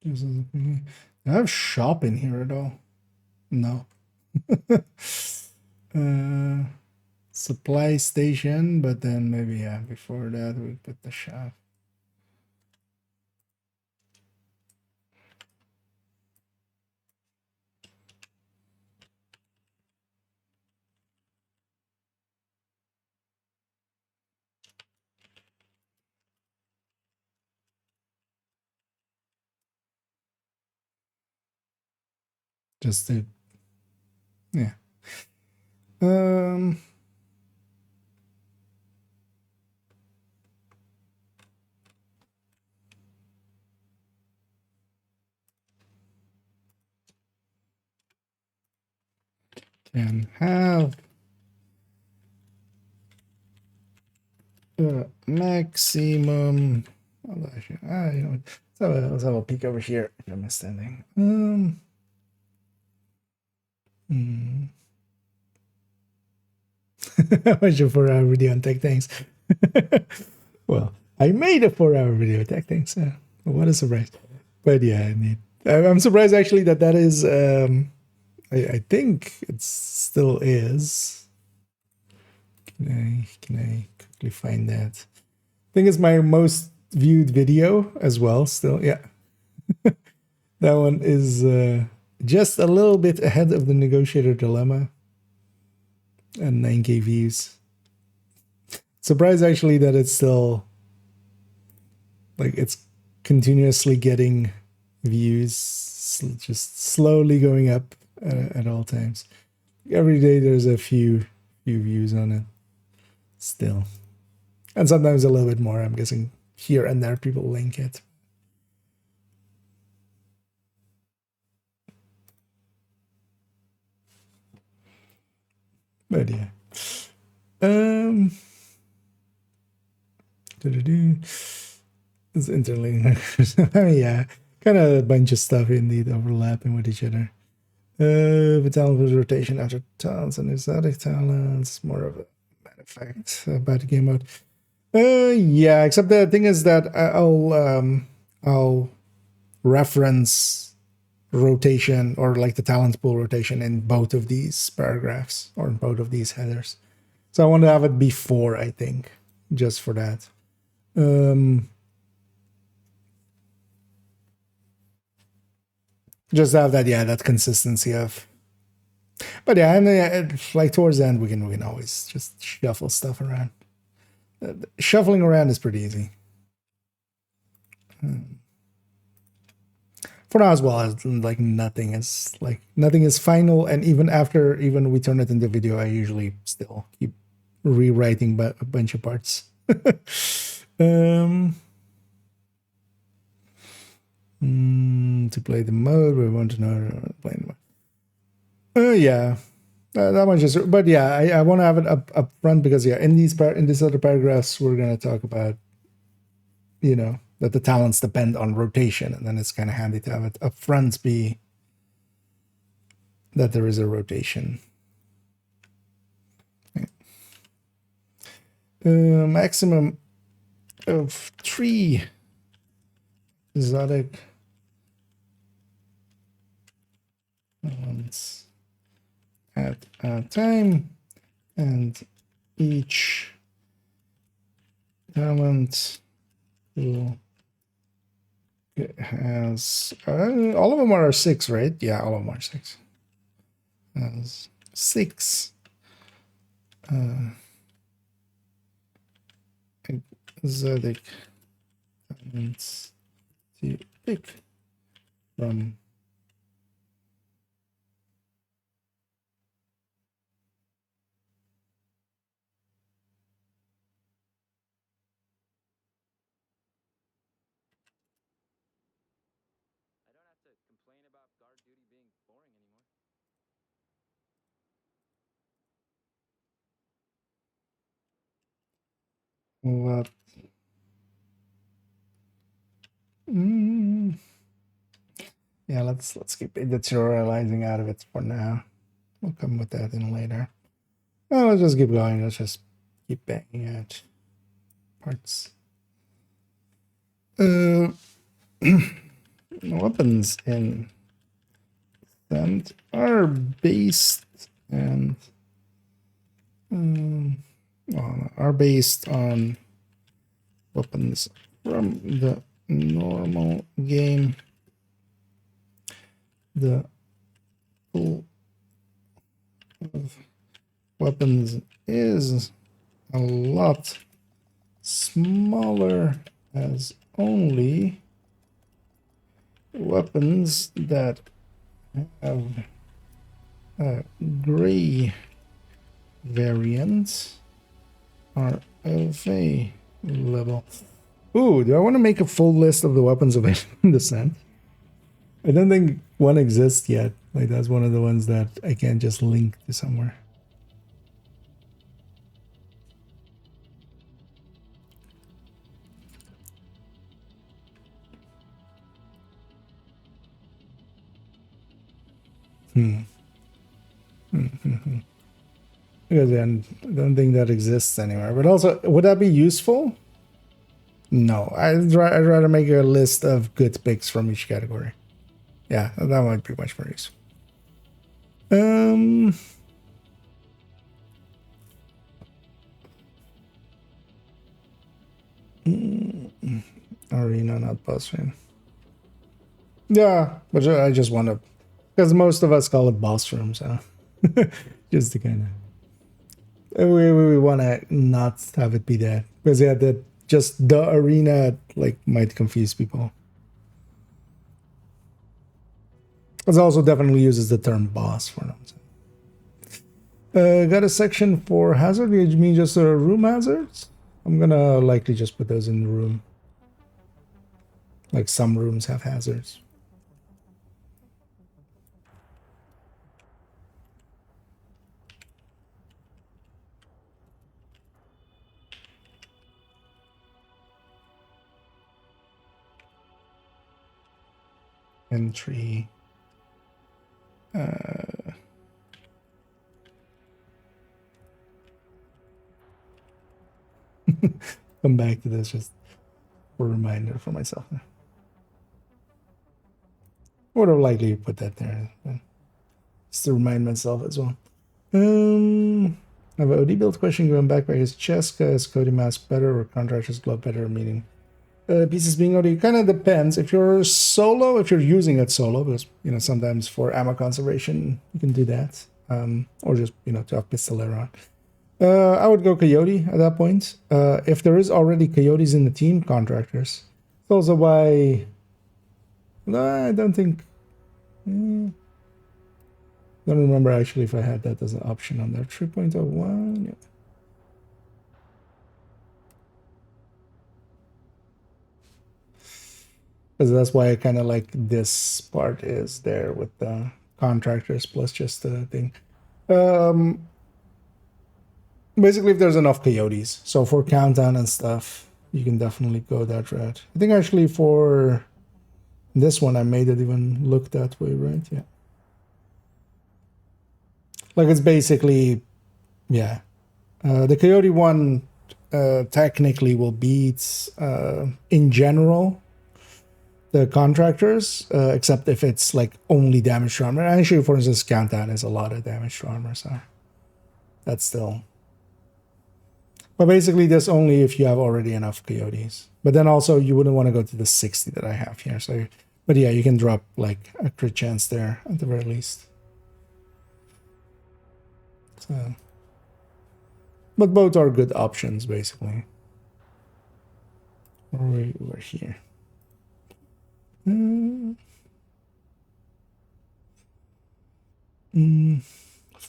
do I have shop in here at all? No. Supply station, but then maybe yeah, before that we put the shop. Just to yeah. Can have the maximum. You know, let's have a peek over here if I'm standing. How much a 4-hour video on tech things? Well, I made a 4-hour video on tech things. What a surprise! But yeah, I'm surprised actually that is. I think it still is. Can I quickly find that? I think it's my most viewed video as well. Still, yeah. That one is just a little bit ahead of the Negotiator Dilemma. And 9K views. Surprised actually that it's still like it's continuously getting views, just slowly going up at all times. Every day there's a few views on it still, and sometimes a little bit more. I'm guessing here and there people link it. But yeah. It's interlinked. I mean, yeah, kind of a bunch of stuff indeed overlapping with each other. The talent with rotation after talents and exotic talents, more of a matter of fact about the game mode. Yeah, except the thing is that I'll reference rotation or like the talent pool rotation in both of these paragraphs or in both of these headers. So I want to have it before, I think, just for that. Just have that, yeah, that consistency of. But yeah, and like towards the end, we can always just shuffle stuff around. Shuffling around is pretty easy. For now as well, as like nothing is final, and even we turn it into video, I usually still keep rewriting a bunch of parts. To play the mode, we want to know play the mode. Yeah, that one just. But yeah, I want to have it up front because yeah, in these other paragraphs, we're gonna talk about, you know, that the talents depend on rotation, and then it's kind of handy to have it up front be that there is a rotation. Maximum of 3 exotic talents at a time, and each talent will has all of them are 6, right? Yeah, all of them are 6. Has 6 exotic talents to pick from. What? Yeah, let's keep editorializing out of it for now. We'll come with that in later. Well, let's just keep going. Let's just keep banging out parts. Weapons in Send are based and are based on weapons from the normal game. The pool of weapons is a lot smaller, as only weapons that have a gray variant are available. Ooh, do I want to make a full list of the weapons available in Descent? I don't think one exists yet. Like, that's one of the ones that I can't just link to somewhere. Because I don't think that exists anywhere. But also, would that be useful? No, I'd rather make a list of good picks from each category. Yeah, that might be much more useful. Arena, not boss room. Yeah, but I just want to, because most of us call it boss room, so just to kind of, we want to not have it be that, because yeah, that just the arena like might confuse people. It also definitely uses the term boss for them. Got a section for hazard. You mean just room hazards? I'm gonna likely just put those in the room. Like some rooms have hazards. Entry. Come back to this just for a reminder for myself. would have likely put that there. But just to remind myself as well. I have a OD build question going back by his Cheska. Is Cody Mask better or Contractor's Glove better? Meaning pieces being OD kind of depends. If you're solo, if you're using it solo, because sometimes for ammo conservation you can do that, or just to have Pistolero on. I would go Coyote at that point. If there is already Coyotes in the team, Contractors. It's also why. No, I don't think. Don't remember actually if I had that as an option on there. 3.01. Yeah. Because that's why I kind of like this part is there with the Contractors plus just the thing. Basically, if there's enough Coyotes. So for Countdown and stuff, you can definitely go that route. I think actually for this one, I made it even look that way, right? Yeah. Like it's basically, yeah. The Coyote one technically will beat, in general, the Contractors, except if it's like only damage to armor. Actually, for instance, Countdown is a lot of damage to armor, so that's still. But basically, that's only if you have already enough Coyotes. But then also, you wouldn't want to go to the 60 that I have here. So, but yeah, you can drop like a crit chance there at the very least. So, but both are good options, basically. We're here. For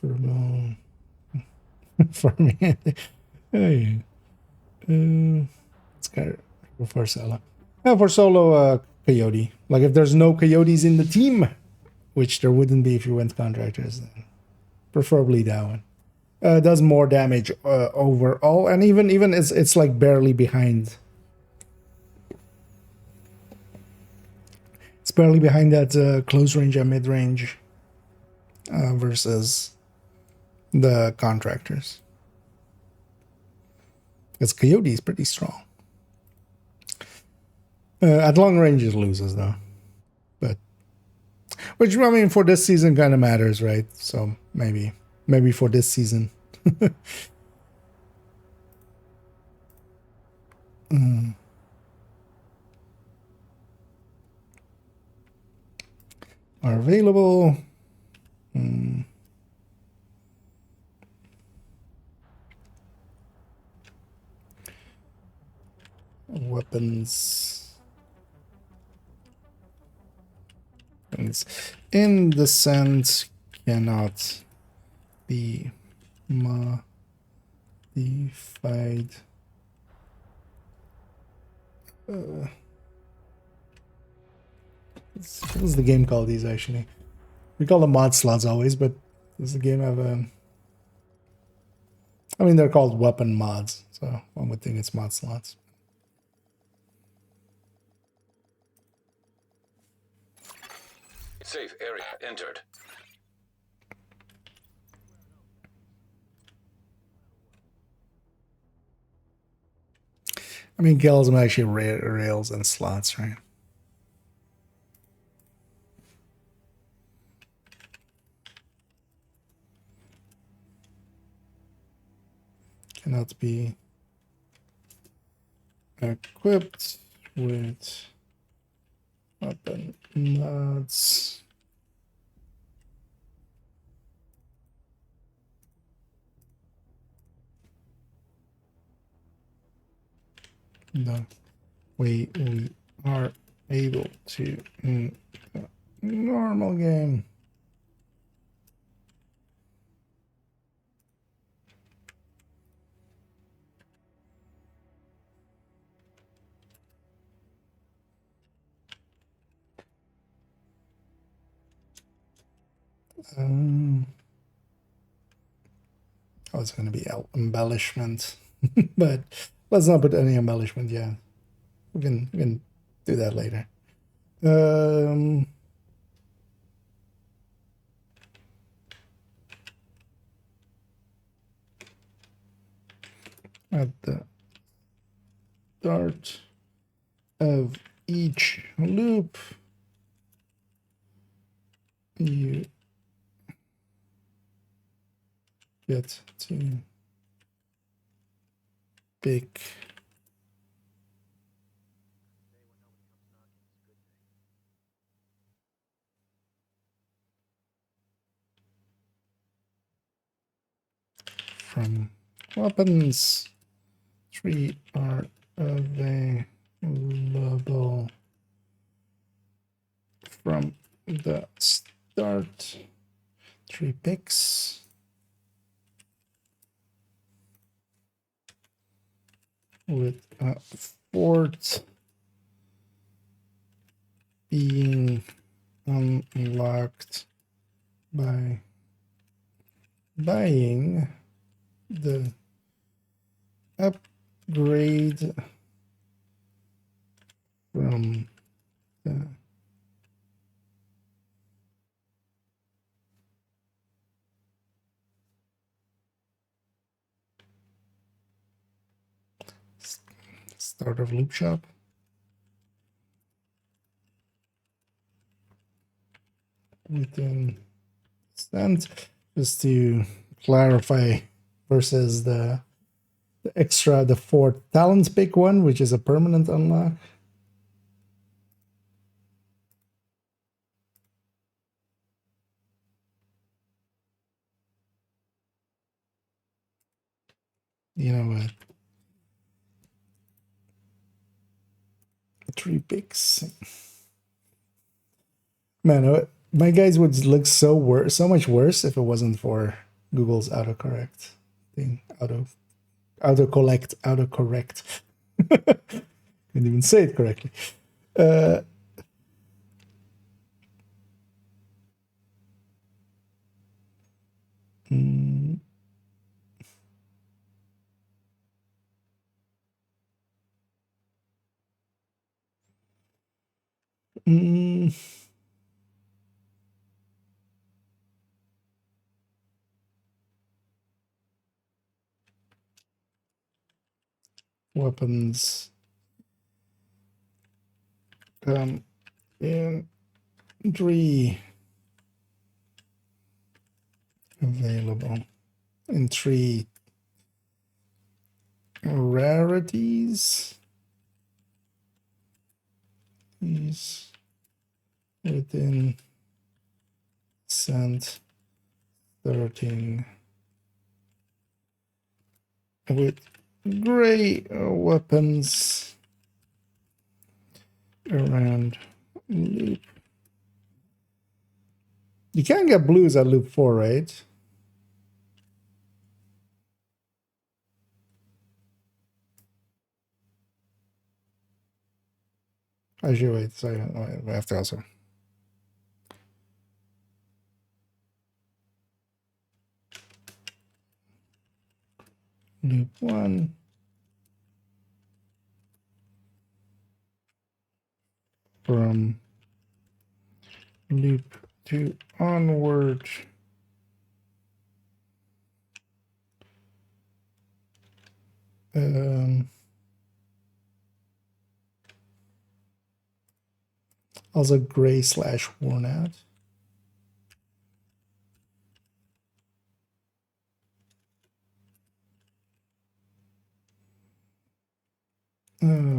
long. For me, hey, it's kind of for solo. Yeah, for solo, Coyote. Like if there's no Coyotes in the team, which there wouldn't be if you went Contractors, then preferably that one. Does more damage overall, and even it's like barely behind. It's barely behind that close range and mid range versus the Contractors. Because Coyote is pretty strong. At long range it loses though. But which I mean for this season kind of matters, right? So maybe for this season. Are available. Weapons. In descent cannot be modified. What is the game called these actually? We call them mod slots always, but does the game have a... I mean, they're called weapon mods, so one would think it's mod slots. Safe area entered. I mean, kills them actually rails and slots, right? Cannot be equipped with weapon mods. No, we are able to in a normal game. Oh, it's going to be embellishment, but let's not put any embellishment yet. We can do that later. At the start of each loop, you get to pick from weapons. 3 are available from the start. 3 picks. With a fourth being unlocked by buying the upgrade from the start of loop shop. Within stand, just to clarify, versus the extra, the 4 talents pick one, which is a permanent unlock. You know what? 3 picks. Man, my guys would look so much worse if it wasn't for Google's autocorrect thing. Autocorrect. Couldn't even say it correctly. Uh, mm, mm, weapons in 3 available in 3 rarities. These within cent 13 with gray weapons around loop. You can't get blues at loop 4, right? Actually, wait, sorry, I have to also. Loop 1. From loop 2 onward. Also gray / worn out.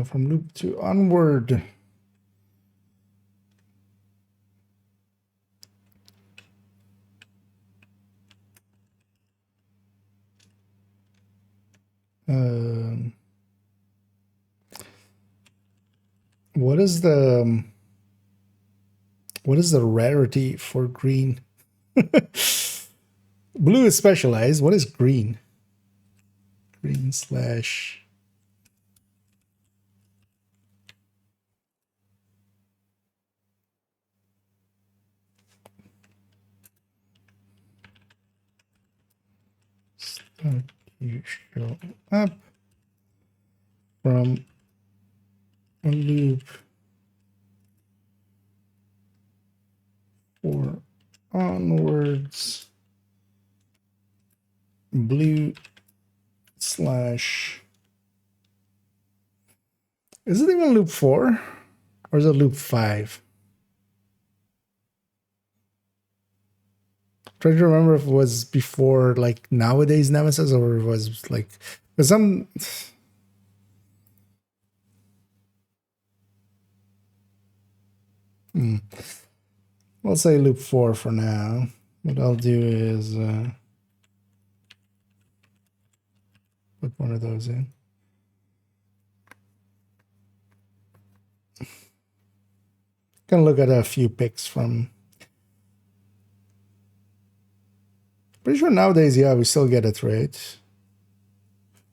From loop 2 onward. What is the rarity for green? Blue is specialized. What is green? Green / start you show up from loop 4 onwards. Blue / is it even loop 4 or is it loop 5? Try to remember if it was before like nowadays Nemesis or it was like because some. We'll say loop 4 for now. What I'll do is put one of those in. Gonna look at a few picks from. Pretty sure nowadays, yeah, we still get it right.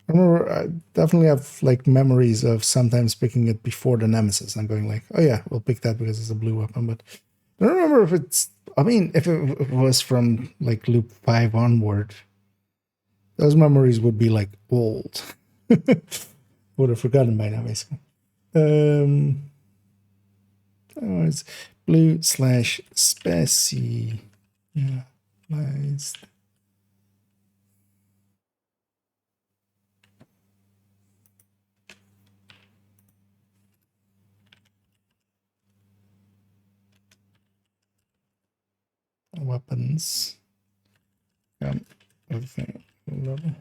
I remember I definitely have like memories of sometimes picking it before the Nemesis and going like, oh yeah, we'll pick that because it's a blue weapon. But I don't remember if it's. I mean, if it was from like loop 5 onward, those memories would be like old. Would have forgotten by now, basically. Oh, it's blue slash specie. Yeah, nice. Weapons. Everything level.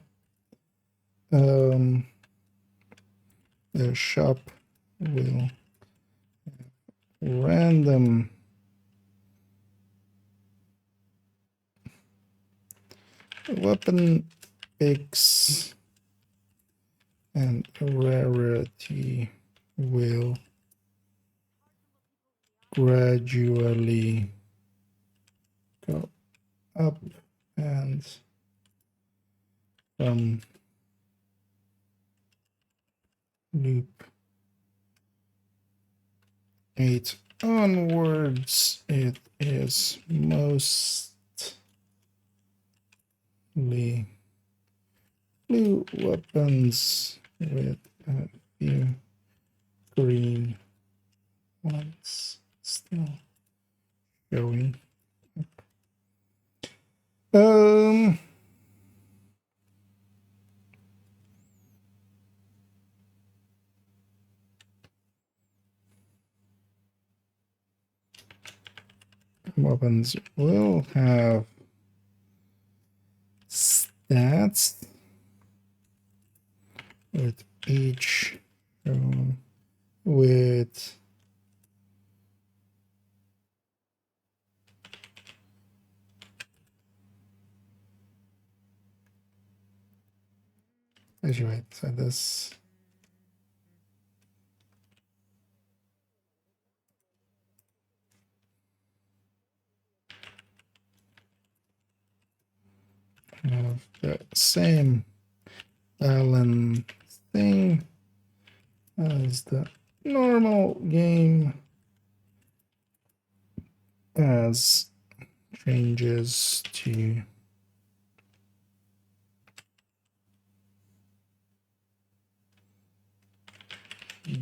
The shop will random weapon picks and rarity will gradually go up and from loop 8 onwards, it is mostly blue weapons with a few green ones still showing. Weapons will have stats with each shown with actually wait, so this have the same balance thing as the normal game as changes to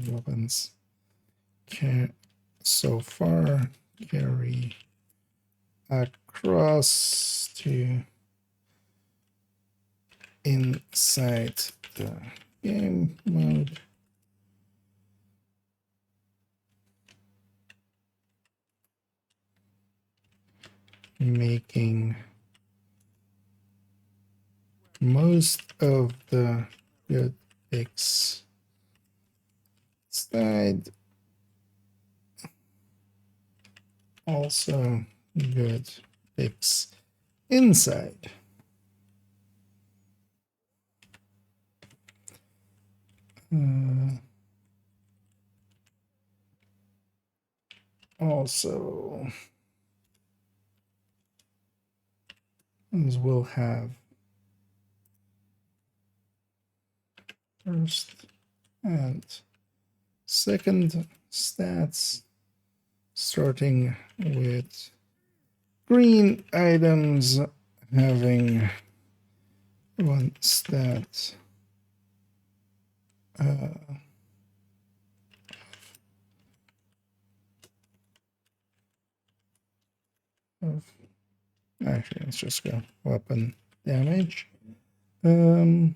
weapons can so far carry across to inside the game mode. Making most of the good picks side also good picks inside. Also, these will have first and second stats, starting with green items having one stat actually let's just go weapon damage. And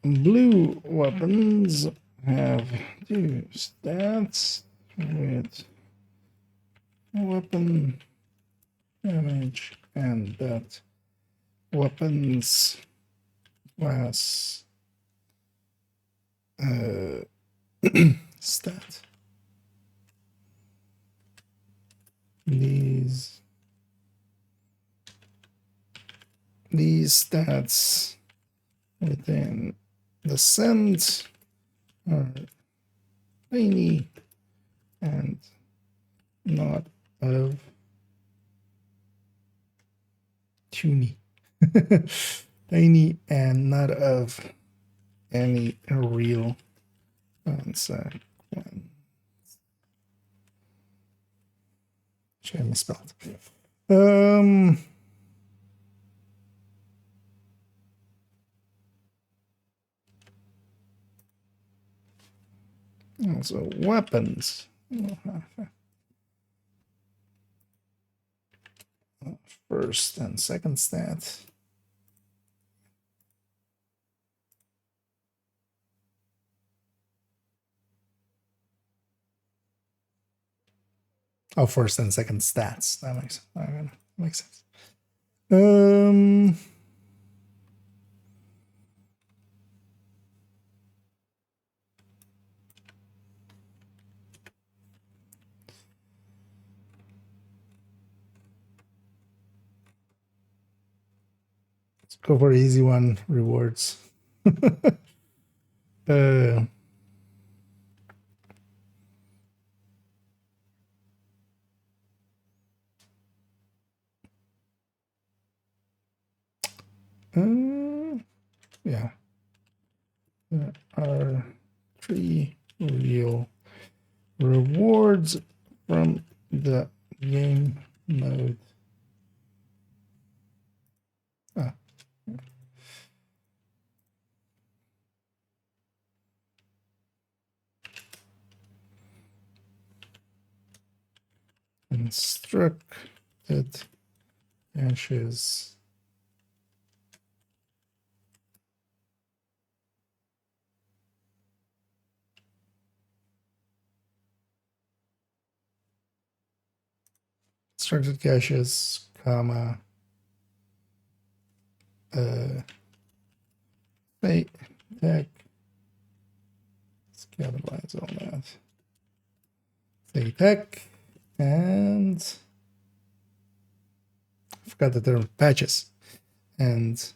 blue weapons have two stats with weapon damage and that weapons class stat. These stats within the scent are tiny and not of tuny. Tiny and not of any real consequence. Which I misspelled. Also weapons. First and second stat. Oh, first and second stats. That makes sense. Let's go for easy one. Rewards. Yeah. There are 3 real rewards from the game mode. Instructed ashes. Instructed caches, comma, fate, tech. Let's capitalize all that. Fate, tech, and I forgot that there are patches. And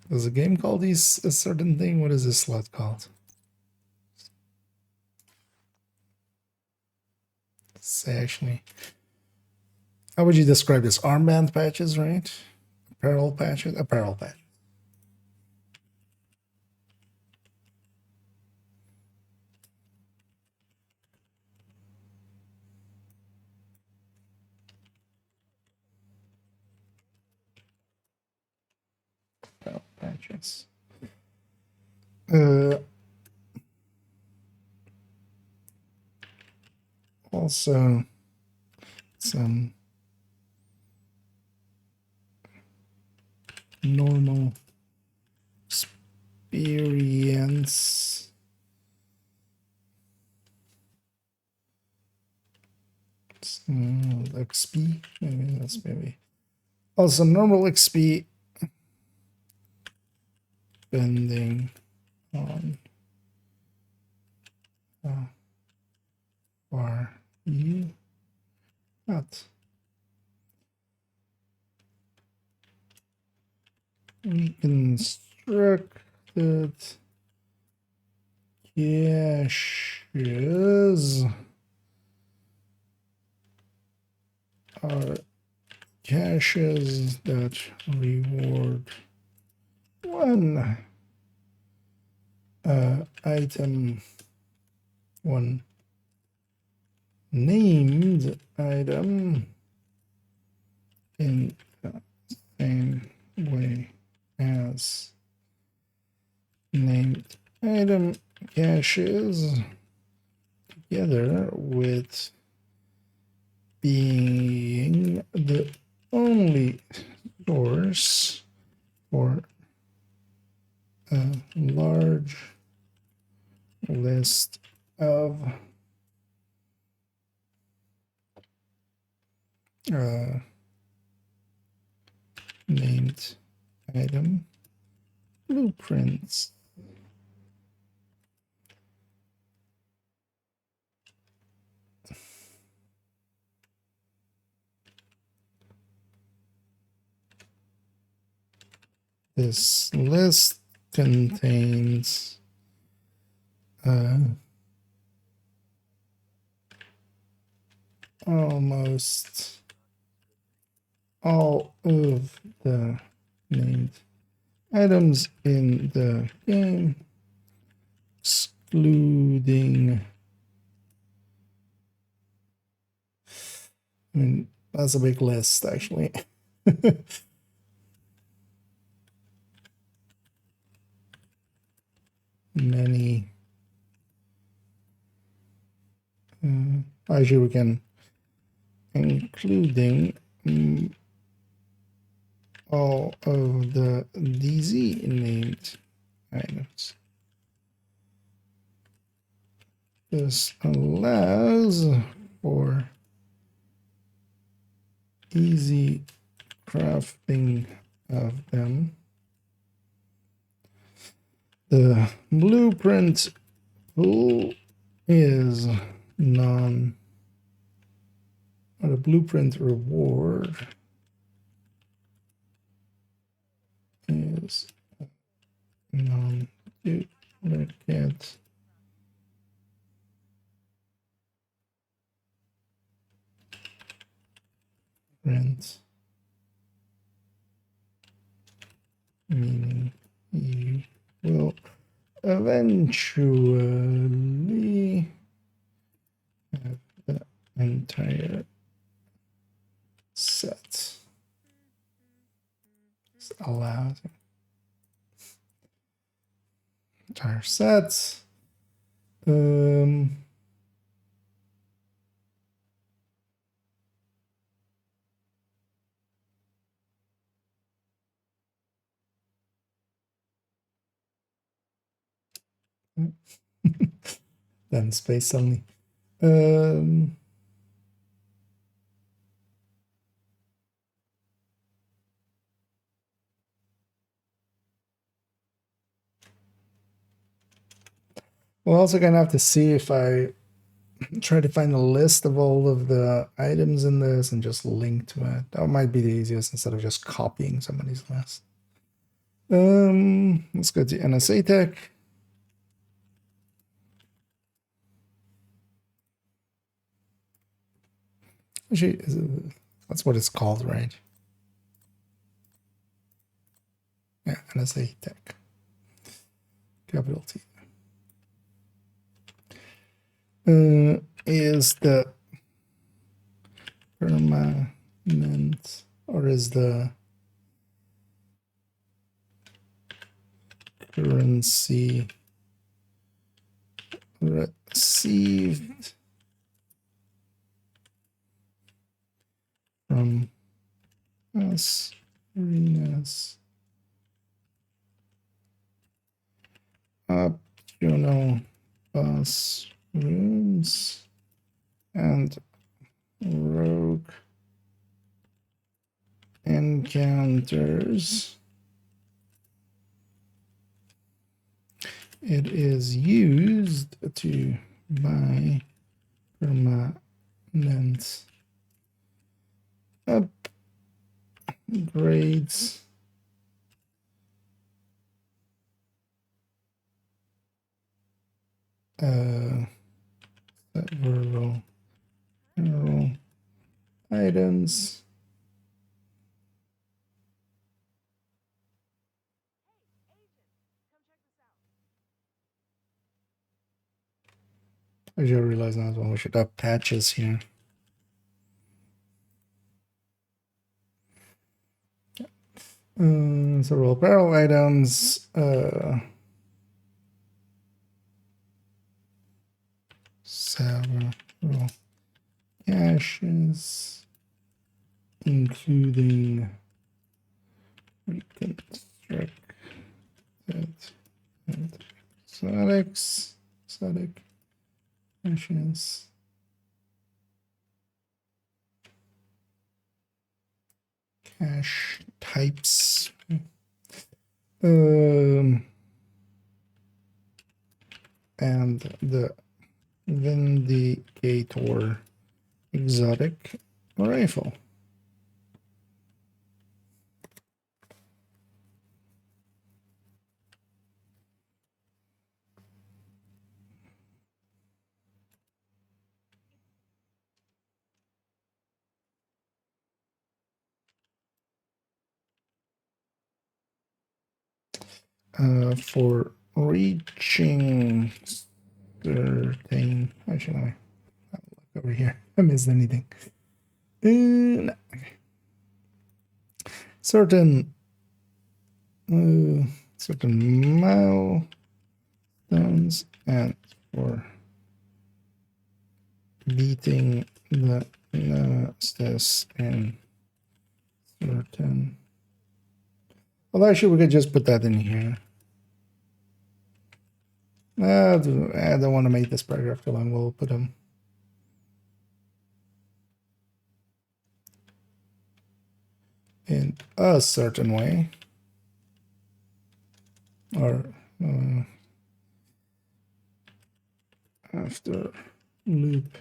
does a game call these a certain thing? What is this slot called? Say actually. How would you describe this? Armband patches, right? Apparel patches? Apparel patch. Apparel patches. Also some normal experience XP, maybe that's maybe also normal XP depending on how far you got. Reconstructed caches are caches that reward one item, one named item in the same way as named item caches together with being the only source for a large list of named item blueprints. This list contains almost all of the named items in the game, excluding, I mean, that's a big list, actually. Many. Actually, we can, including all of the DZ named items. This allows for easy crafting of them. The blueprint pool is the blueprint reward is non-duplicate print, meaning you will eventually have the entire set. This allows entire sets. Then space only. We're also gonna have to see if I try to find a list of all of the items in this and just link to it. That might be the easiest instead of just copying somebody's list. Let's go to NSA Tech. Actually, that's what it's called, right? Yeah, NSA Tech. Capital T. Is the permanent, or is the currency received from us arenas optional bus rooms and rogue encounters. It is used to buy permanent upgrades several items. I just realized now as well we should have patches here. Several barrel items. Several caches, including reconstructed And exotic rations. Cache types. And the Vindicator exotic rifle. For reaching certain, actually, let me look over here. I missed anything. No. Okay. Certain milestones, and for beating the nemesis in certain. Well, actually, we could just put that in here. I don't want to make this paragraph too long. We'll put them in a certain way, or after loop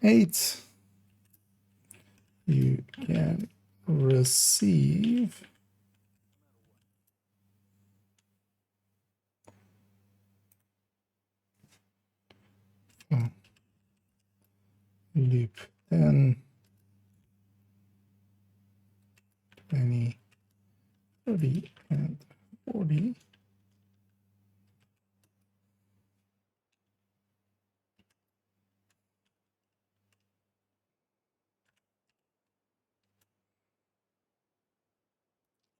8, you can receive loop 10, 20, 30, and 40.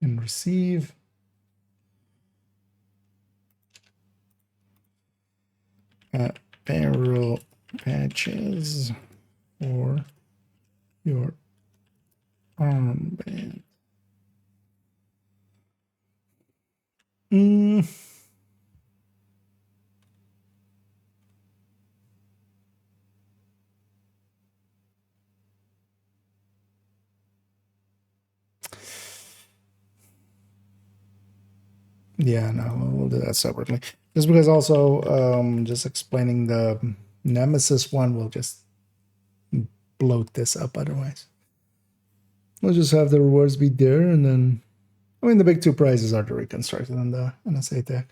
And receive barrel patches for your armband. Yeah, no, we'll do that separately. Just because also, just explaining the Nemesis one will just bloat this up otherwise. We'll just have the rewards be there, and then, I mean, the big two prizes are the reconstructed and the NSA tech.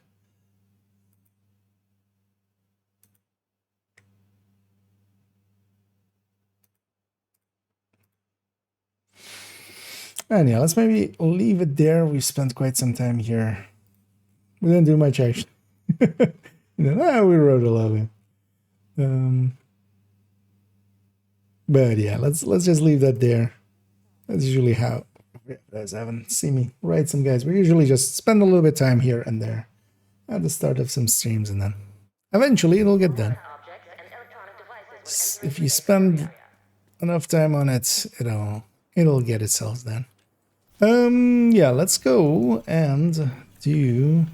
And yeah, let's maybe leave it there. We've spent quite some time here. We didn't do much actually. We wrote a lot of. But yeah, let's just leave that there. That's usually how you guys haven't seen me write some guys. We usually just spend a little bit of time here and there at the start of some streams, and then eventually it'll get done. If you spend enough time on it, it'll get itself done. Yeah, let's go and do.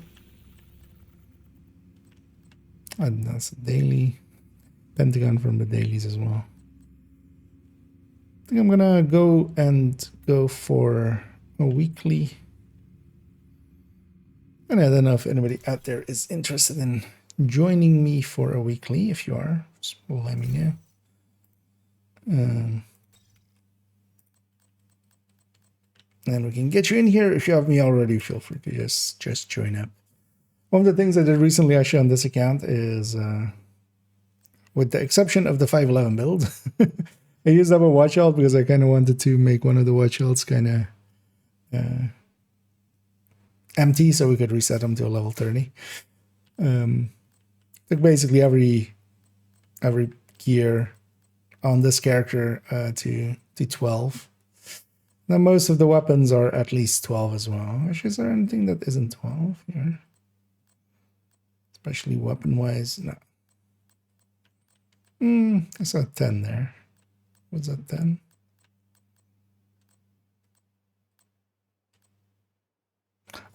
That's a daily. Pentagon from the dailies as well. I think I'm gonna go for a weekly. And I don't know if anybody out there is interested in joining me for a weekly. If you are, just let me know. And we can get you in here. If you have me already, feel free to just join up. One of the things I did recently actually on this account is, with the exception of the 511 build, I used up a watch alt because I kind of wanted to make one of the watch alts kind of empty so we could reset them to a level 30. Took basically every gear on this character to 12. Now most of the weapons are at least 12 as well. Actually, is there anything that isn't 12 here? Especially weapon-wise, no. I saw 10 there. Was that 10?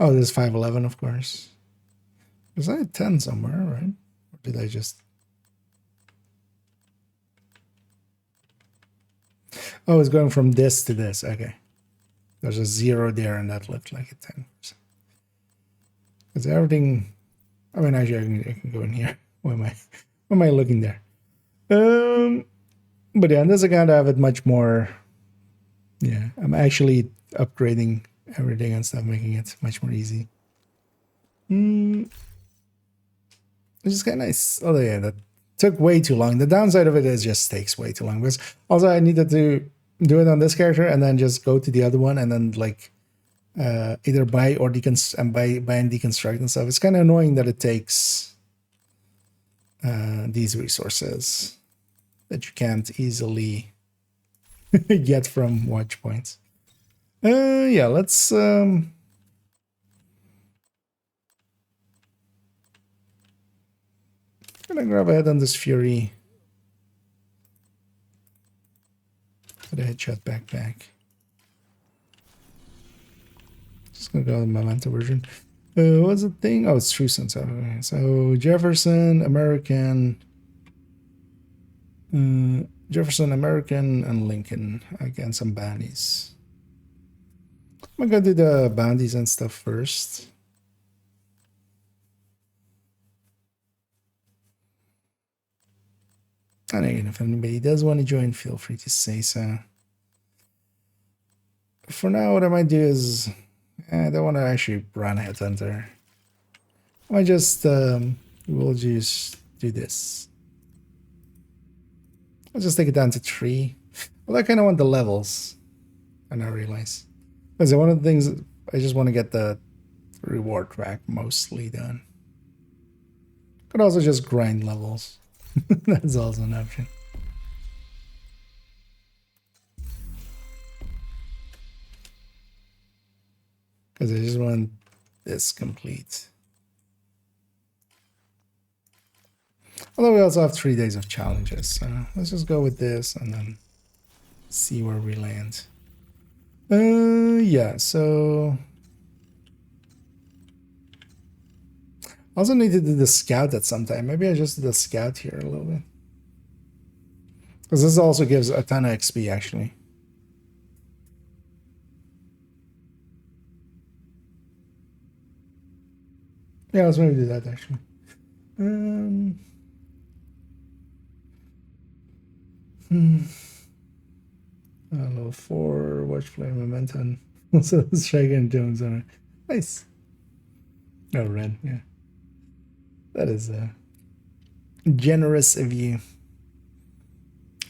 Oh, there's 511, of course. Was I at 10 somewhere, right? Or did I just... Oh, it's going from this to this. Okay. There's a 0 there and that left like a 10%. Because everything... I mean, actually, I can go in here. Why am I looking there? But yeah, on this account, I have it much more... Yeah, I'm actually upgrading everything and stuff, making it much more easy. Which is kind of nice. Oh yeah, that took way too long. The downside of it is just takes way too long. Because also I needed to do it on this character and then just go to the other one and then like either buy or buy and deconstruct and stuff. It's kind of annoying that it takes these resources that you can't easily get from watch points. Yeah, let's gonna grab a head on this Fury. Put a headshot backpack. Just gonna go with my Manta version. What's the thing? Oh, it's True Sense. Okay. So Jefferson, American, and Lincoln against some bounties. I'm gonna do the bounties and stuff first. And again, if anybody does want to join, feel free to say so. For now, what I might do is I don't want to actually run Headhunter. I might just we'll just do this. I'll just take it down to 3. Well, I kind of want the levels. And I realize because one of the things I just want to get the reward track mostly done. Could also just grind levels. That's also an option. Because I just want this complete. Although we also have 3 days of challenges, so let's just go with this and then see where we land. Yeah, so I also need to do the scout at some time. Maybe I just do the scout here a little bit. Because this also gives a ton of XP, actually. Yeah, let's maybe do that, actually. Level 4, Watch Flame, Momentum. Also, Shaken Jones on it. Nice. Oh, red, yeah. That is generous of you.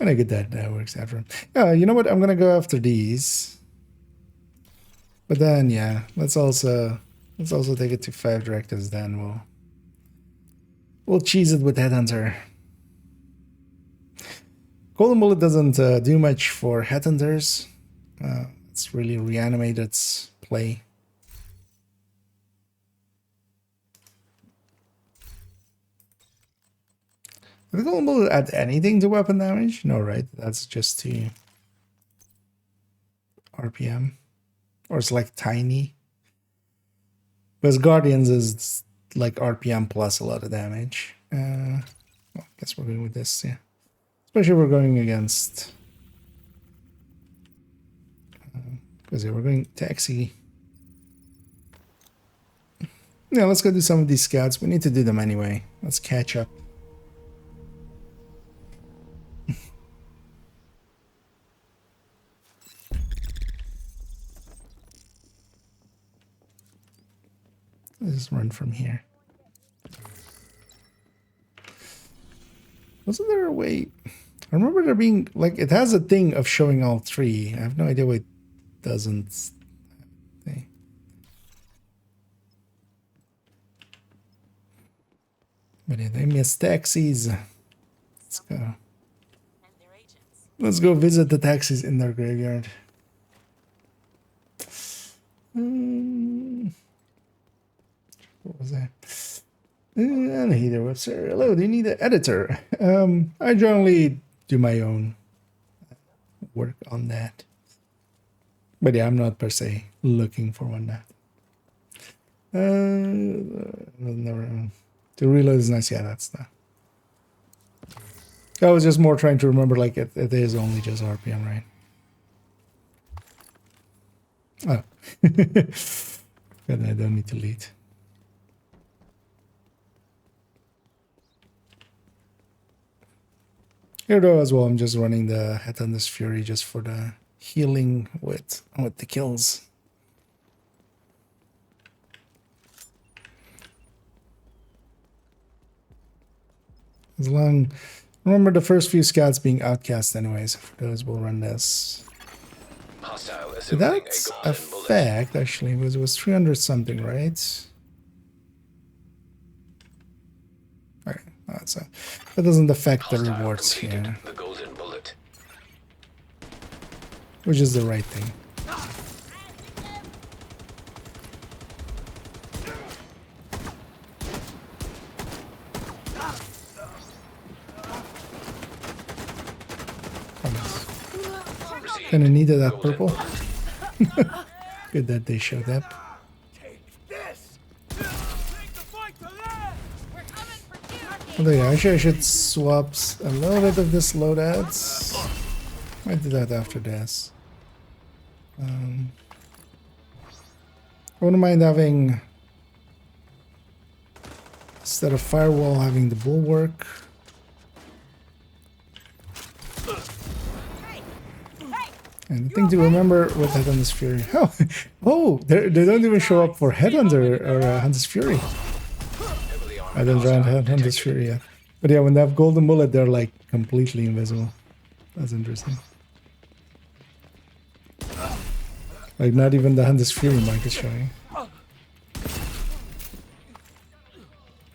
And I get that works after. Yeah, you know what? I'm gonna go after these. But then, yeah, let's also take it to 5 directives. Then we'll cheese it with Headhunter. Golden Bullet doesn't do much for Headhunters. It's really reanimated its play. Does Golden Bullet add anything to weapon damage? No, right? That's just to RPM. Or it's like tiny. Because Guardians is like RPM plus a lot of damage. Well, I guess we're going with this, yeah. Especially we're going against... Because yeah, we're going taxi. Yeah, let's go do some of these scouts. We need to do them anyway. Let's catch up. Let's just run from here. Wasn't there a way? I remember there being, like, it has a thing of showing all 3. I have no idea why it doesn't. Okay. But yeah, they miss taxis. Let's go. Let's go visit the taxis in their graveyard. What was that? And hey there, Webster. Hello, do you need an editor? I generally do my own work on that. But yeah, I'm not per se looking for one now. Never. The reload is nice. Yeah, that's the. I was just more trying to remember, like, it is only just RPM, right? Oh. Then I don't need to lead. Here though as well, I'm just running the Headhunter's Fury just for the healing with the kills. As long, remember the first few scouts being outcast anyways. For those, we'll run this. Hostile Did assembling that a golden bullet. affect, actually, it was 300 something, right? Alright, so that doesn't affect the Hostile rewards completed here, the golden bullet. which is the right thing. Received Kinda needed that golden purple. bullet. Good that they showed up. Although yeah, actually I should swap a little bit of this loadouts. Might do that after this. I wouldn't mind having, instead of firewall, having the bulwark. And the thing to remember with Headhunter's Fury. Oh, they don't even show up for Headhunter or Hunter's Fury. Heavily armored I don't try hostile Hunter's detected. Fury yet. But yeah, when they have Golden Bullet, they're like completely invisible. That's interesting. Like not even the Hunter's Fury mark is showing.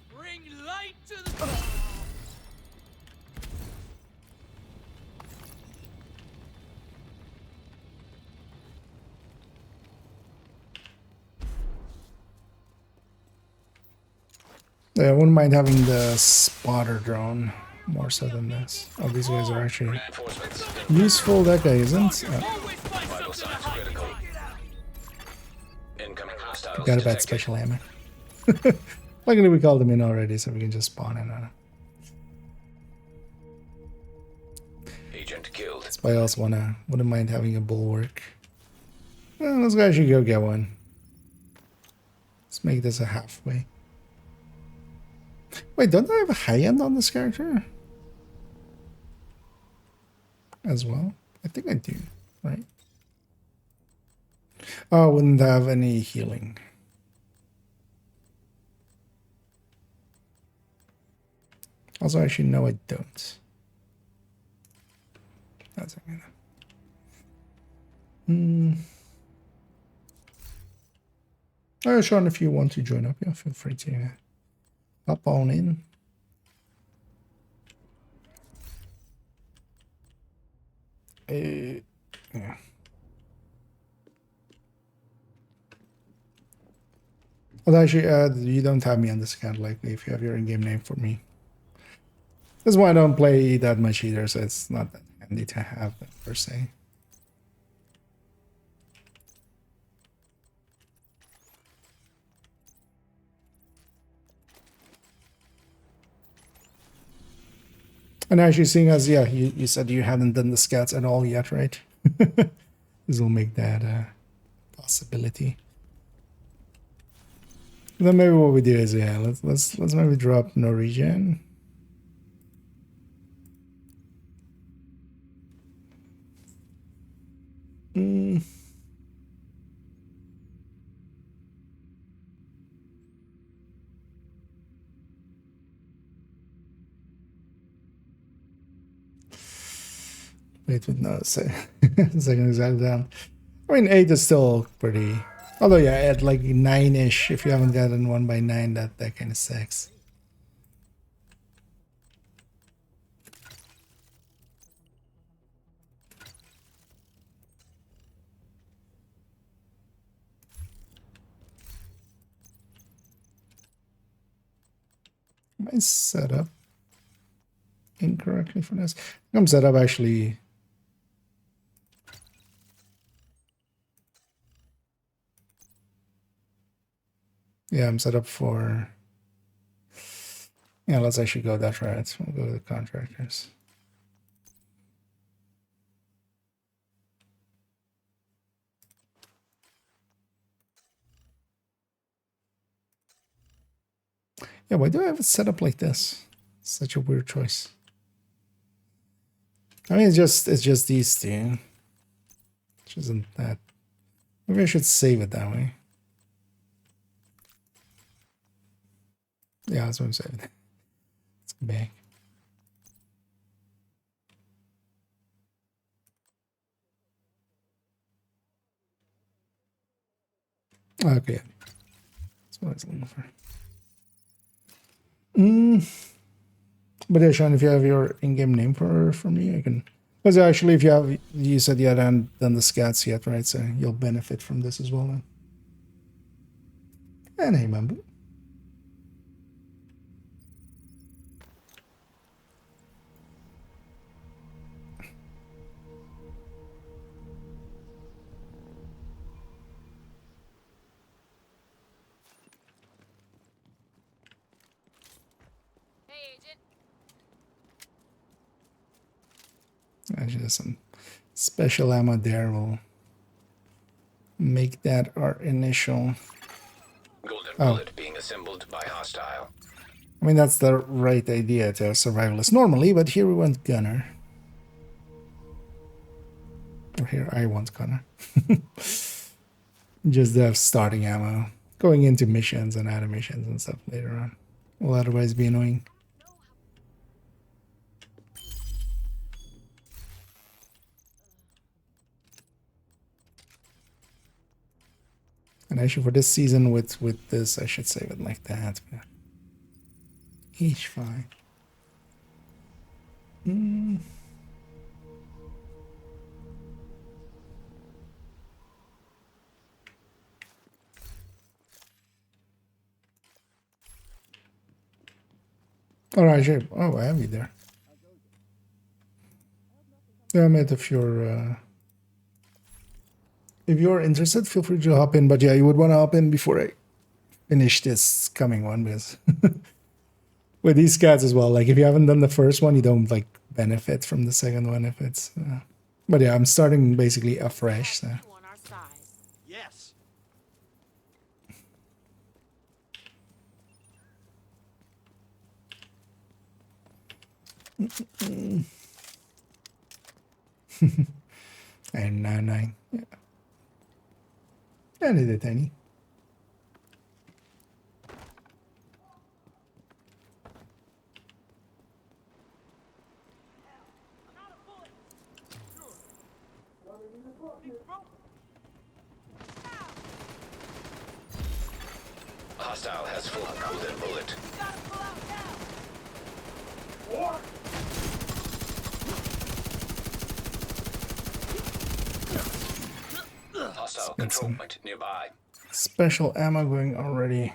Bring light to the Yeah, I wouldn't mind having the spotter drone more so than this. Oh, these guys are actually Reinforcements. useful. That guy isn't. Vital signs critical. Incoming hostiles Forgot about detected. special ammo. Luckily we called them in already, so we can just spawn in on it. Agent killed. That's why I also wouldn't mind having a bulwark. Well, let's actually go get one. Let's make this a halfway. Wait, don't I have a high end on this character? As well? I think I do, right? Oh, I wouldn't have any healing. Also, actually, no, I don't. That's okay. Oh, Sean, if you want to join up, yeah, feel free to hop on in. Yeah. Well, actually, you don't have me on this account likely if you have your in-game name for me. This is why I don't play that much either, so it's not that handy to have per se. And actually, seeing as, yeah, you said you haven't done the scouts at all yet, right? This will make that a possibility. And then maybe what we do is, yeah, let's maybe drop Norwegian. Wait, no, second exact down. I mean, 8 is still pretty. Although, yeah, at like 9-ish, if you haven't gotten 1 by 9, that kind of sucks. Am I set up incorrectly for this? I'm set up actually. Yeah, I'm set up for. Yeah, let's actually go that route. We'll go to the contractors. Yeah, why do I have it set up like this? Such a weird choice. I mean, it's just these two. Which isn't that. Maybe I should save it that way. Yeah, that's what I'm saying. Let's go back. Okay. That's what I was looking for. But yeah, Sean, if you have your in-game name for me, I can. Because actually, if you have, you said you hadn't done the scats yet, right? So you'll benefit from this as well then. And hey, Mambo. Hey, Agent. Actually, there's some special ammo there. We'll make that our initial. Golden Oh. bullet being assembled by hostile. I mean, that's the right idea to have survivalist normally, but here we want gunner. Or here I want gunner. Just to have starting ammo. Going into missions and animations and stuff later on. Will otherwise be annoying. And actually for this season with this, I should save it like that. Yeah. Each fine. Alright, sure. Oh, I have you there. Yeah, mate, if you're interested, feel free to hop in. But yeah, you would want to hop in before I finish this coming one, because with these cats as well, like if you haven't done the first one, you don't like benefit from the second one if it's. But yeah, I'm starting basically afresh. So. You on our side. Yes. And 9. Yeah. And it is tiny. Hostile has full golden bullet. Hostile control point nearby. Special ammo going already.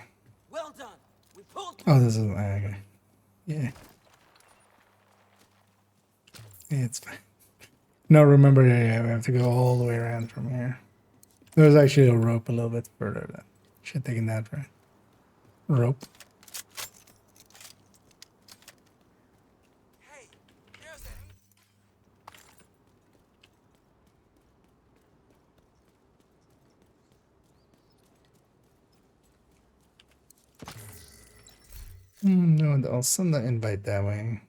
Well done. We pulled. Oh, this is okay. Yeah. Yeah, it's fine. No, remember, yeah, we have to go all the way around from here. There's actually a rope a little bit further. Then should have taken that right. Rope. Hey, there's that. No, I'll send the invite that way.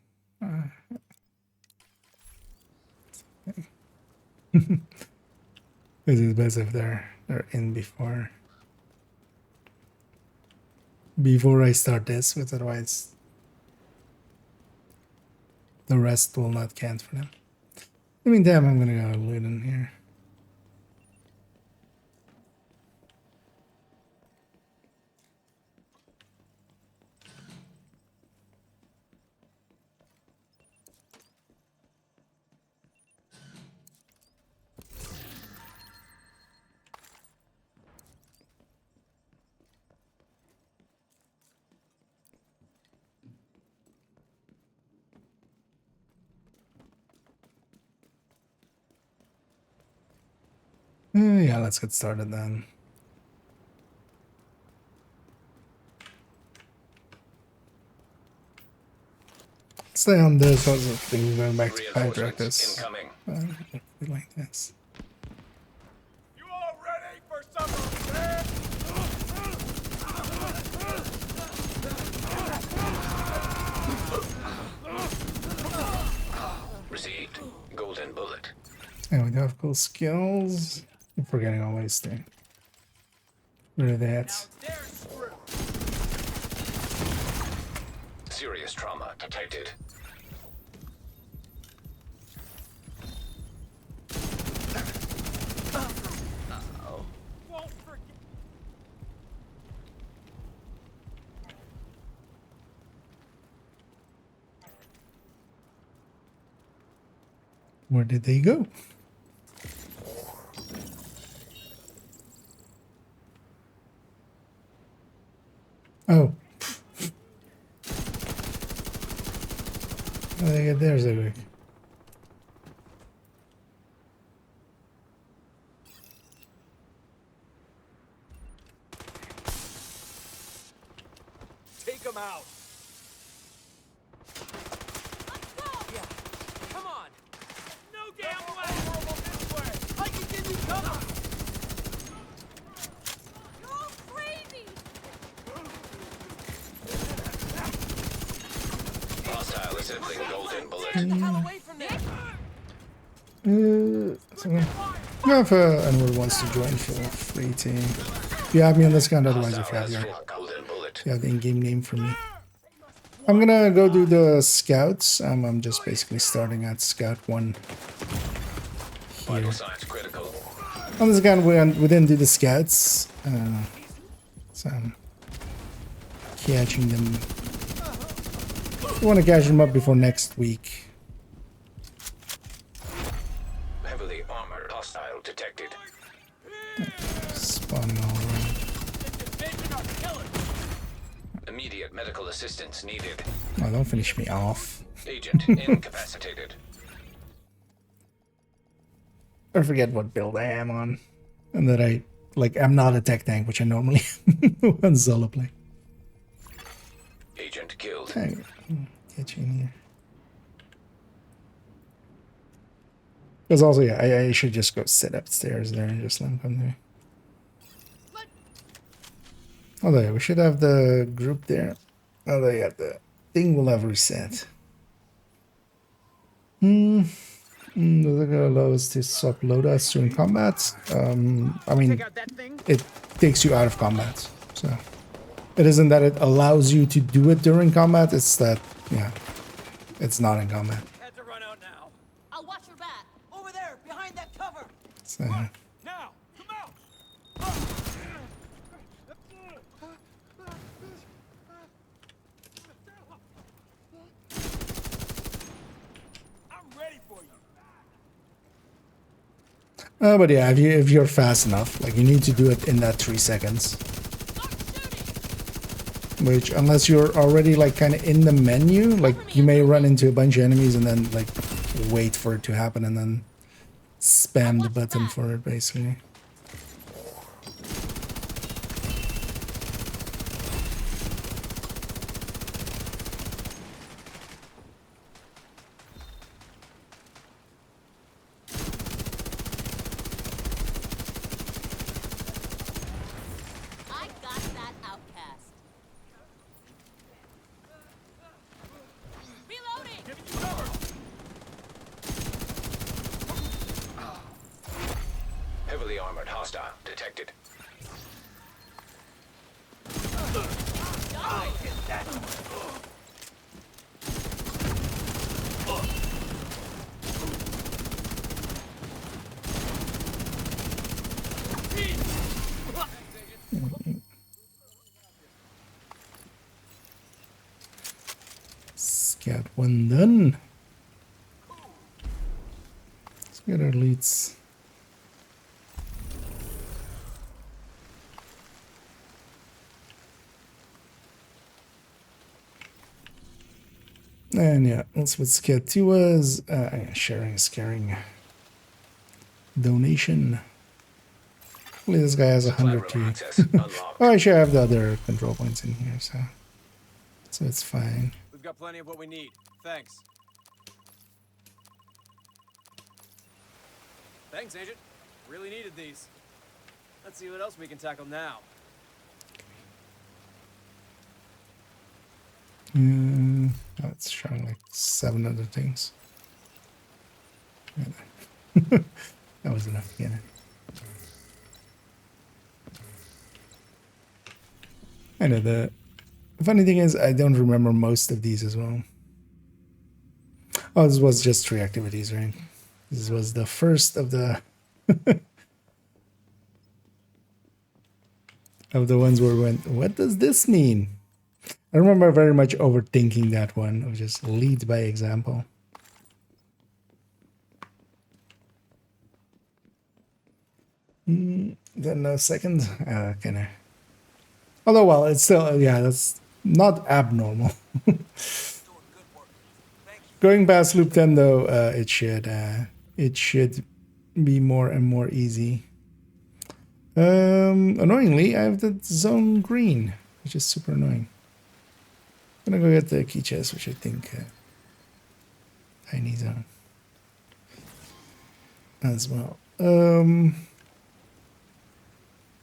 This is best if they're in before I start this, because otherwise the rest will not count for them. I mean, damn, I'm gonna go loot in here. Yeah, let's get started then. Stay on this. I was thinking going back to fire Reinforcements directors. incoming. Like this. You all ready for some revenge? Received. Golden bullet. And we do have cool skills. I'm forgetting all these things. Where are they at? Serious trauma detected. Won't forget. Where did they go? Oh. Oh, they get theirs every. Take him out. Yeah. Come on. No damn way. This way. I can give you cover. You're all crazy! Hostile assembling golden bullet. Get the hell away from there. Yeah, if anyone wants to join, feel free to. You have me on this account, otherwise if you have your Golden bullet. you have the in-game name for me. I'm gonna go do the scouts. I'm just basically starting at scout 1 here. Vital signs critical. On this account, we didn't do the scouts, so I'm catching them. I want to catch them up before next week. Heavily armored hostile detected. Spawning all around. Immediate medical assistance needed. Oh, don't finish me off. Agent incapacitated. I forget what build I am on, and that I'm not a tech tank, which I normally on solo play. Agent killed. Hang on, get you in here. Because also, yeah, I should just go sit upstairs there and just let him come there. Oh, there, we should have the group there. Oh, there, yeah, the thing will have reset. Does it allow us to swap loadouts during combat? I mean, it takes you out of combat, so it isn't that it allows you to do it during combat. It's that, yeah, it's not in combat. Had to run out now. I'll watch your back. Over there, behind that cover. So, Now, come out. I'm ready for you. but yeah, if you're fast enough, like you need to do it in that 3 seconds. Which, unless you're already like kind of in the menu, like you may run into a bunch of enemies and then like wait for it to happen and then spam the button for it, basically. I got that outcast. Reloading! Giving you cover. Heavily armored hostile detected. Scout 1 done. Let's get our leads. And yeah, that's what Scout 2 was. Yeah, sharing is caring. Donation. Hopefully this guy has 100 Collateral T. access unlocked. Oh, I should have the other control points in here, so it's fine. We've got plenty of what we need. Thanks. Thanks, Agent. Really needed these. Let's see what else we can tackle now. Oh, it's showing like 7 other things. Yeah. That was enough to get it. I know the funny thing is I don't remember most of these as well. Oh, this was just 3 activities, right? This was the first of the of the ones where we went, what does this mean? I remember very much overthinking that one, of just lead by example. Then a second, kind of. Although, well, it's still, yeah, that's not abnormal. Going past loop 10, though, it should be more and more easy. Annoyingly, I have the zone green, which is super annoying. I'm gonna go get the key chest, which I think tiny zone as well.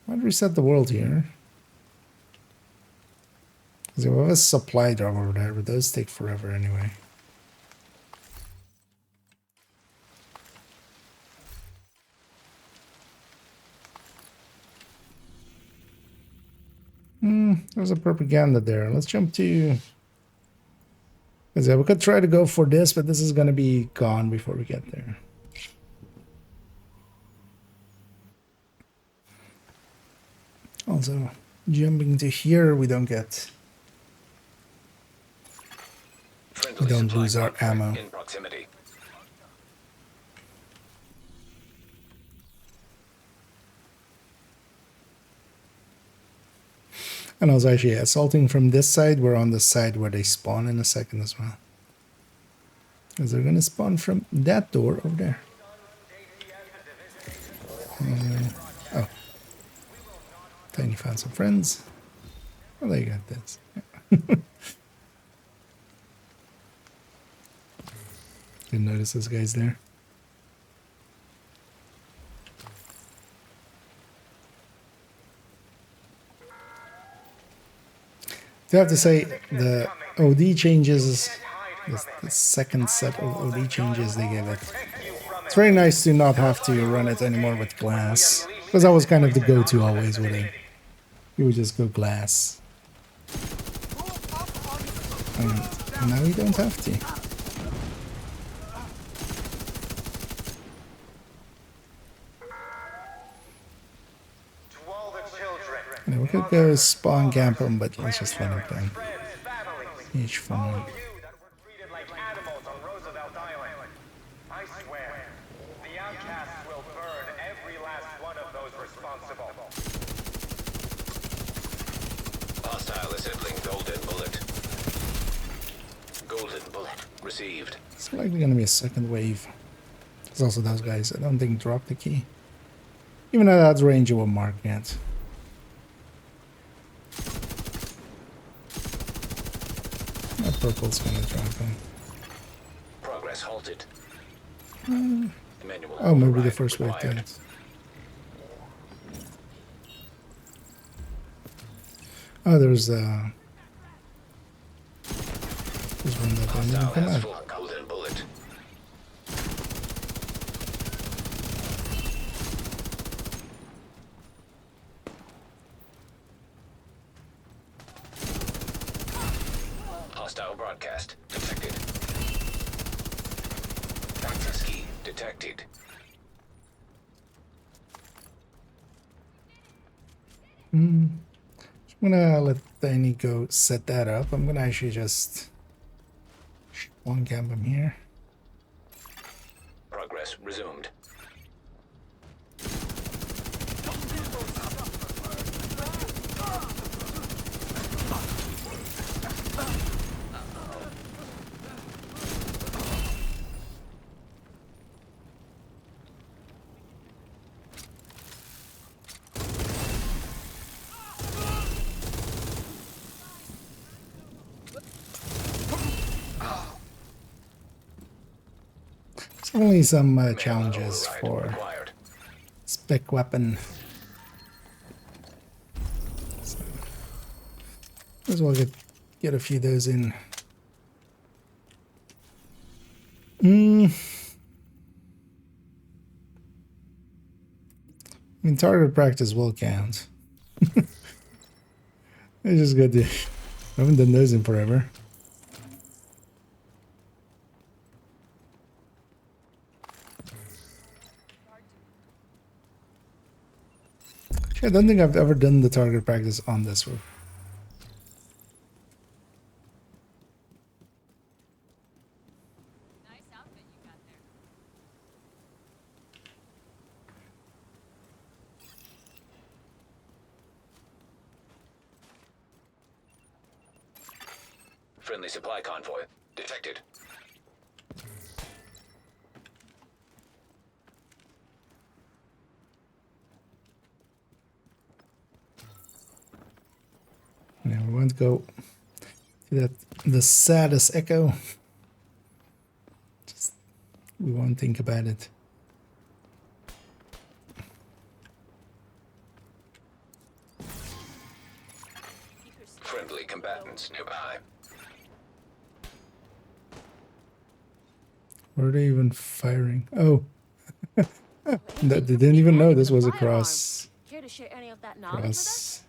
Might reset the world here. Because we have a supply drop over there, but those take forever anyway. There's a propaganda there. Let's jump to... Because we could try to go for this, but this is going to be gone before we get there. Also, jumping to here, we don't get... We don't lose our ammo. In proximity. And also actually assaulting from this side, we're on the side where they spawn in a second as well. Because they're going to spawn from that door over there. Oh. Tiny found some friends. Well, they got this. Didn't notice those guys there. I have to say, the OD changes, the second set of OD changes they gave it. It's very nice to not have to run it anymore with glass. Because that was kind of the go-to always with it. You would just go glass. And now you don't have to. Yeah, we could go spawn camp them, but let's just let them burn. Each fun. Hostile assembling golden bullet. Golden bullet received. It's likely going to be a second wave. There's also those guys. I don't think dropped the key. Even at that range, it will mark yet. That purple's gonna drop him. Progress halted. Oh, maybe the first wave did. Oh, there's one that didn't even come out. Golden bullet. Hostile broadcast detected. Access key detected. I'm gonna let Danny go set that up. I'm gonna actually just one camp him here. Progress resumed. Definitely some Manual challenges override for required. spec weapon. So, might as well get a few of those in. I mean, target practice will count. It's just good to... I haven't done those in forever. Actually, I don't think I've ever done the target practice on this roof. Nice outfit you got there. Friendly supply convoy detected. Yeah, we won't go to that the saddest echo. Just we won't think about it. Friendly combatants nearby. Where are they even firing? Oh, they didn't even know this was across. Care to share any of that knowledge with us?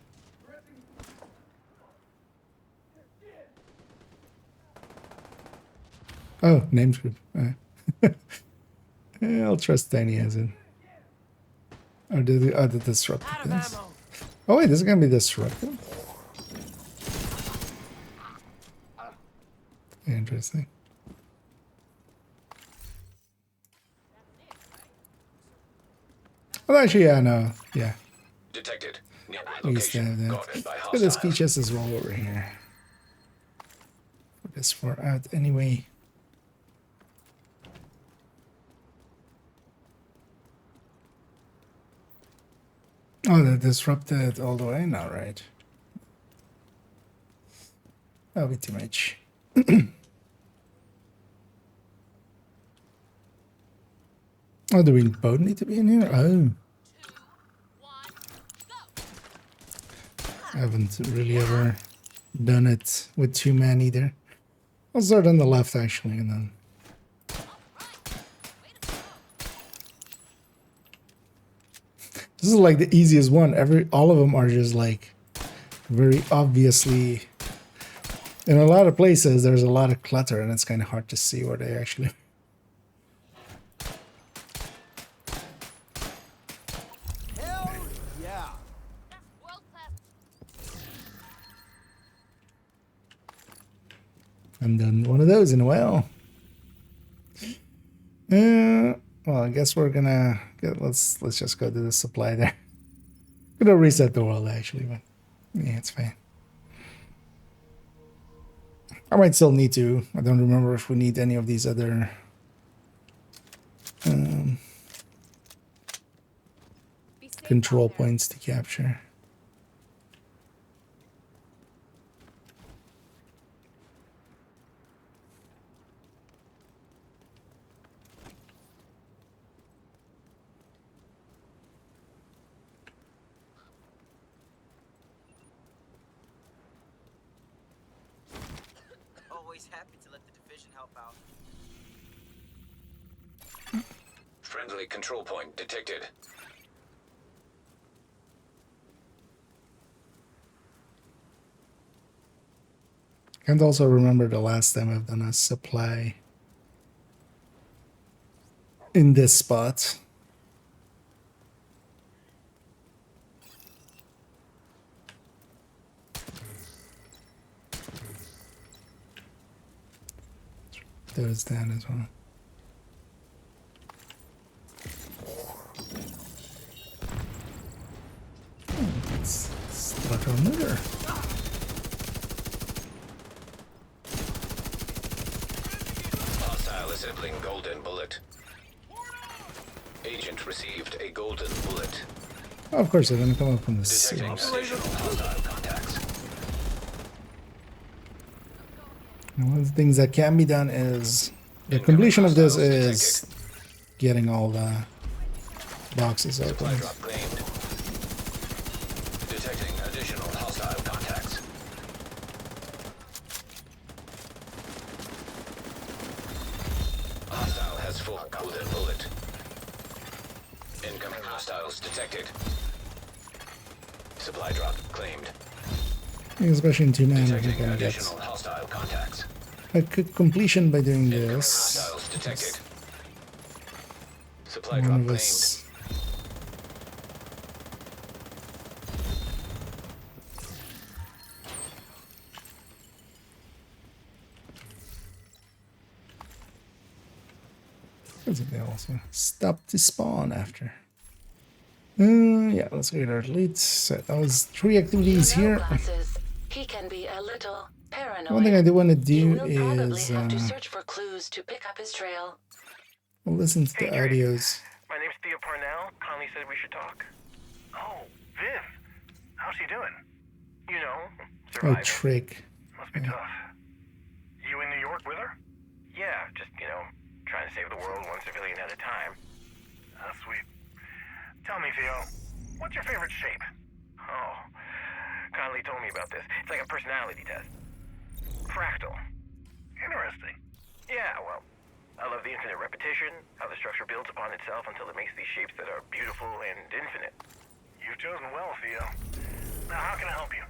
Oh, names group. Yeah, I'll trust Danny as it. Or did the disrupted Out of this? ammo. Oh wait, this is gonna be disrupted. Interesting. Well, actually, yeah, no, yeah. Detected. Nearby We used to location. have that. Guarded by But this key hostiles. chest is all over here. Put this far out anyway. Oh, they disrupted all the way now, right? That'll be too much. Oh, do we both need to be in here? Oh, I haven't really ever done it with two men either. I'll start on the left actually, and then. This is like the easiest one. All of them are just like very obviously. In a lot of places, there's a lot of clutter, and it's kind of hard to see where they actually. Hell yeah. World class. I've done one of those in a while. Well, I guess we're gonna let's just go to the supply there. Gonna reset the world actually, but yeah, it's fine. I might still need to. I don't remember if we need any of these other Be safe control out there. points to capture. Always happy to let the division help out. Friendly control point detected. Can't also remember the last time I've done a supply in this spot. Those down as well. Let's start another. Hostile assembling golden bullet. Agent received a golden bullet. Oh, of course, they're gonna come up from the Detecting sewers. additional hostile contacts. And one of the things that can be done is the completion of this is getting all the boxes Supply open. drop claimed. Detecting additional hostile contacts. Hostile has full golden bullet. Incoming hostiles detected. Supply drop claimed. Especially in 2 man, you're Detecting gonna get additional hostile contacts. a quick completion by doing Incoming this. hostiles detected. Supply One drop of claimed. us. Because they also stop to spawn after. Yeah, let's get our leads. So that was 3 activities here. Glasses. He can be a little paranoid. One thing I do want to You do will probably is have to search for clues to pick up his trail. listen to the Hey, Drake. audios. My name's Theo Parnell. Conley said we should talk. Oh, Viv. How's she doing? You know, Oh, surviving. trick. Must be tough. You in New York with her? Yeah, just, trying to save the world one civilian at a time. Sweet. Tell me, Theo, what's your favorite shape? Oh, Conley told me about this. It's like a personality test. Fractal. Interesting. Yeah, well, I love the infinite repetition, how the structure builds upon itself until it makes these shapes that are beautiful and infinite. You've chosen well, Theo. Now, how can I help you?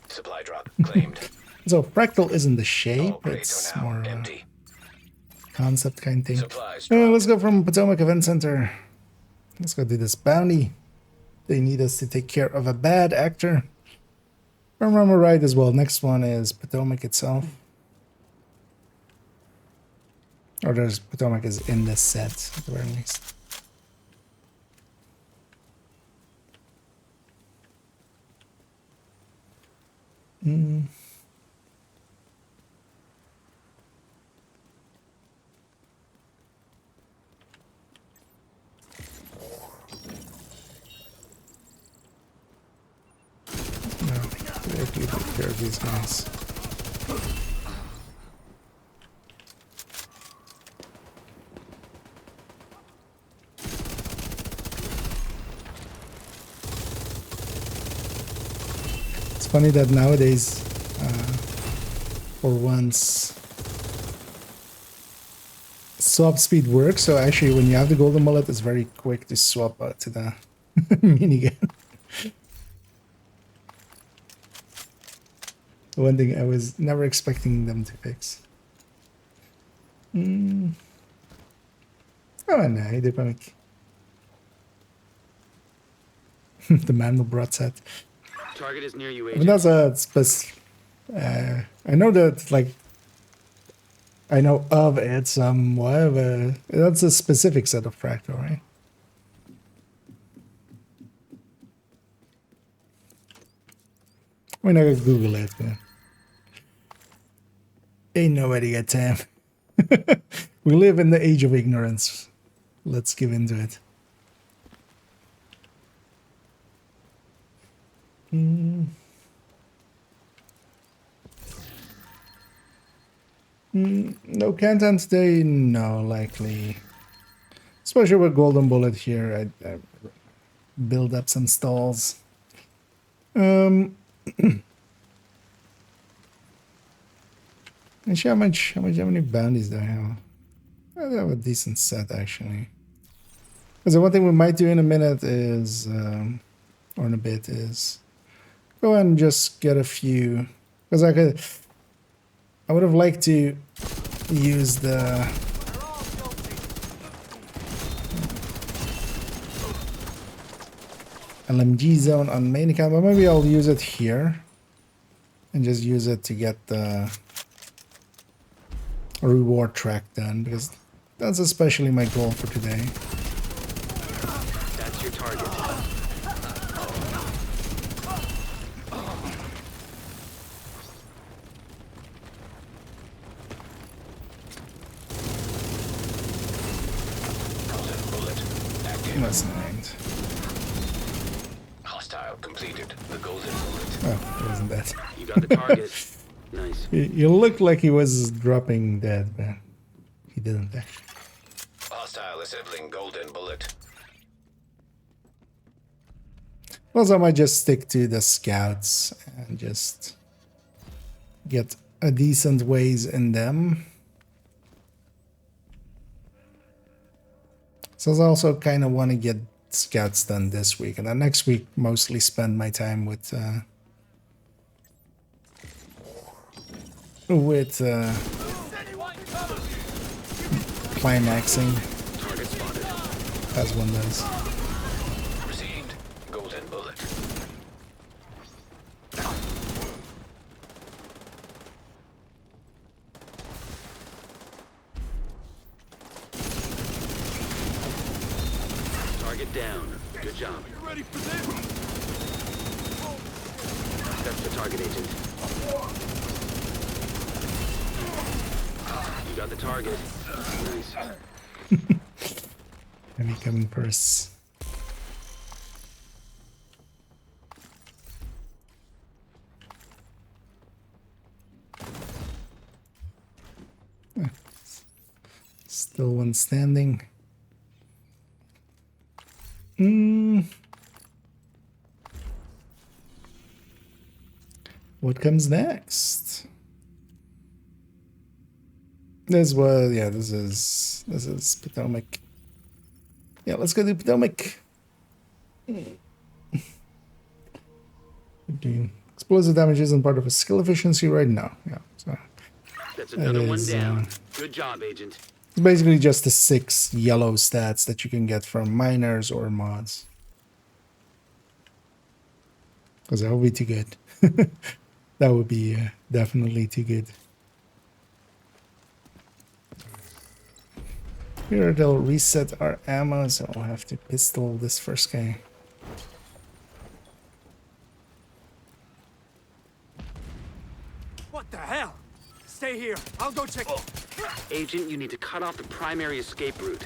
Supply drop claimed. So fractal isn't the shape, All crates it's are now more of a empty. concept kind of thing. Supplies Let's go from Potomac Event Center. Let's go do this bounty. They need us to take care of a bad actor. If I remember right as well, next one is Potomac itself. Or there's Potomac is in this set, at the very least. No, they have to take care of these guys. It's funny that nowadays, for once, swap speed works. So actually, when you have the golden bullet, it's very quick to swap to the minigun. One thing I was never expecting them to fix. Oh no, they panic. The manual brought set. Target is near you, I agent. mean, that's a I know that, like, I know of it somewhat, but that's a specific set of fractal, right? I mean, I could Google it, but ain't nobody got time. We live in the age of ignorance. Let's give into it. No content today? No, likely. Especially with Golden Bullet here, I build up some stalls. Actually, how many bounties do I have? I have a decent set, actually. Because the one thing we might do in a minute is, or in a bit, is go and just get a few. Because I would have liked to use the LMG zone on main account, but maybe I'll use it here and just use it to get the reward track done, because that's especially my goal for today. That's your target. Golden bullet active. That's nice. Hostile completed. The golden bullet. Oh, it wasn't that. You got the target. Nice. He looked like he was dropping dead, but he didn't actually. Hostile assembling golden bullet. Also, I might just stick to the scouts and just get a decent ways in them. So I also kind of want to get scouts done this week, and then next week mostly spend my time with climaxing, Target spotted. as one does. Received. Golden bullet. Target down. Good job. You ready for this? That's the target, agent. You got the target. Nice. Heavy coming purse. Still one standing. What comes next? This was, yeah, this is Potomac. Yeah, let's go to Potomac. Doing explosive damage isn't part of a skill efficiency right now. Yeah, so That's another one is, down. Good job, agent. it's basically just the 6 yellow stats that you can get from miners or mods. Because that would be too good. That would be definitely too good. Here they'll reset our ammo, so I'll have to pistol this first guy. What the hell? Stay here. I'll go check. Agent, you need to cut off the primary escape route.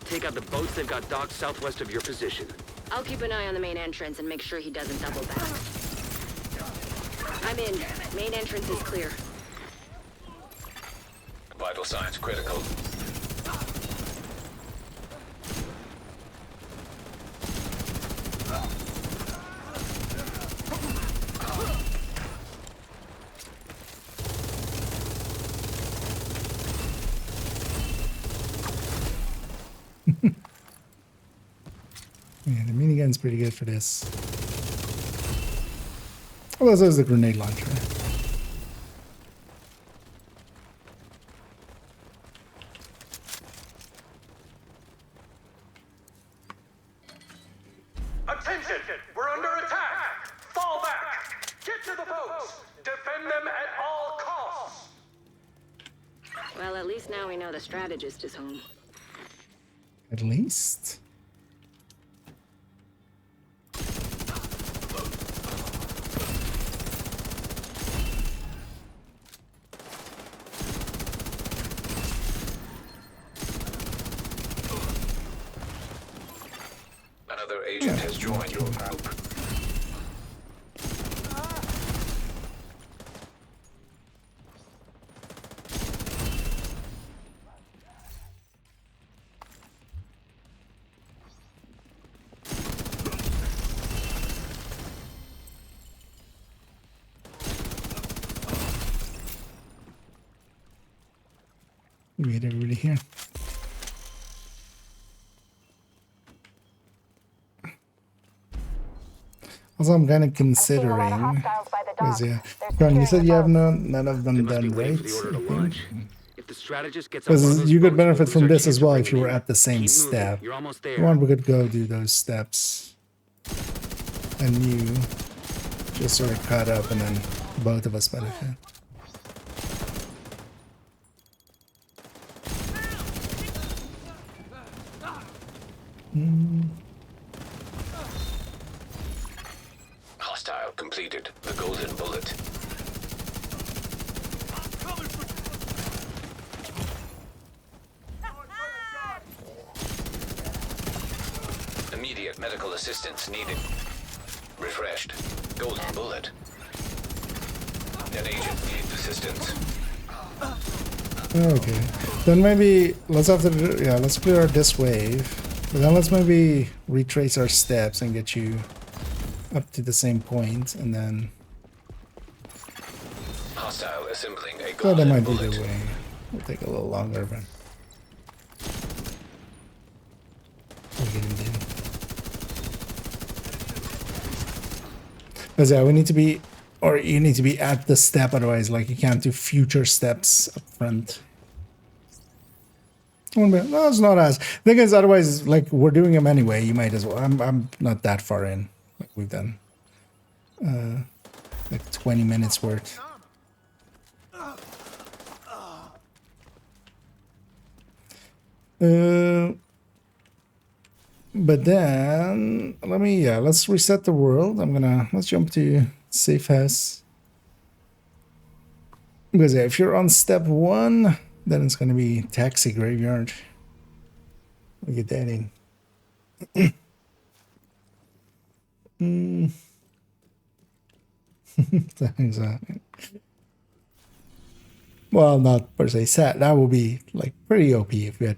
Take out the boats they've got docked southwest of your position. I'll keep an eye on the main entrance and make sure he doesn't double back. I'm in. Main entrance is clear. Vital signs critical. Yeah, the minigun's pretty good for this. Although so is the grenade launcher. Attention! We're under attack! Fall back! Get to the boats! Defend them at all costs! Well, at least now we know the strategist is home. At least. Another agent has joined your group. We made everybody here. Also, I'm kind of considering, because yeah, John, you said you have none of They them must be done, waiting right? for the order to launch. If the strategist gets Because you could benefit from this as well if you were at the same Keep moving. step. You're almost Come there. on, we could go do those steps. And you just sort of caught up, and then both of us benefit. Hostile completed. The golden bullet. Immediate medical assistance needed. Refreshed. Golden bullet. An agent needs assistance. Okay. Then maybe let's let's clear this wave. But then let's maybe retrace our steps and get you up to the same point, and then Hostile assembling a so that golden might be bullet. the way. It'll take a little longer, but we'll get him down. Because yeah, we need to be, or you need to be at the step, otherwise like you can't do future steps up front. No, it's not as. Thing is, otherwise, like we're doing them anyway. You might as well. I'm not that far in. Like we've done, like 20 minutes worth. But then let's reset the world. Let's jump to safe house. Because yeah, if you're on step 1, then it's gonna be taxi graveyard. We'll get that in. Thanks. Well, not per se sad. That would be like pretty OP if we had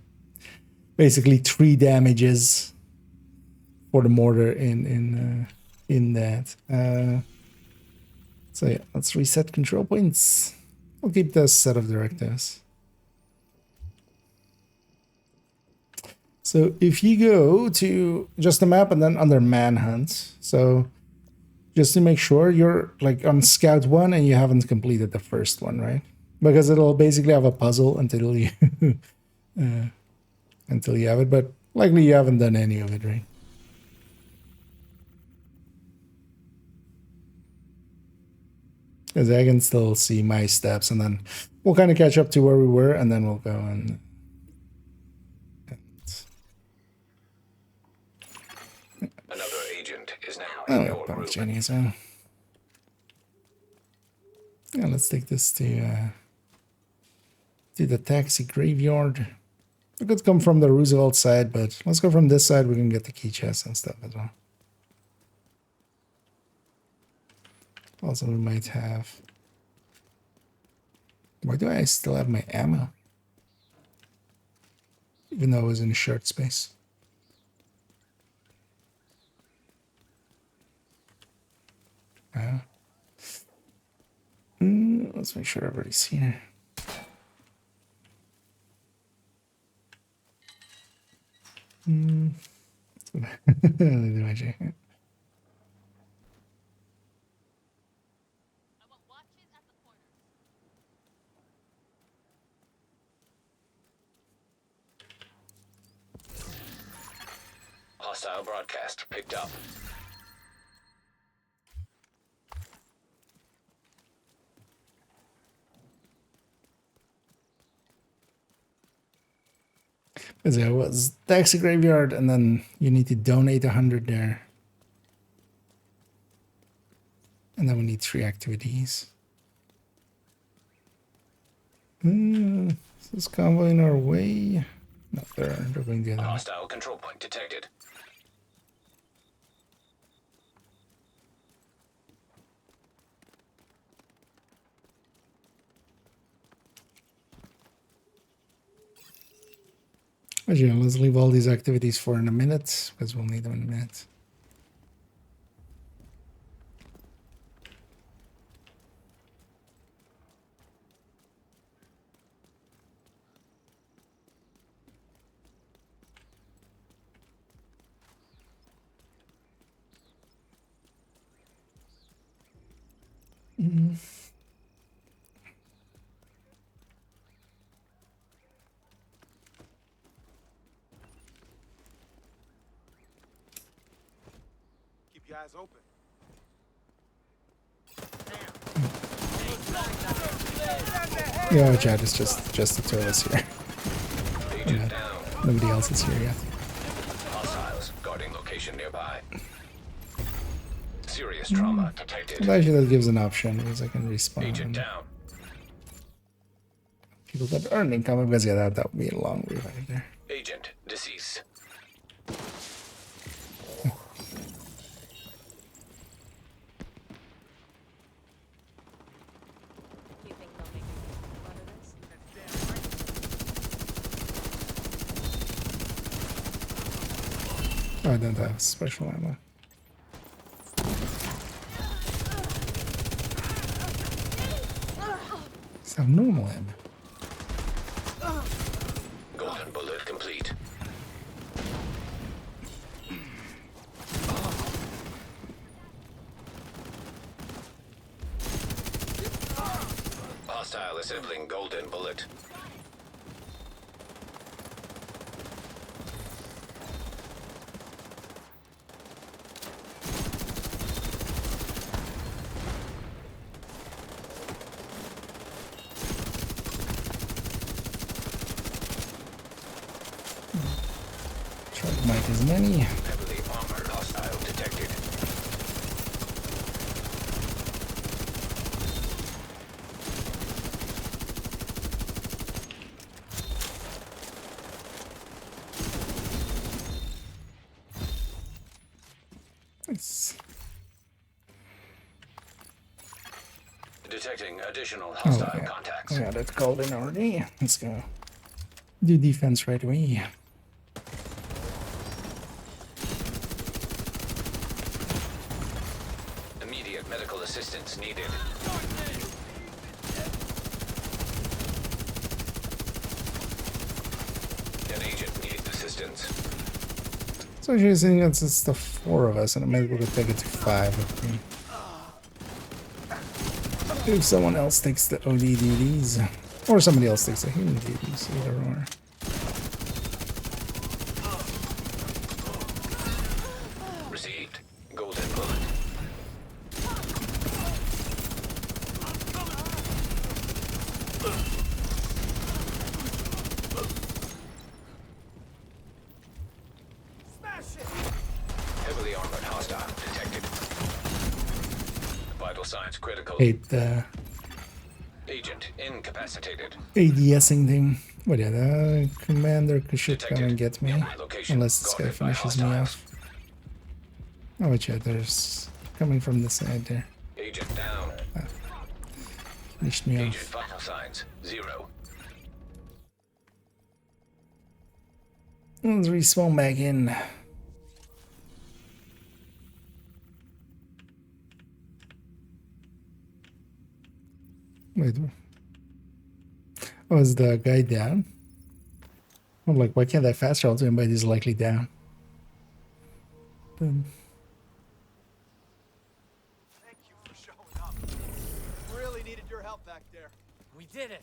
basically 3 damages for the mortar in that. So yeah, let's reset control points. We'll keep this set of directives. So if you go to just the map and then under manhunt, so just to make sure you're like on scout 1 and you haven't completed the first one, right? Because it'll basically have a puzzle until you until you have it, but likely you haven't done any of it, right? Because I can still see my steps, and then we'll kind of catch up to where we were, and then we'll go and Another agent is now oh, in yeah, your group. Jenny as well. Yeah, let's take this to the taxi graveyard. We could come from the Roosevelt side, but let's go from this side. We can get the key chest and stuff as well. Also, we might have. Why do I still have my ammo? Even though I was in shirt space. Let's make sure everybody's here. Hostile broadcast picked up. Because it was taxi graveyard, and then you need to donate 100 there. And then we need 3 activities. Is this convoy in our way? No, they're going the other way. Hostile control point detected. Actually, let's leave all these activities for in a minute, because we'll need them in a minute. Keep your eyes open. Yeah, Chad, it's just the 2 of us here. Agent down. Nobody else is here yet. Hostiles guarding location nearby. Serious trauma detected. Well, actually, that gives an option, because I can respawn Agent down. people that aren't incoming, because yeah, that would be a long revive there. Agent deceased. You think they'll make fun of this? Oh, I don't have special ammo. Just have normal ammo. Golden bullet complete. Hostile assembling golden bullet. Try to make as many. Heavily armored hostile detected. Nice. Detecting additional Oh, hostile yeah. contacts. I got it golden already. Let's go. Do defense right away. Immediate medical assistance needed. An agent needs assistance. So you're saying it's just the 4 of us, and I might be able to take it to 5 of me. If someone else takes the OD duties, or somebody else takes the human duties, either or. Received. Golden bullet. Heavily armored hostile detected. Vital signs critical. Hate the Agent incapacitated. ADSing thing. But yeah, the commander should come Detected. and get me. Nearby location. Unless this guy Guarded by finishes me hostiles. off. Oh, wait, yeah, there's coming from the side there. Agent down. Finished me Agent off. vital signs 0. Let's respawn back in. Wait. Oh, is the guy down? I'm like, why can't I fast travel to him, but he's likely down? Then Thank you for showing up. Really needed your help back there. We did it.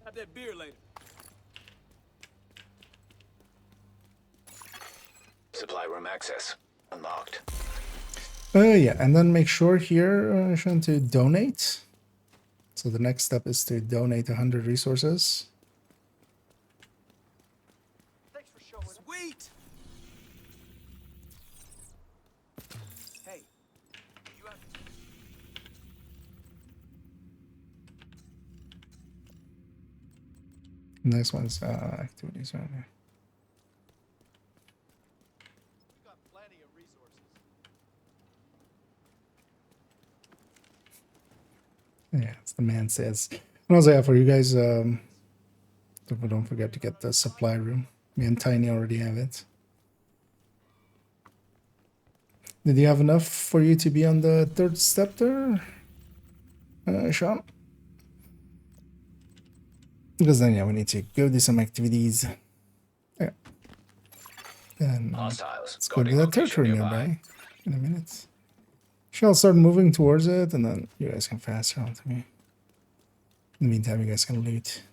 Have that beer later. Supply room access unlocked. yeah, and then make sure here, Sean, to donate. So the next step is to donate 100 resources. Thanks for showing up. Sweet. Hey, you have Next one's activities right here. got plenty of resources. Yeah, as the man says. And also, yeah, for you guys, don't forget to get the supply room. Me and Tiny already have it. Did you have enough for you to be on the 3rd step there, Sean? Because then, yeah, we need to go do some activities. Yeah. Then Hostiles. let's go to Guarding that location territory nearby. nearby in a minute. Shall start moving towards it, and then you guys can fast travel to me. In the meantime, you guys can loot.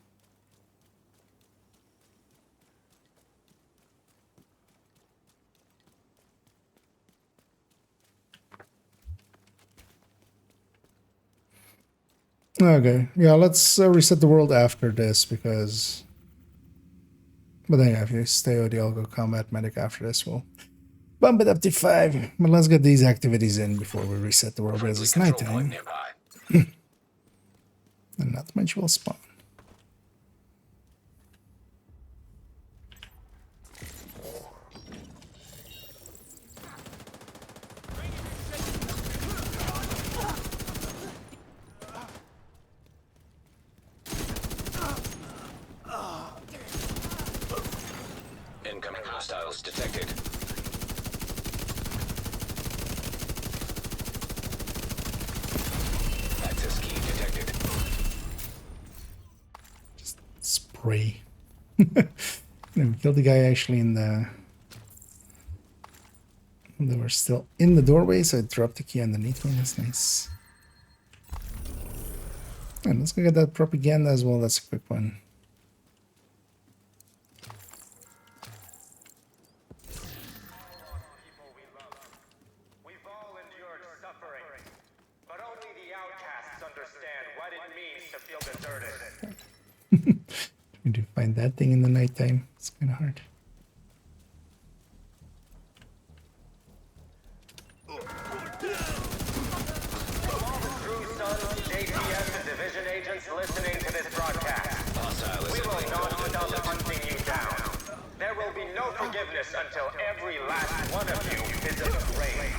Okay, yeah, let's reset the world after this because. But then, yeah, if you stay OD, I'll go combat medic after this. We'll bump it up to 5. But let's get these activities in before we reset the world because Friendly it's control point nighttime nearby. and not much will spawn. Incoming hostiles detected. pray. We killed the guy actually in the... They were still in the doorway, so I dropped the key underneath me. That's nice. And let's go get that propaganda as well. That's a quick one. We've all endured suffering, but only the outcasts understand what it means to feel deserted. Trying to find that thing in the nighttime. It's kind of hard. Listening to this broadcast. We will not stop hunting you down. There will be no forgiveness until every last one of you is in the grave.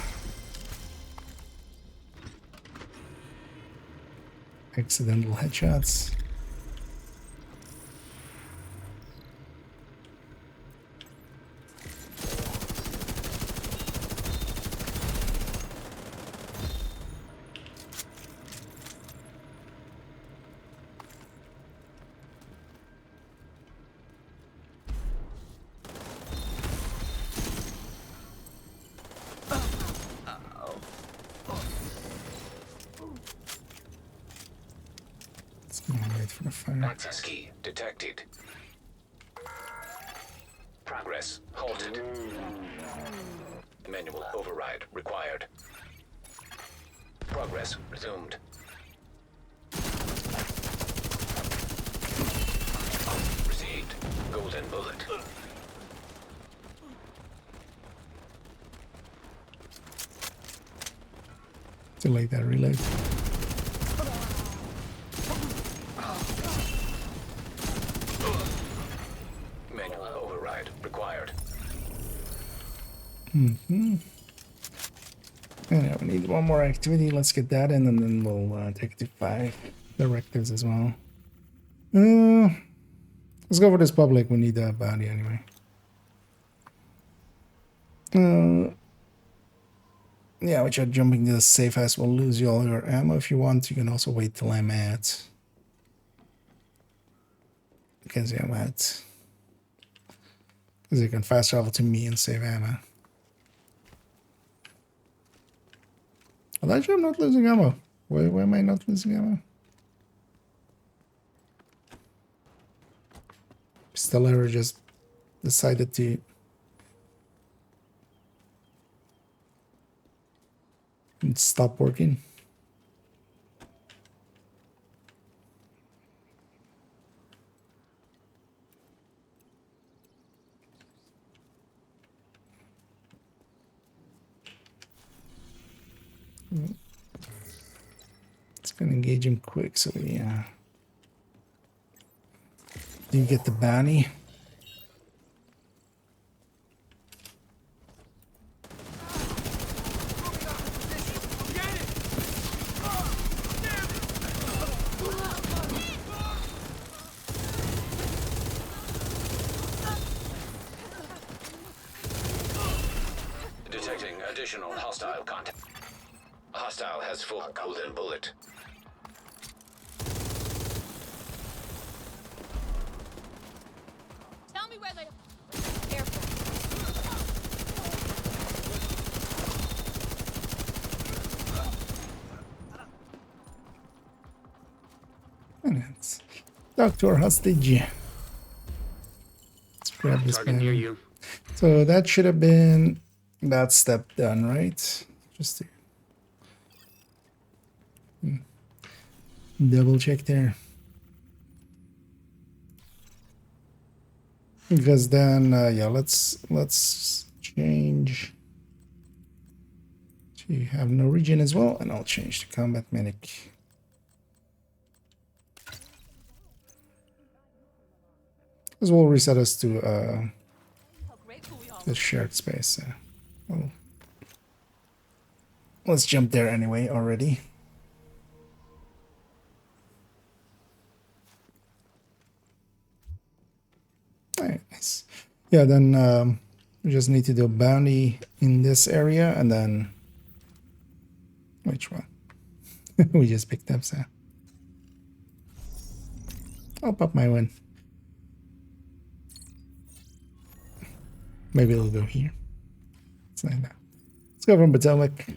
Accidental headshots. Wait for the fire. Access key detected. Progress halted. Manual override required. Progress resumed. Received. Golden bullet. Delay that reload. Manual override required. Mm-hmm. Yeah, we need one more activity. Let's get that in, and then we'll take it to 5 directives as well. Let's go for this public. We need a bounty anyway. Yeah, which are jumping to the safe house will lose you all your ammo. If you want, you can also wait till I'm at. Because I'm at. Because you can fast travel to me and save ammo. Well, actually, I'm not losing ammo. Why am I not losing ammo? Stellar just decided to stop working. It's gonna engage him quick, so yeah. Do you get the bounty? Detecting additional hostile contact. Hostile has full golden bullet. Tell me where they... Airport. And let's talk to our hostage. Let's grab this Target near pen. you. So that should have been that step done, right? Just to double check there. Because then, yeah, let's change to have no region as well, and I'll change to combat medic. This will reset us to How grateful we are. the shared space. Well, let's jump there anyway already. Alright, nice. Yeah, then we just need to do a bounty in this area, and then which one? We just picked up, so I'll pop my win. maybe it'll go here. It's not now. Let's go from Potomac.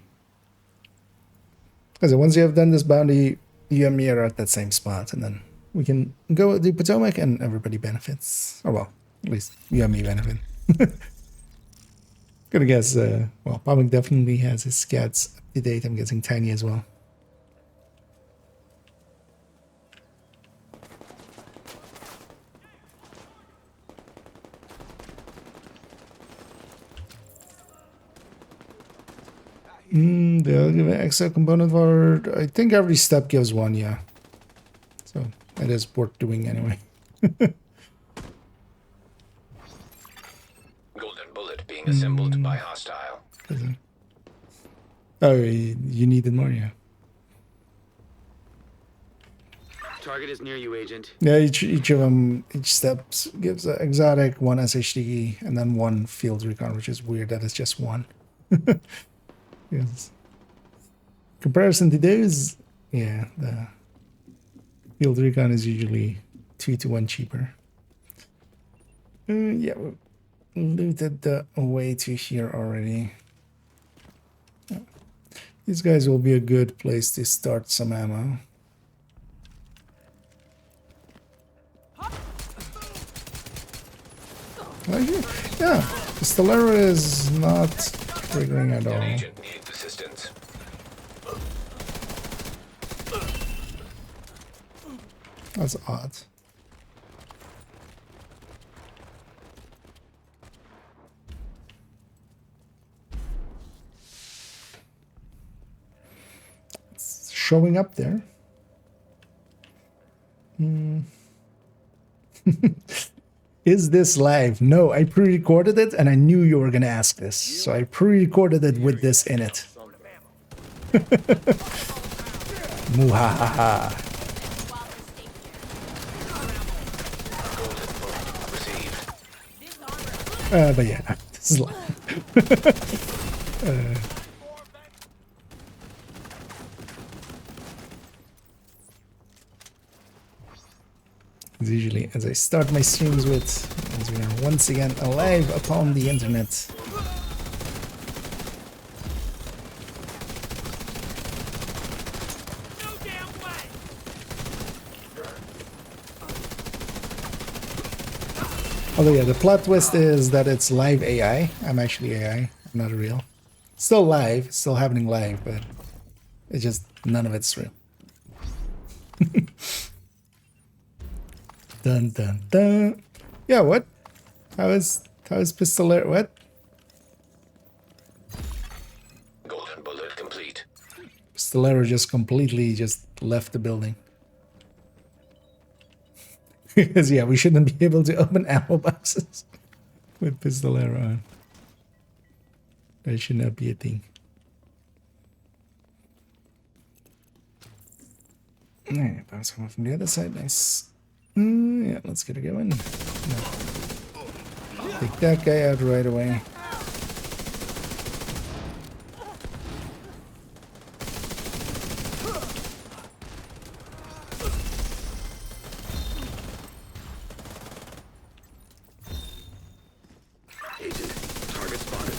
Because once you have done this bounty, you and me are at that same spot, and then we can go do Potomac and everybody benefits. Oh well, at least you and me benefit. Gonna guess, well, Potomac definitely has his scouts up to date. I'm guessing Tiny as well. They'll give an extra component for, I think every step gives one, yeah. So it is worth doing anyway. Golden bullet being assembled by hostile. Oh, you needed more, yeah. Target is near you, Agent. Yeah, each of them, each step gives an exotic, one SHD, and then one field recon, which is weird that it's just one. Yes. Comparison to those, yeah, the field recon is usually 2 to 1 cheaper. Yeah, we looted the way to here already. Yeah. These guys will be a good place to start some ammo. Yeah, Pistolero is not triggering at all. Agent needs assistance. That's odd. It's showing up there. Is this live? No, I pre-recorded it and I knew you were gonna ask this. So I pre-recorded it with this in it. Muhahaha. But yeah, this is live. Usually, as I start my streams with, as we are once again alive upon the internet. Although yeah, the plot twist is that it's live AI. I'm actually AI, I'm not real. Still live, still happening live, but it's just none of it's real. Dun dun dun. Yeah, what? How is Pistolero? What? Golden bullet complete. Pistolero just completely just left the building. Because yeah, we shouldn't be able to open ammo boxes with Pistolero on. That should not be a thing. Alright, bounce coming from the other side. Nice. Yeah, let's get it going. No. Take that guy out right away. Agent, target spotted.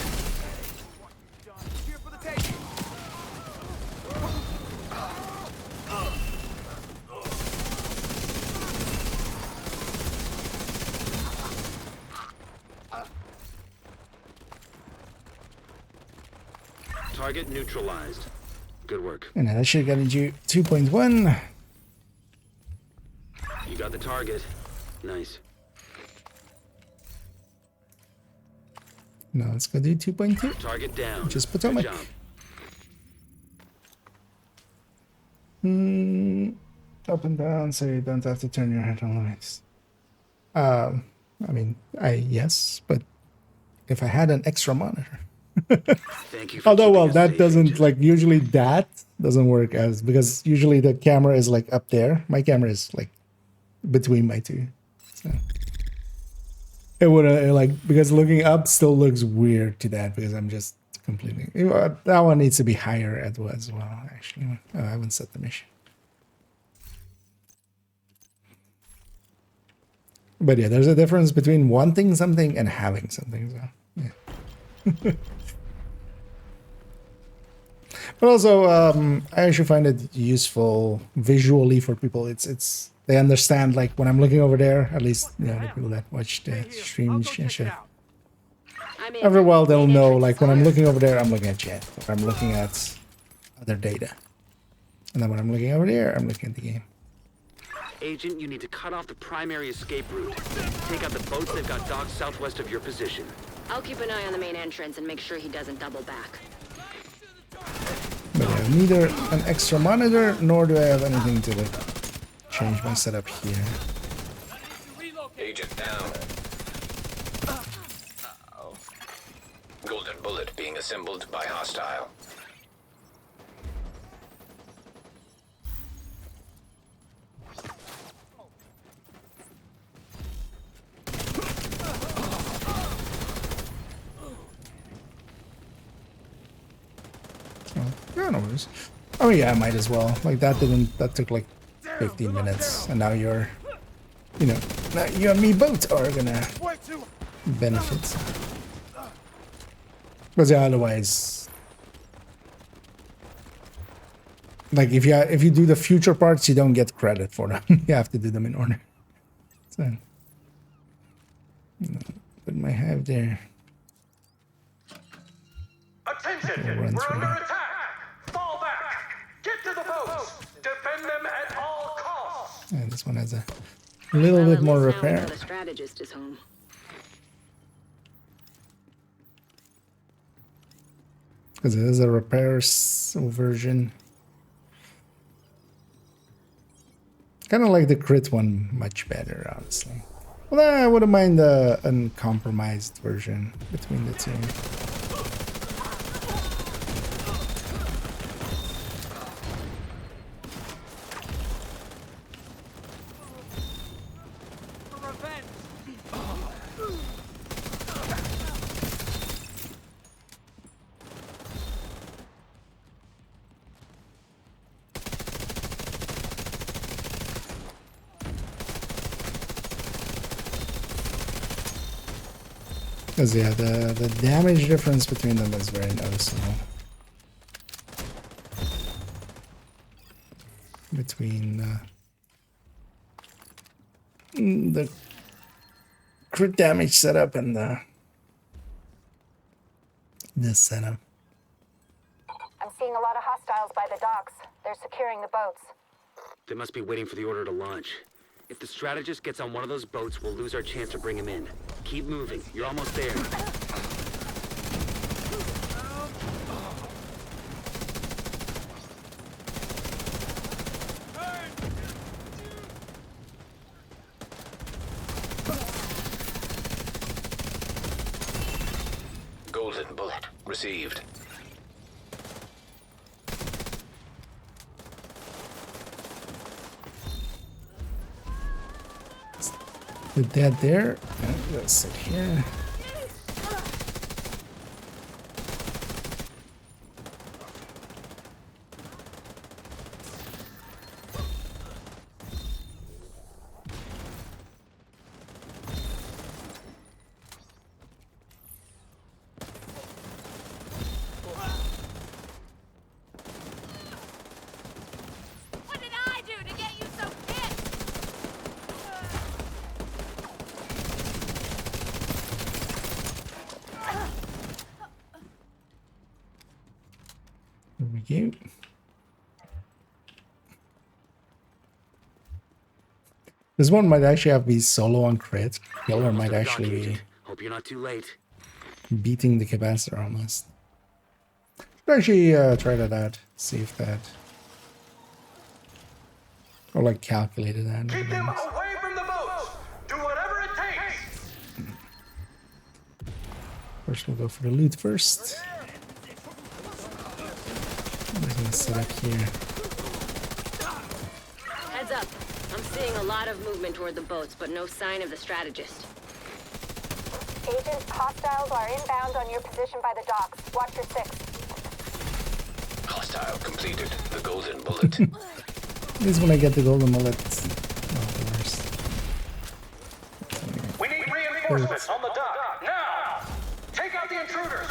Here for the taking. Target neutralized. Good work. And that should have gotten you 2.1. You got the target. Nice. Now let's go do 2.2. Target down. Just Good Potomac. job. Up and down so you don't have to turn your head on lights. I mean, yes, but if I had an extra monitor. Thank you for Although, keeping well, us that safe, doesn't, Agent. like, usually that doesn't work as, because usually the camera is, like, up there. My camera is, like, between my two. So it would, like, because looking up still looks weird to that, because I'm just completely, that one needs to be higher as well, actually. Oh, I haven't set the mission. But yeah, there's a difference between wanting something and having something, so But also, I actually find it useful visually for people. It's they understand, like when I'm looking over there. At least you know the people that watch the stream shit. I'm in. After a while, they'll Main know, entrance like is when I'm clear. looking over there, I'm looking at chat, or I'm looking at other data, and then when I'm looking over there, I'm looking at the game. Agent, you need to cut off the primary escape route. Take out the boats that got docked southwest of your position. I'll keep an eye on the main entrance and make sure he doesn't double back. But I have neither an extra monitor nor do I have anything to like change my setup here. Agent down. Golden bullet being assembled by hostile. Yeah, no worries. Oh yeah, I might as well. Like that took like 15 minutes, and now you're, you know, now you and me both are gonna benefit. Because yeah, otherwise, like if you do the future parts, you don't get credit for them. You have to do them in order. So, what might have there? Attention! Run We're through under here. attack! Fall back! Get to the boats! Defend them at all costs! And this one has a little Well, bit at more least now we know repair. the strategist is home. Because it is a repair version. Kind of like the crit one much better, honestly. Well, I wouldn't mind the uncompromised version between the two. For revenge. Because yeah, the damage difference between them is very noticeable. Between the crit damage setup and this setup. I'm seeing a lot of hostiles by the docks. They're securing the boats. They must be waiting for the order to launch. If the strategist gets on one of those boats, we'll lose our chance to bring him in. Keep moving. You're almost there. Golden bullet received. With that there, I'm gonna sit here. What did I do to get you so pissed? There we go. This one might actually have be solo on crit. Killer Almost might at the dock, actually be Agent. Hope you're not too late. beating the capacitor almost. Should actually try that out. See if that, or like calculated that. Keep them away from the boats! Do whatever it takes! First, we'll go for the loot first. I'm just gonna set up here. Heads up. I'm seeing a lot of movement toward the boats, but no sign of the strategist. Agent, hostiles are inbound on your position by the docks. Watch your six. Hostile completed the golden bullet. At least when I get the golden mullet, not the worst. We need reinforcements on the dock, now! Take out the intruders!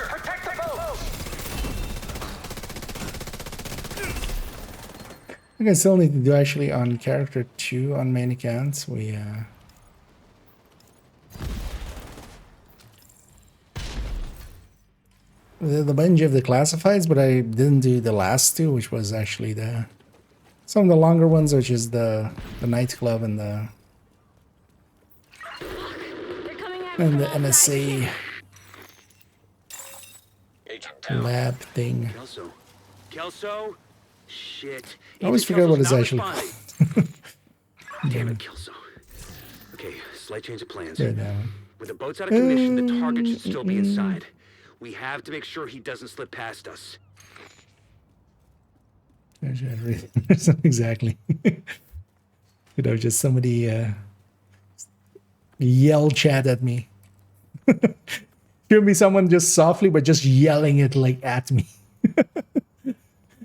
think I still need to do actually on character 2 on main accounts. We did a bunch of the classifieds, but I didn't do the last two, which was actually some of the longer ones, which is the nightclub and the NSA lab thing. Kelso? Shit. I always forget what it's actually called. Damn it, Kelso. Okay, slight change of plans. There, that one. With the boats out of commission, the target should still be inside. We have to make sure he doesn't slip past us. Exactly. Just somebody yell chat at me. Should be someone just softly, but just yelling it like at me.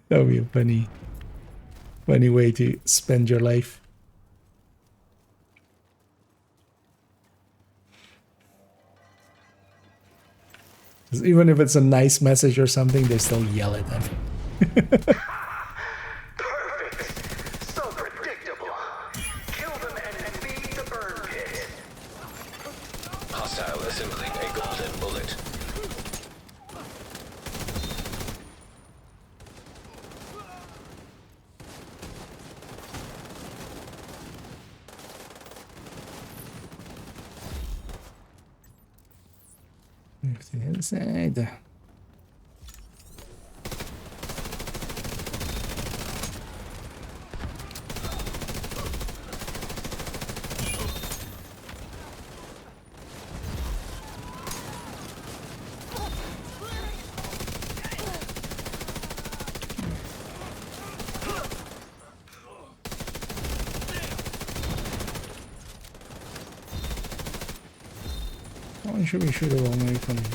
That would be a funny way to spend your life. 'Cause even if it's a nice message or something, they still yell it at me. Perfect. So predictable. Kill them and feed the burn pit. Hostile assembling a golden bullet. Move to the other side. Why should we shoot a long way from here?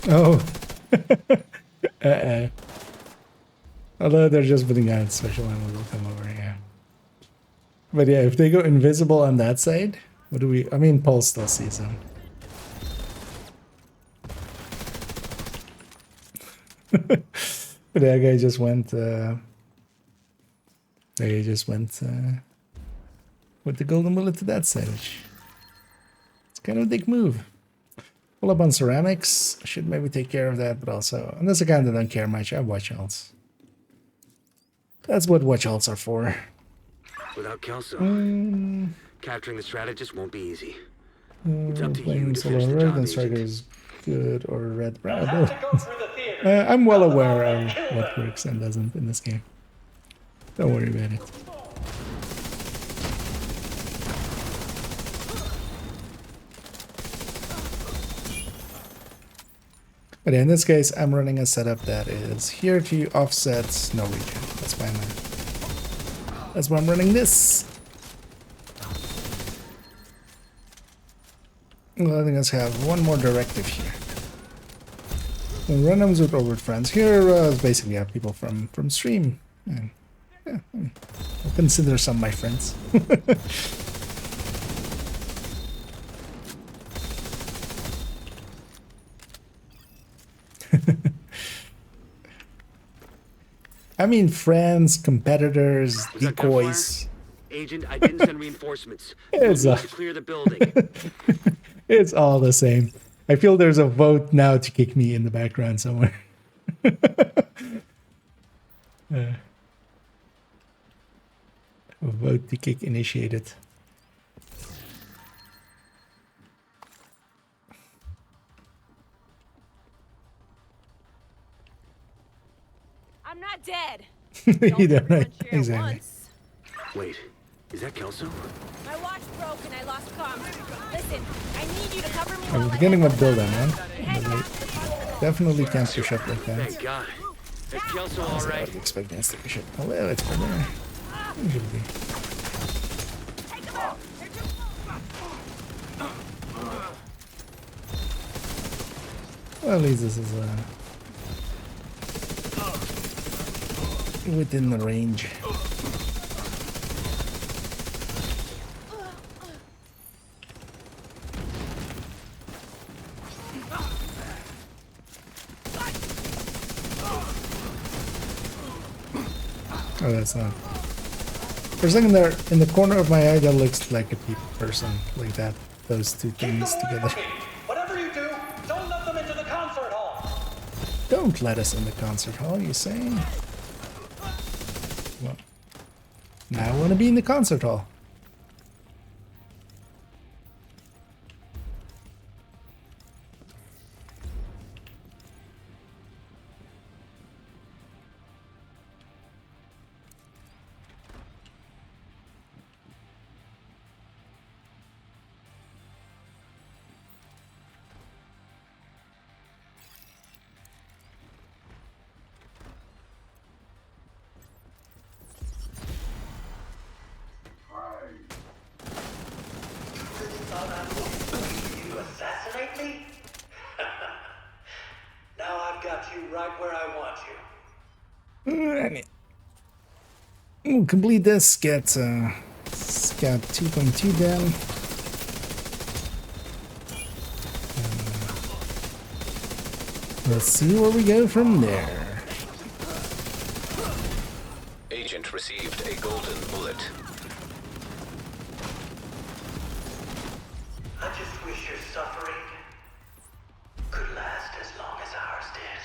Oh. Although they're just putting out special ammo, will come over here. But yeah, if they go invisible on that side, what do we... I mean, Paul still sees them. But that guy just went... with the golden bullet to that side, which it's kind of a big move. Pull up on ceramics. I should maybe take care of that, but also, on this account I don't care much. I have watch alts. That's what watch alts are for. Without Kelso, capturing the strategist won't be easy. It's up to you Playing to solo finish the red job, and Agent. striker is good or red. I'm well aware of what works and doesn't in this game. Don't worry about it. But in this case, I'm running a setup that is here to offset no regen. That's why I'm running this. Letting us have one more directive here. Randoms with overt friends. Here basically have people from stream. And yeah, I'll consider some my friends. I mean, friends, competitors, Was that decoys. Agent, I didn't send reinforcements. It's We'll need to clear the building. It's all the same. I feel there's a vote now to kick me in the background somewhere. A vote to kick initiated. I'm not dead. Either, right? Everyone cheer Exactly. once. Wait, is that Kelso? My watch broke and I lost comms. Listen, I need you to cover me I while was I beginning head with build-up, man. Head But I back to the hospital. definitely can't push up like that. Thank God. Is Kelso I was alright? expecting us to push it. Oh, well, it's for there. It should be. Take him out. They're too Well, at least this is within the range. Oh, that's not. For a second there, in the corner of my eye, that looks like a people person, like that. Those two things together. Whatever you do, don't let them into the concert hall. Don't let us in the concert hall, you saying? Well, now I want to be in the concert hall. You assassinate me? Now I've got you right where I want you. We'll complete this, get Scout 2.2 down. Let's see where we go from there. Agent received a golden bullet. I just wish your suffering could last as long as ours did.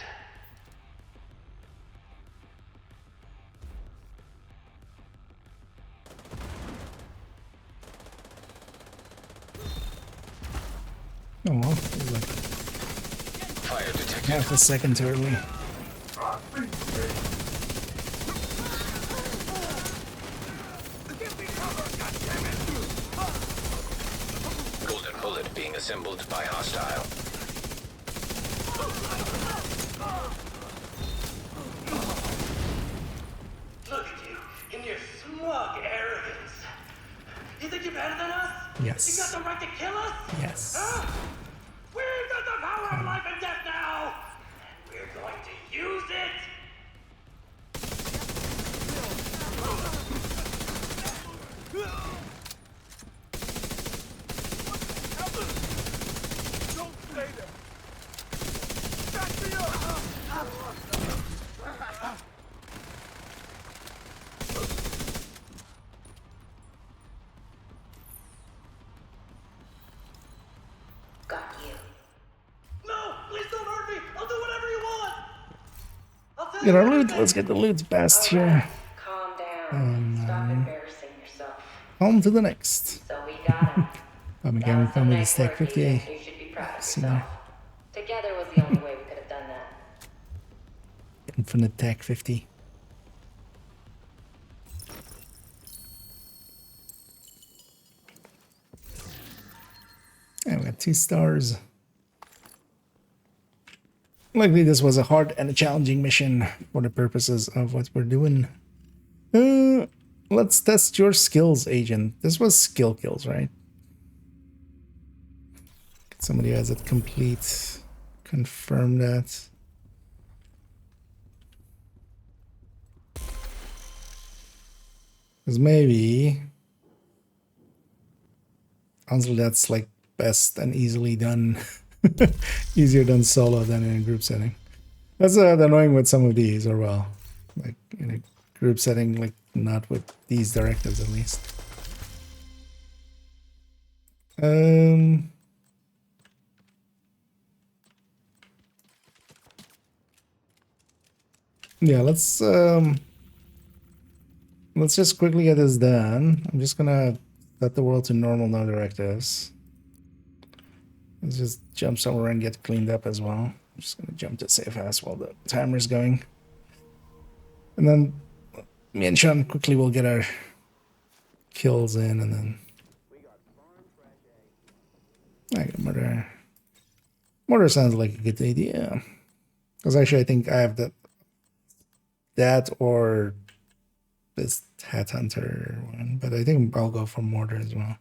Oh well, like Fire detected. half a second too early. Golden bullet being assembled by hostile. Look at you, in your smug arrogance. You think you're better than us? Yes. You got the right to kill us? Yes. Huh? We've got the power of life and death now! And we're going to use it! Don't stay there. Back me up. Got you. No! Please don't hurt me! I'll do whatever you want! I'll tell Get you our loot. everything. Let's get the loot best here. Calm down. Stop embarrassing yourself. On to the next. So we got him. I'm That again was with some me nice stack work, 50. Ethan. You should be proud of See yourself. there. Together was the only way we could have done that. Infinite Tech 50. And we got 2 stars. Likely this was a hard and a challenging mission for the purposes of what we're doing. Let's test your skills, agent. This was skill kills, right? Somebody has it complete. Confirm that. Because maybe... honestly, that's like best and easily done. Easier done solo than in a group setting. That's the annoying with some of these, or well, like in a group setting, like not with these directives at least. Yeah, let's just quickly get this done. I'm just gonna set the world to normal, no directives. Let's just jump somewhere and get cleaned up as well. I'm just gonna jump to safe house while the timer's going. And then me and Sean quickly will get our kills in, and then I got murder. Murder sounds like a good idea. Because actually I think I have that or this Headhunter one, but I think I'll go for mortar as well.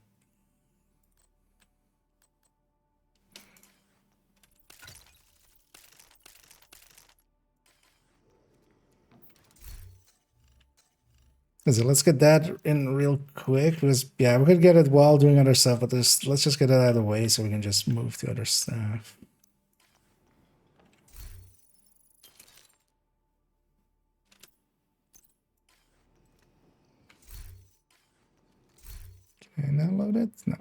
So let's get that in real quick, because yeah, we could get it while doing other stuff, but let's just get it out of the way so we can just move to other stuff. Can I load it? No.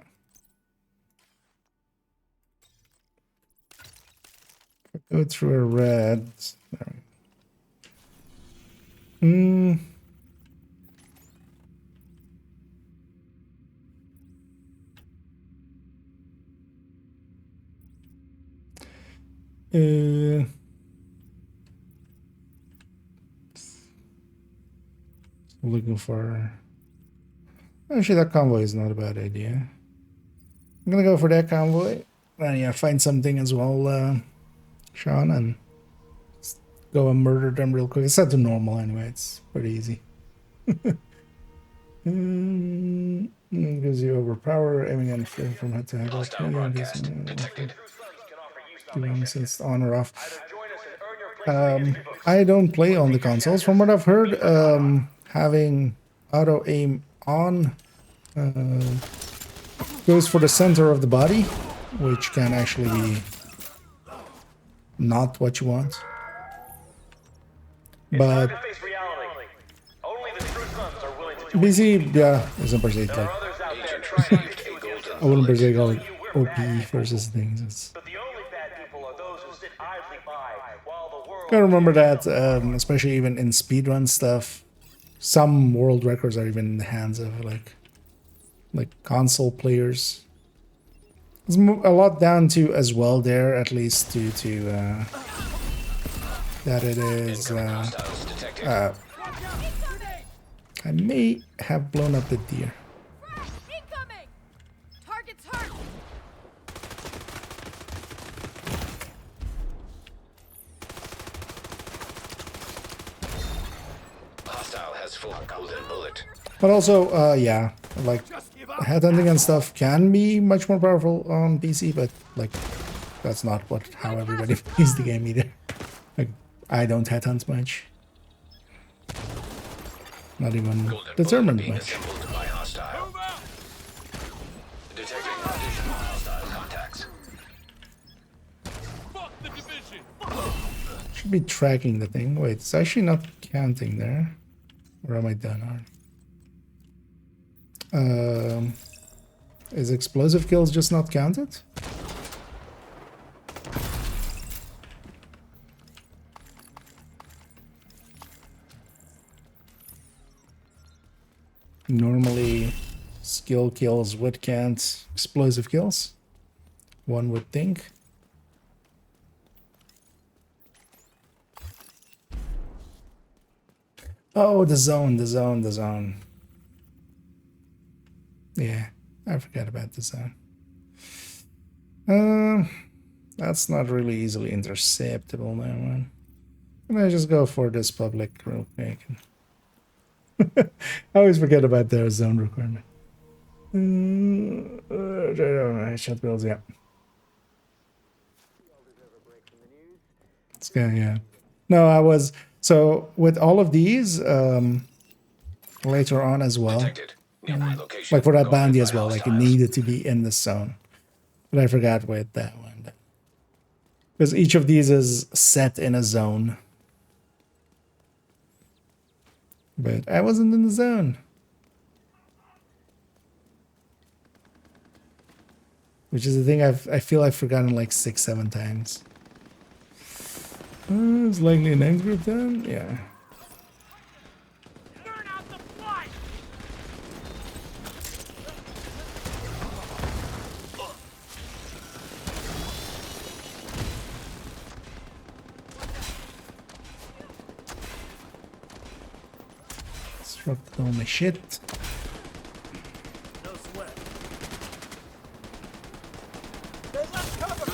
Go through a red. There we go. Looking for. Actually, that convoy is not a bad idea. I'm gonna go for that convoy. And yeah, find something as well, Sean, and go and murder them real quick. It's set to normal anyway. It's pretty easy. Gives you overpower, aiming and fling from head to head. Since on or off. I don't play on the consoles. From what I've heard, having auto aim on goes for the center of the body, which can actually be not what you want. But BC, yeah, isn't per se like I wouldn't per se call it OP versus things. It's, gotta remember that, especially even in speedrun stuff, some world records are even in the hands of like console players. It's a lot down to as well there, at least due to that it is. I may have blown up the deer. Incoming! Target's hurt! Hostile has full golden bullet. But also, yeah, like headhunting and stuff can be much more powerful on PC, but like that's not how everybody plays the game either. Like I don't headhunt much. Not even determined much. Should be tracking the thing. Wait, it's actually not counting there. Or am I done? Is explosive kills just not counted? Normally, skill kills would count explosive kills. One would think. Oh, the zone. Yeah, I forgot about the zone. That's not really easily interceptable now, man. Can I just go for this public real quick? I always forget about their zone requirement. Shut builds, yeah. It's good, yeah. No, I was so with all of these later on as well. Like for that bounty as well, like it needed to be in the zone. But I forgot with that one. Because each of these is set in a zone. But I wasn't in the zone. Which is the thing I feel I've forgotten like 6-7 times. It's likely an end group then? Yeah. Disrupt all my shit. No sweat. They left cover.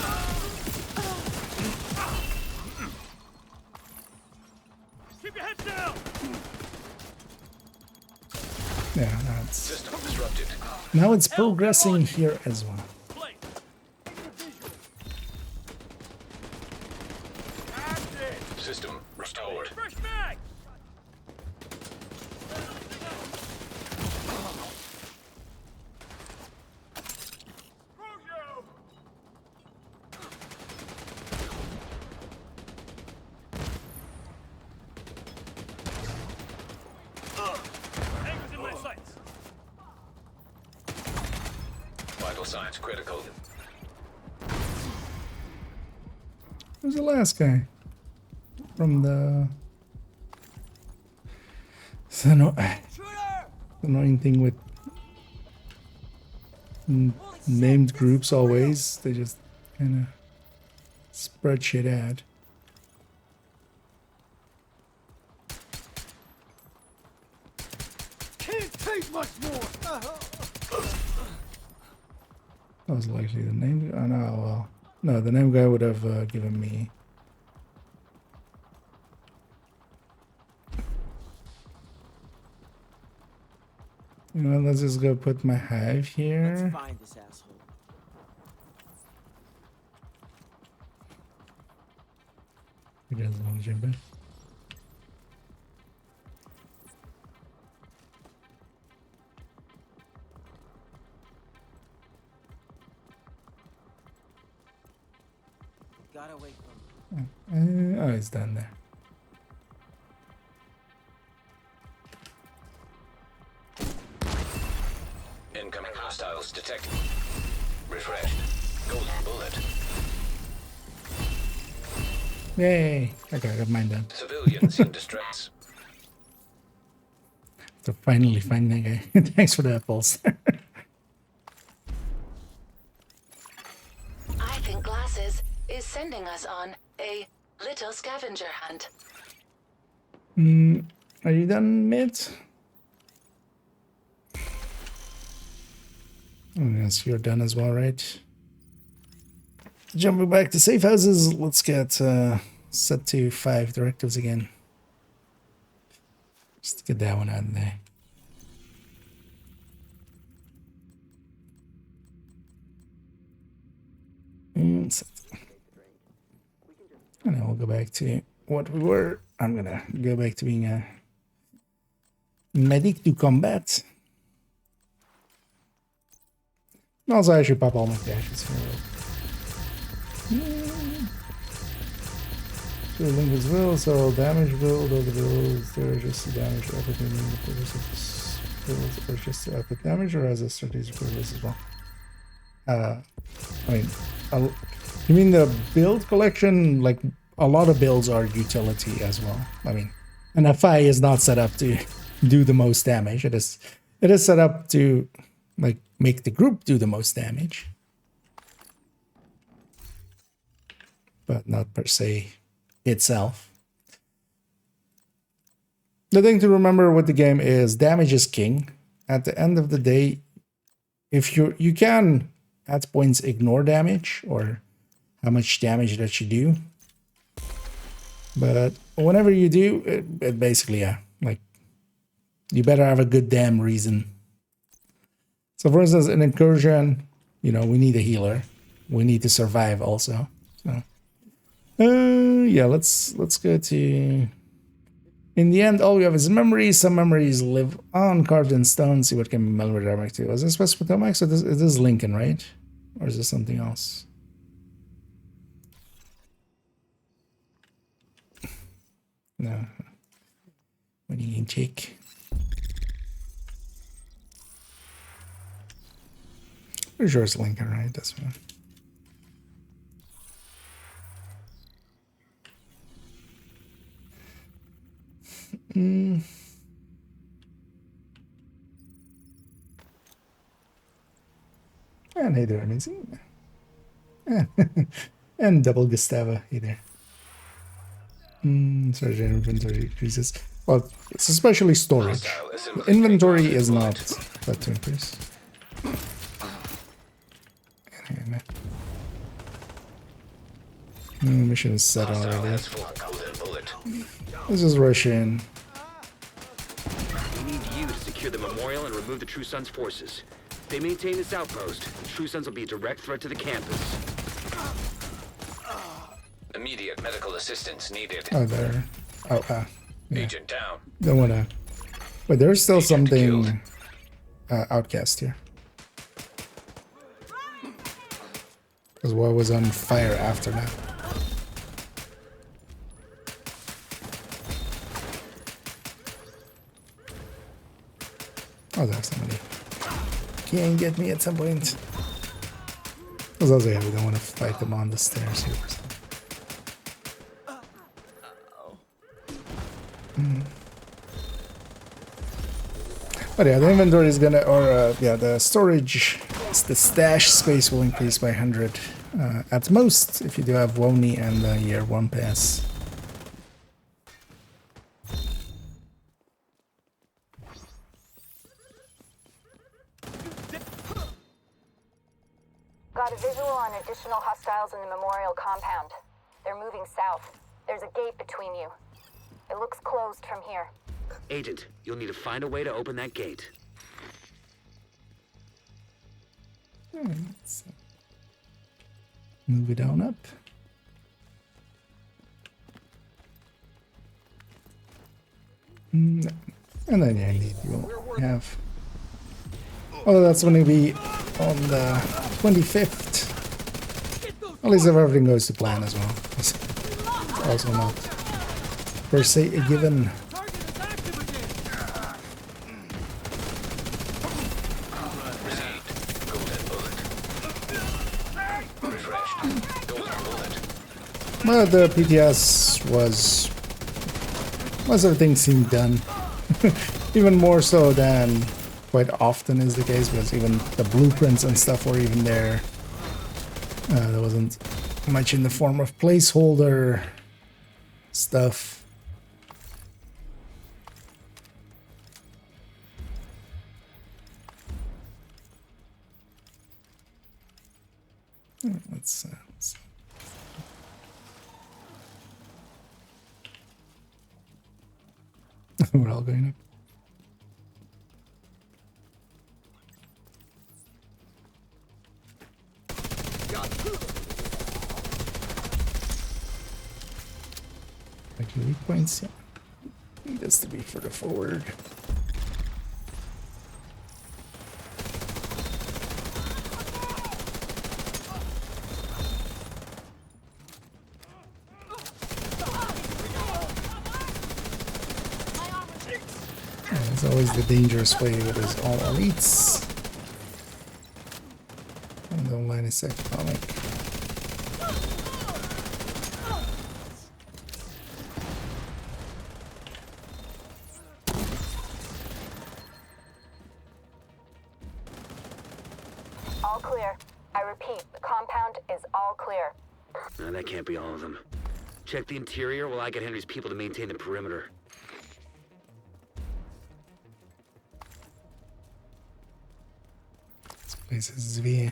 Keep your heads down. Yeah, now it's progressing here as well. System restored. Fresh mag. Vital signs critical. Who's the last guy? From the... annoying thing with named groups always. They just kind of spread shit out. Can't take much more. That was likely the name. Oh no, well, no, the name guy would have given me. You know, let's just go put my hive here. Let's find this asshole. He doesn't want to jump in. Gotta wait for him. Oh, it's down there. Incoming hostiles detected. Refreshed. Golden bullet. Yay! Okay, I got mine done. Civilians in distress. To finally find that guy. Thanks for the apples. I think Glasses is sending us on a little scavenger hunt. Are you done, Mid? Yes, you're done as well, right? Jumping back to safe houses, let's get set to 5 directives again. Just to get that one out of there. And then we'll go back to what we were. I'm gonna go back to being a medic to combat. And also, I should pop all my dashes here. So link as well, so damage build of the builds, they're just to damage everything in the purpose of this build, or just to epic damage, or as a strategic purpose as well. I mean, you mean the build collection? Like, a lot of builds are utility as well. I mean, an FI is not set up to do the most damage. It is set up to, like, make the group do the most damage. But not per se itself. The thing to remember with the game is damage is king. At the end of the day, if you can at points ignore damage or how much damage that you do, but whenever you do, it basically, yeah, like, you better have a good damn reason. So for instance, in incursion, you know, we need a healer. We need to survive also. So yeah, let's go to... In the end, all we have is memories. Some memories live on, carved in stone. See what can be melodramatic too. Is this West Potomac? So this is Lincoln, right? Or is this something else? No. What do you need, Jake? Pretty sure it's Lincoln, right? That's one. And hey there, amazing. And double Gustavo, hey there. Sorry, inventory increases. Well, it's especially storage. Inventory is not that to increase. Mission is set already. Let's just rush in. We need you to secure the memorial and remove the True Sons' forces. If they maintain this outpost, the True Sons will be a direct threat to the campus. Immediate medical assistance needed. Oh, there. Oh, yeah. Agent down. Don't wanna. But there's still Agent something outcast here. Because what was on fire after that? Oh, there's somebody. Can get me at some point. Because also, yeah, we don't want to fight them on the stairs here. But yeah, the inventory is gonna, or yeah, the storage, the stash space will increase by 100 at most if you do have Woni and the year 1 pass. Got a visual on additional hostiles in the memorial compound. They're moving south. There's a gate between you. It looks closed from here. Agent, you'll need to find a way to open that gate. Let's move it on up. And then yeah, indeed, you'll have. Oh, that's going to be on the 25th. At least if everything goes to plan as well. It's also not per se a given. Well, the PTS was... most everything seemed done. Even more so than quite often is the case, because even the blueprints and stuff were even there. There wasn't much in the form of placeholder stuff. Let's we're all going up. Like weak points, yeah. I think that's to be further forward. It's always the dangerous way with his all elites. And the line is economic. All clear. I repeat, the compound is all clear. No, that can't be all of them. Check the interior while I get Henry's people to maintain the perimeter. This is V.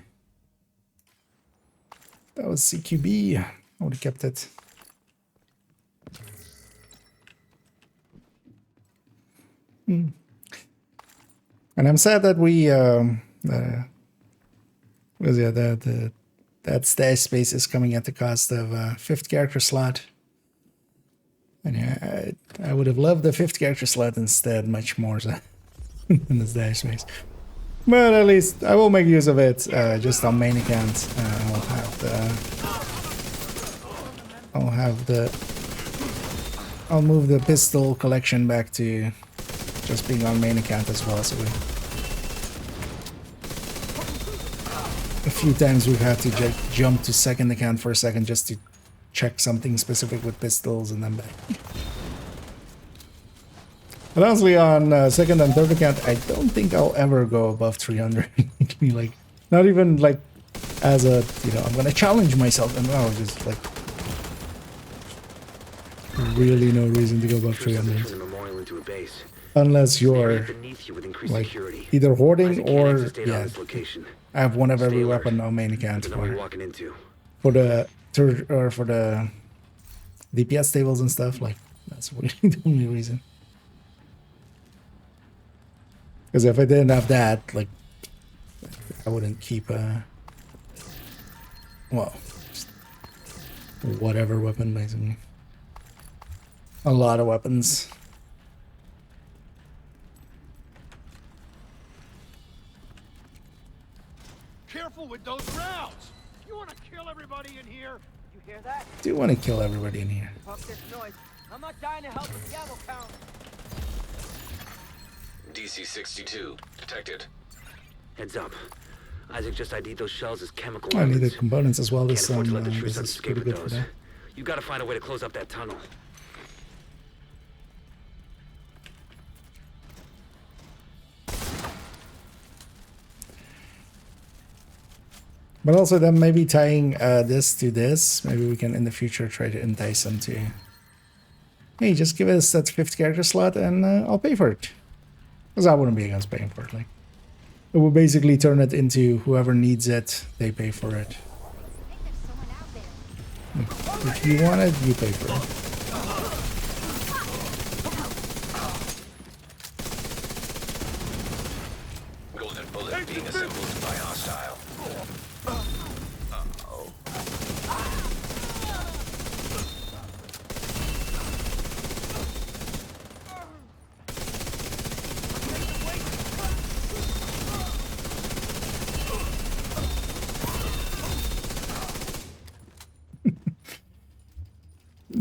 That was CQB. I would have kept it. And I'm sad that we that stash space is coming at the cost of a 5th character slot. And yeah, I would have loved the 5th character slot instead, much more so than the stash space. But at least I will make use of it just on main account. I'll move the pistol collection back to just being on main account as well. So a few times we've had to jump to second account for a second just to check something specific with pistols and then back. But honestly, on second and third account, I don't think I'll ever go above 300. Like, not even like as a, you know, I'm gonna challenge myself, and no, just like really no reason to go above 300. Unless you're like either hoarding or yeah, I have one of every weapon on main account for the third or for the DPS tables and stuff. Like that's really the only reason. Because if I didn't have that, like, I wouldn't keep well, just whatever weapon, basically. A lot of weapons. Careful with those rounds! You want to kill everybody in here? You hear that? I do want to kill everybody in here. Pump this noise. I'm not dying to help with the ammo count. DC-62 detected. Heads up. Isaac just ID'd those shells as chemical I weapons. needed components as well. Can't This afford to let the true this sons is escape pretty with good for those. that. You gotta find a way to close up that tunnel. But also then maybe tying this to this, maybe we can in the future try to entice them to, hey, just give us that 50 character slot and I'll pay for it. Because I wouldn't be against paying for it. Like, it would basically turn it into whoever needs it, they pay for it. If you want it, you pay for it. Golden bullet being assembled by hostile.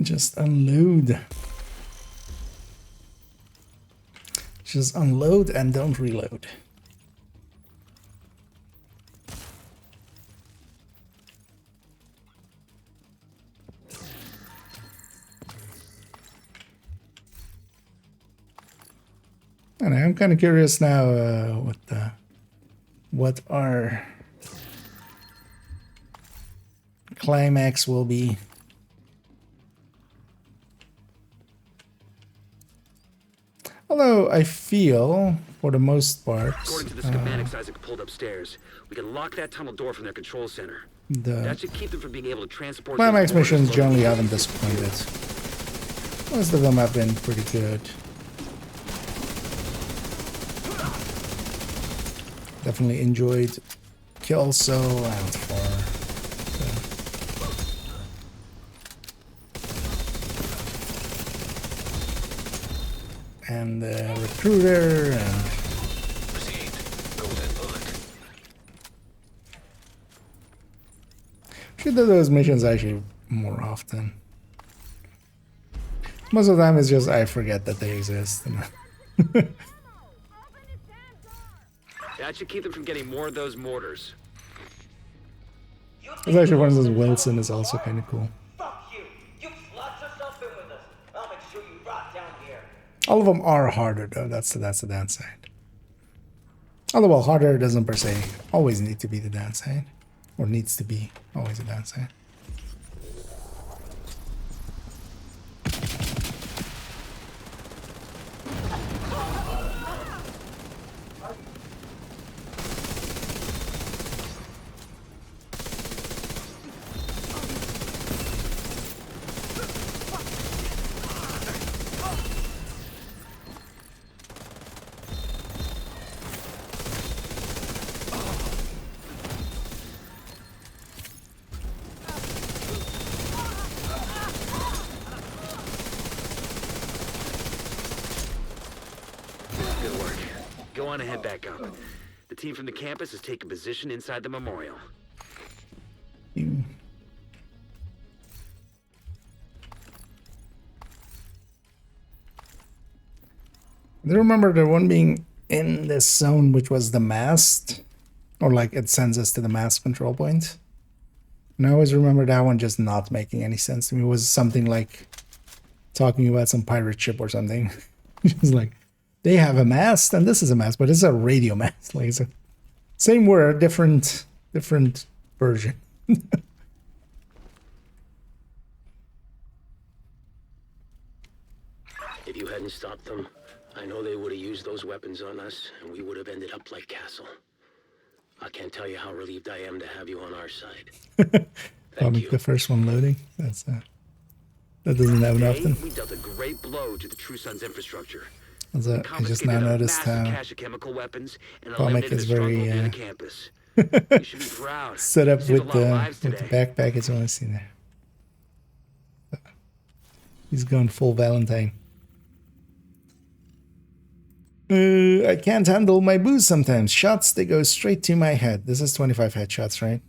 Just unload. Just unload and don't reload. And I'm kind of curious now what our climax will be. Although I feel, for the most part, According to the schematics Isaac pulled upstairs, we can lock that tunnel door from their control center. the That should keep them from being able to transport. climax those mortars missions loaded generally with haven't explosives. disappointed. Most of them have been pretty good. Definitely enjoyed Kelso and and the recruiter and Received. Golden bullet. should do those missions actually more often. Most of the time it's just I forget that they exist. That should keep them from getting more of those mortars. It's actually one of those Wilson is also kind of cool. Fuck you! You slot yourself in with us. I'll make sure you rot down here. All of them are harder though. That's the downside. Although, well, harder doesn't per se always need to be the downside, or needs to be always a downside. Good work. Go on and head back up. The team from the campus has taken position inside the memorial. You. I remember the one being in this zone, which was the mast, or like it sends us to the mast control point. And I always remember that one just not making any sense to me. It was something like talking about some pirate ship or something. It was like, they have a mast and this is a mast, but it's a radio mast. Like, it's a same word, different version. If you hadn't stopped them, I know they would have used those weapons on us, and we would have ended up like Castle. I can't tell you how relieved I am to have you on our side. Probably the first one loading. That's that doesn't happen often. We dealt a great blow to the True Sons infrastructure. Also, I just now noticed how cache of chemical weapons and comic eliminated is the very stronghold near the campus. You should be proud. set up Saved a with lot of lives the today. backpack. It's only seen there. He's gone full Valentine. I can't handle my booze sometimes. Shots, they go straight to my head. This is 25 headshots, right?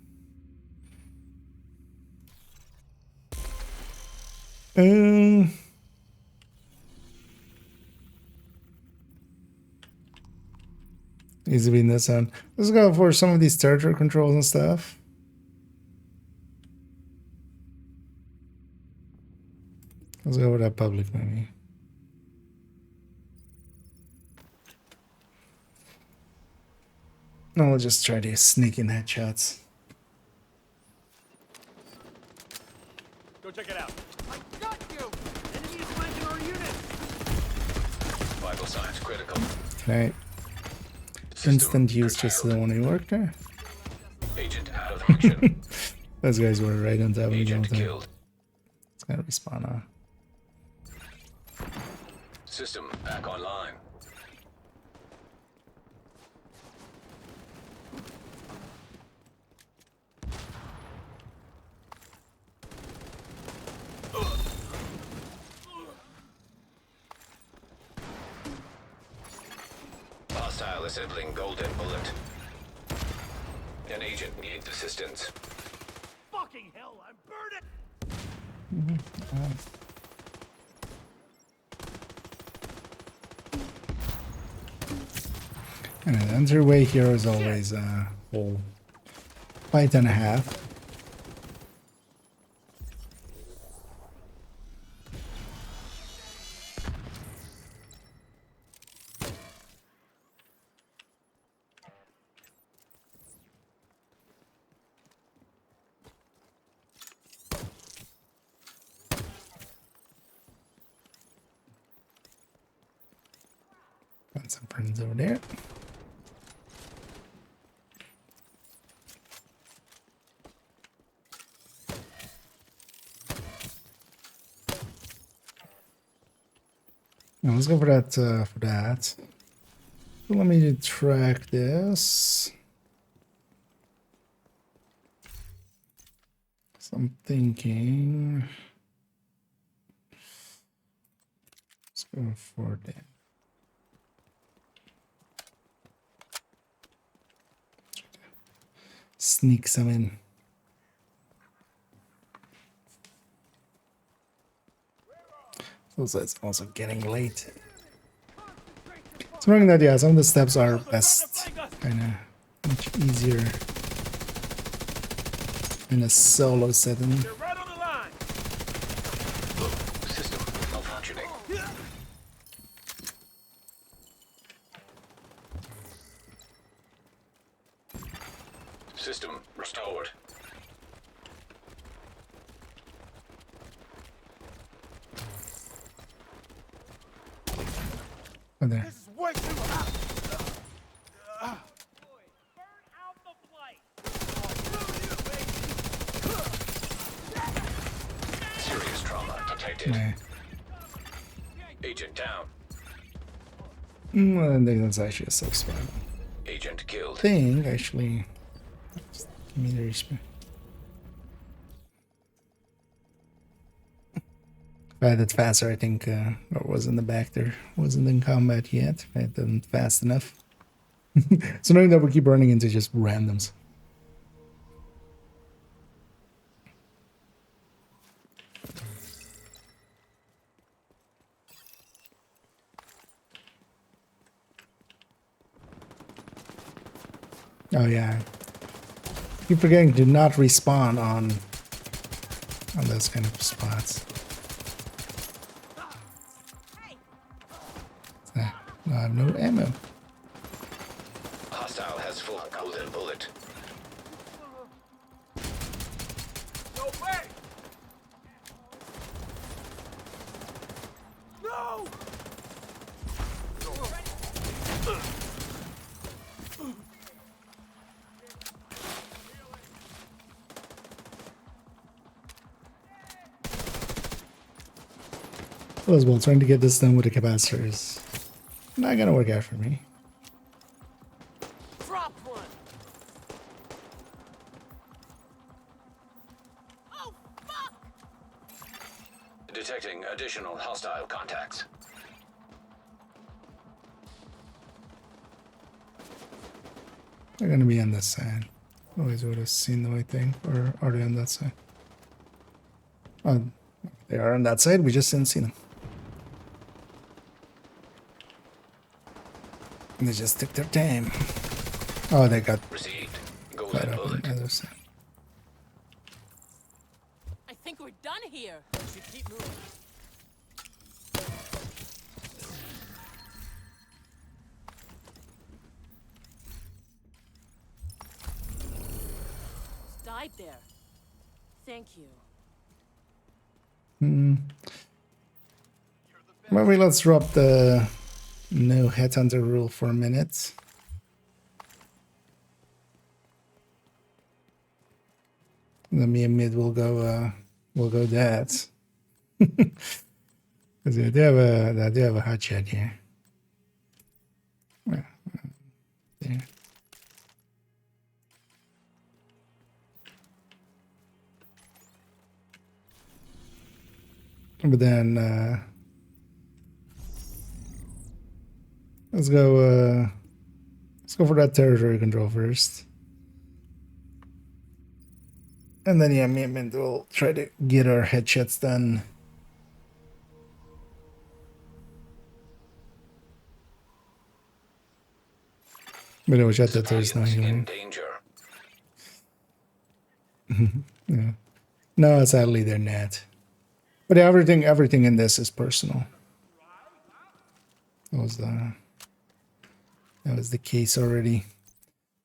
Needs to be in this zone. Let's go for some of these territory controls and stuff. Let's go with that public maybe. No, we'll just try to sneak in headshots. Go check it out. I got you! Enemy is flanking our unit! Vital signs critical. Okay. Instant use just the one who worked there. Agent out of action. Those guys were right on top of me. Agent killed. It's gonna respawn now. System back online. Hostile assembling golden bullet. An agent needs assistance. Fucking hell, I'm burning! And an entryway here is always a whole fight and a half. Got some friends over there. Now let's go for that. So let me track this. So I'm thinking. Let's go for that. Sneak some in. So it's also getting late. So knowing that, yeah, some of the steps are best kind of much easier in a solo setting. Right on the line! System malfunctioning. System restored. Oh, there. This is way too hot! Burn out the flight! Serious trauma detected. Yeah. Agent down. I don't think that's actually a safe spot. Agent killed. Thing actually. Just give me the respawn. If I had it faster, I think, or was in the back there, wasn't in combat yet. I had them fast enough. So knowing that we keep running into just randoms. Oh yeah. Keep forgetting to not respawn on those kind of spots. I have no ammo. Hostile has full golden bullet. No way! No! Well, trying to get this done with the capacitor is not gonna work out for me. Drop one! Oh, fuck! Detecting additional hostile contacts. They're gonna be on this side. Always would have seen the right thing. Or are they on that side? Oh, they are on that side. We just didn't see them. They just took their time. Oh, they got Received. caught Golden up on bullet. the other side. I think we're done here. We should keep moving. Died there. Thank you. Maybe let's drop the no headhunter rule for a minute. Then me and mid will go that. Because I do have a hot shot here. Well, there. But then let's go for that territory control first. And then yeah, me and Mint will try to get our headshots done. But I wish I thought there's no Civilians in healing. danger. Yeah. No, sadly they're not. But everything in this is personal. That was the case already.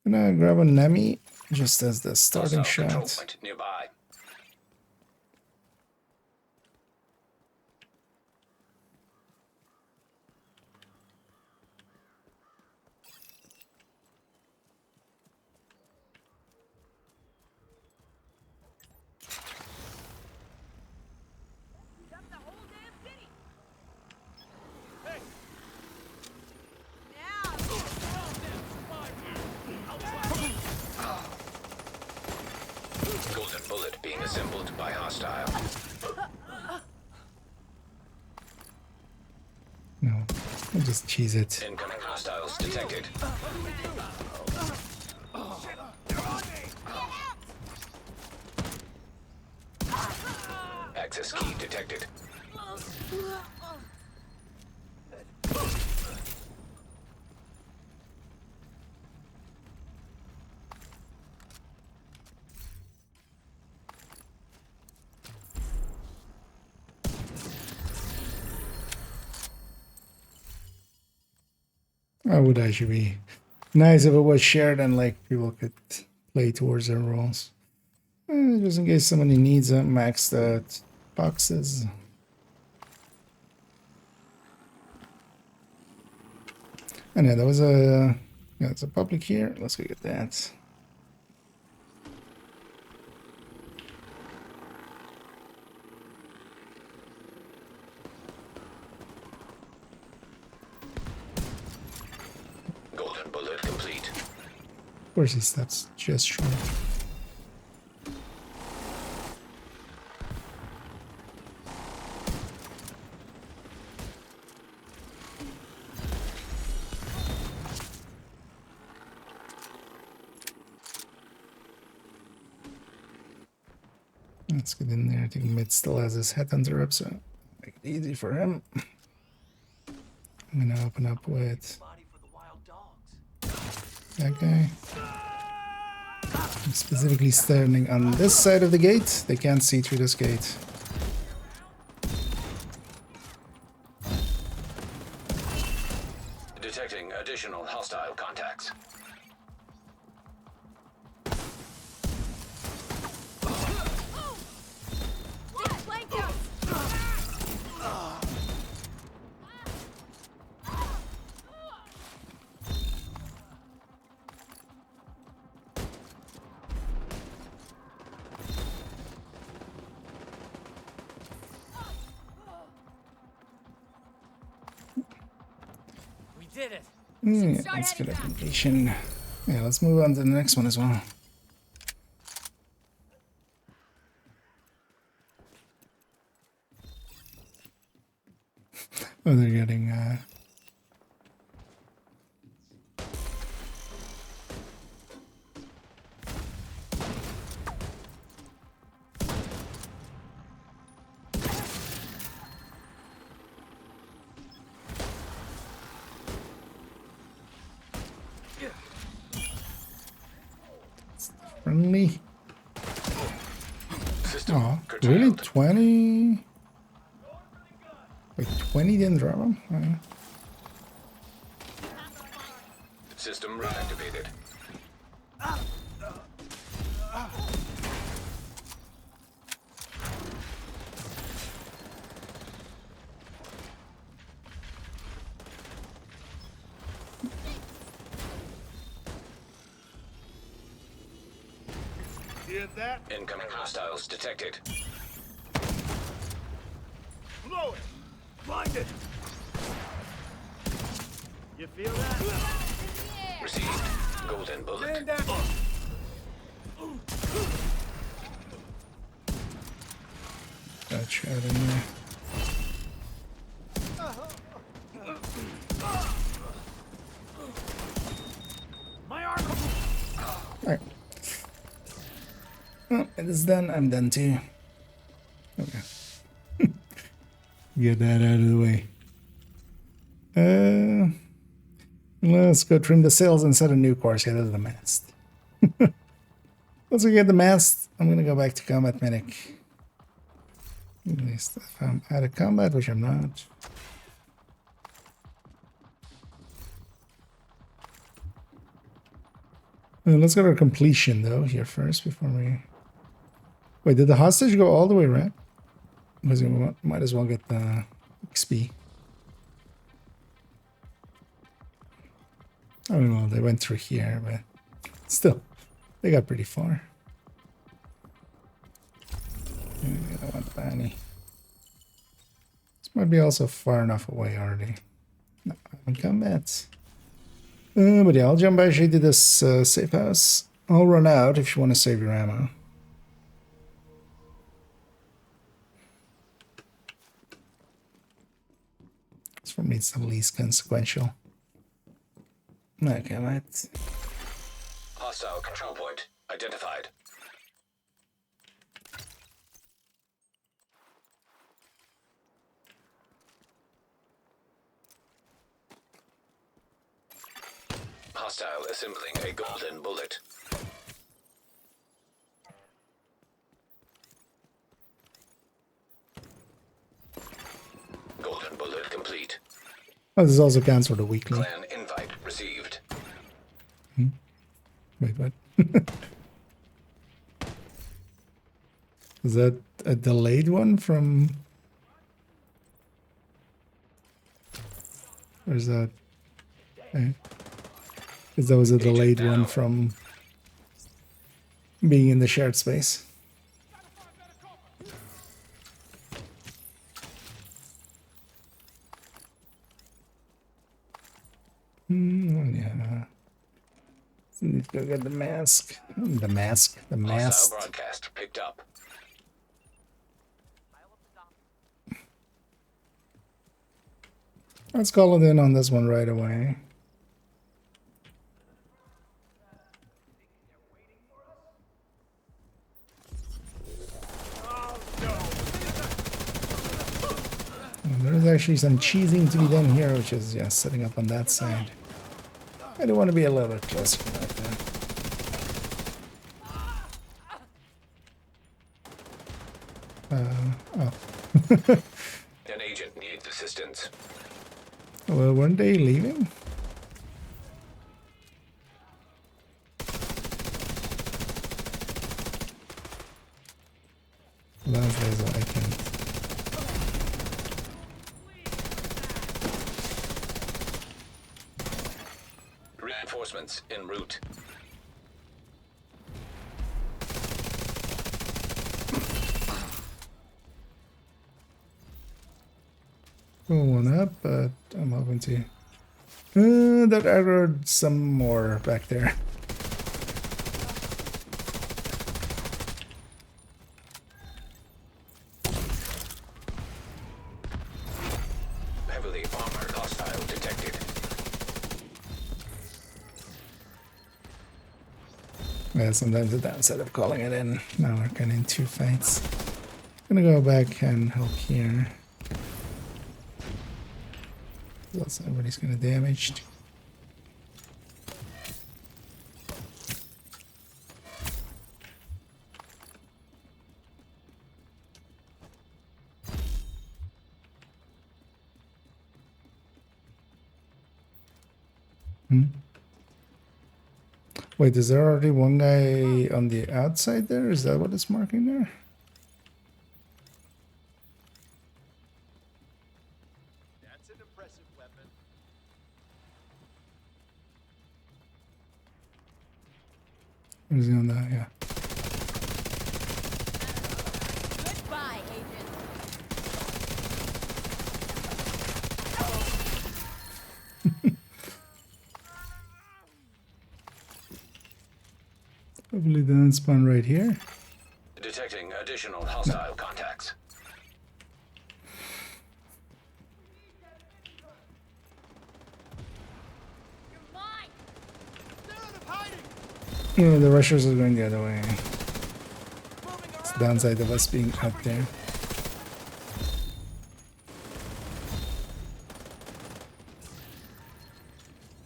I'm gonna grab a Nemi just as the starting Hostile control shot. point nearby. Golden bullet being assembled by hostile. No, I'll just cheese it. Incoming hostiles detected. Access key detected. That would actually be nice if it was shared and like people could play towards their roles. Just in case somebody needs a maxed out boxes. And yeah, there was it's a public here. Let's go get that. Golden bullet complete. Of course he steps just short. Let's get in there. I think mid still has his headhunter up, so make it easy for him. I'm gonna open up with that guy. I'm specifically standing on this side of the gate. They can't see through this gate. Detecting additional hostile contacts. Did it. Yeah, let's get a completion. Yeah, let's move on to the next one as well. Oh, they're getting Friendly. System Oh, curtailed. really? 20? Wait, 20 didn't drop him? System reactivated. Hear that? Incoming hostiles detected. Blow it! Find it! You feel that? Received. Golden bullet. Stand down! Got shot in there. My arm! Alright. Well, it is done. I'm done too. Okay. Get that out of the way. Let's go trim the sails and set a new course head of the mast. Once we get the mast, I'm gonna go back to combat medic. At least if I'm out of combat, which I'm not. Let's go to completion though here first before we. Wait, did the hostage go all the way around? Because we might as well get the XP. I mean, well, they went through here, but still, they got pretty far. I don't want Danny. This might be also far enough away already. No, I'm in combat. But yeah, I'll jump back to this safe house. I'll run out if you want to save your ammo. This for me it's the least consequential. Okay, right. Hostile control point identified. Hostile assembling a golden bullet. Golden bullet complete. Oh, this also counts for the weekly. Clan invite received. Wait, what? Is that a delayed one from... Or is that... Okay. Because that was a delayed one from being in the shared space. Yeah. Need to go get the mask. The mask. The mask. Hostile broadcast picked up. Let's call it in on this one right away. There's actually some cheesing to be done here, which is, yeah, setting up on that side. I do want to be a little bit closer to that then. Oh. An agent needs assistance. Well, weren't they leaving? Last days I can. Reinforcements en route. Pull one up, but I'm hoping to. That aggroed some more back there. Heavily armored hostile detected. Yeah, sometimes the downside of calling it in. Now we're kind of in two fights. Gonna go back and help here. Else everybody's gonna damage. Hmm? Wait, is there already one guy on the outside there? Is that what it's marking there? That's an impressive weapon. Is he on that? Yeah. Goodbye, agent. Hopefully they don't spawn right here. Detecting additional hostile contacts. You're mine. They're out of hiding. Oh, the rushers are going the other way. Moving It's around. the downside of us being out there.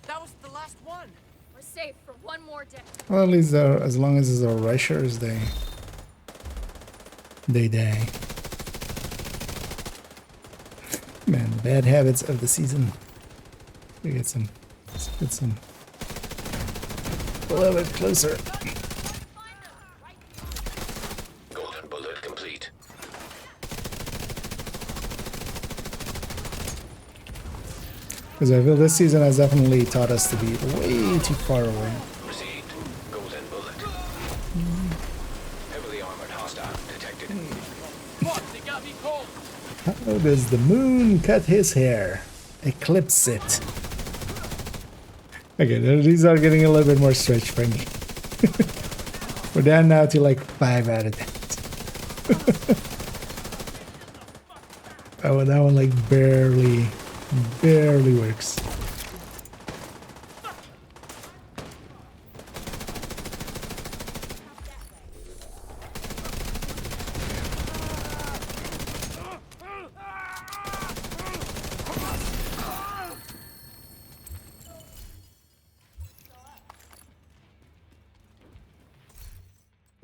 That was the last one. We're safe for one more day. Well, at least as long as it's our rushers, they die. Man, the bad habits of the season. We get some. Let's get some. A little bit closer. Golden bullet complete. Because I feel this season has definitely taught us to be way too far away. Received. Golden bullet. Heavily armored hostile detected. Fuck, they got me cold. How does the moon cut his hair? Eclipse it. Okay, these are getting a little bit more stretch friendly. We're down now to like 5 out of 10. That one like barely works.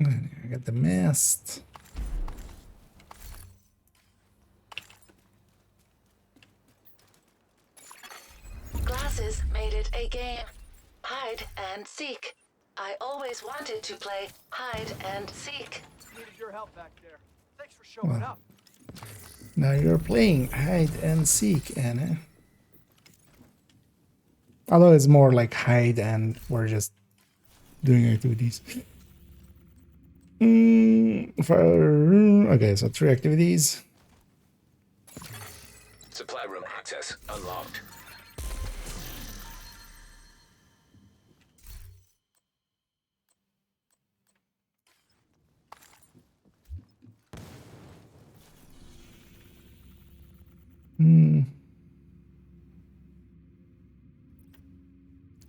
I got the mast. Glasses made it a game. Hide and seek. I always wanted to play hide and seek. Needed your help back there. Thanks for showing up. Now you're playing hide and seek, Anna. Although it's more like hide and we're just doing activities. Okay, so 3 activities. Supply room access unlocked.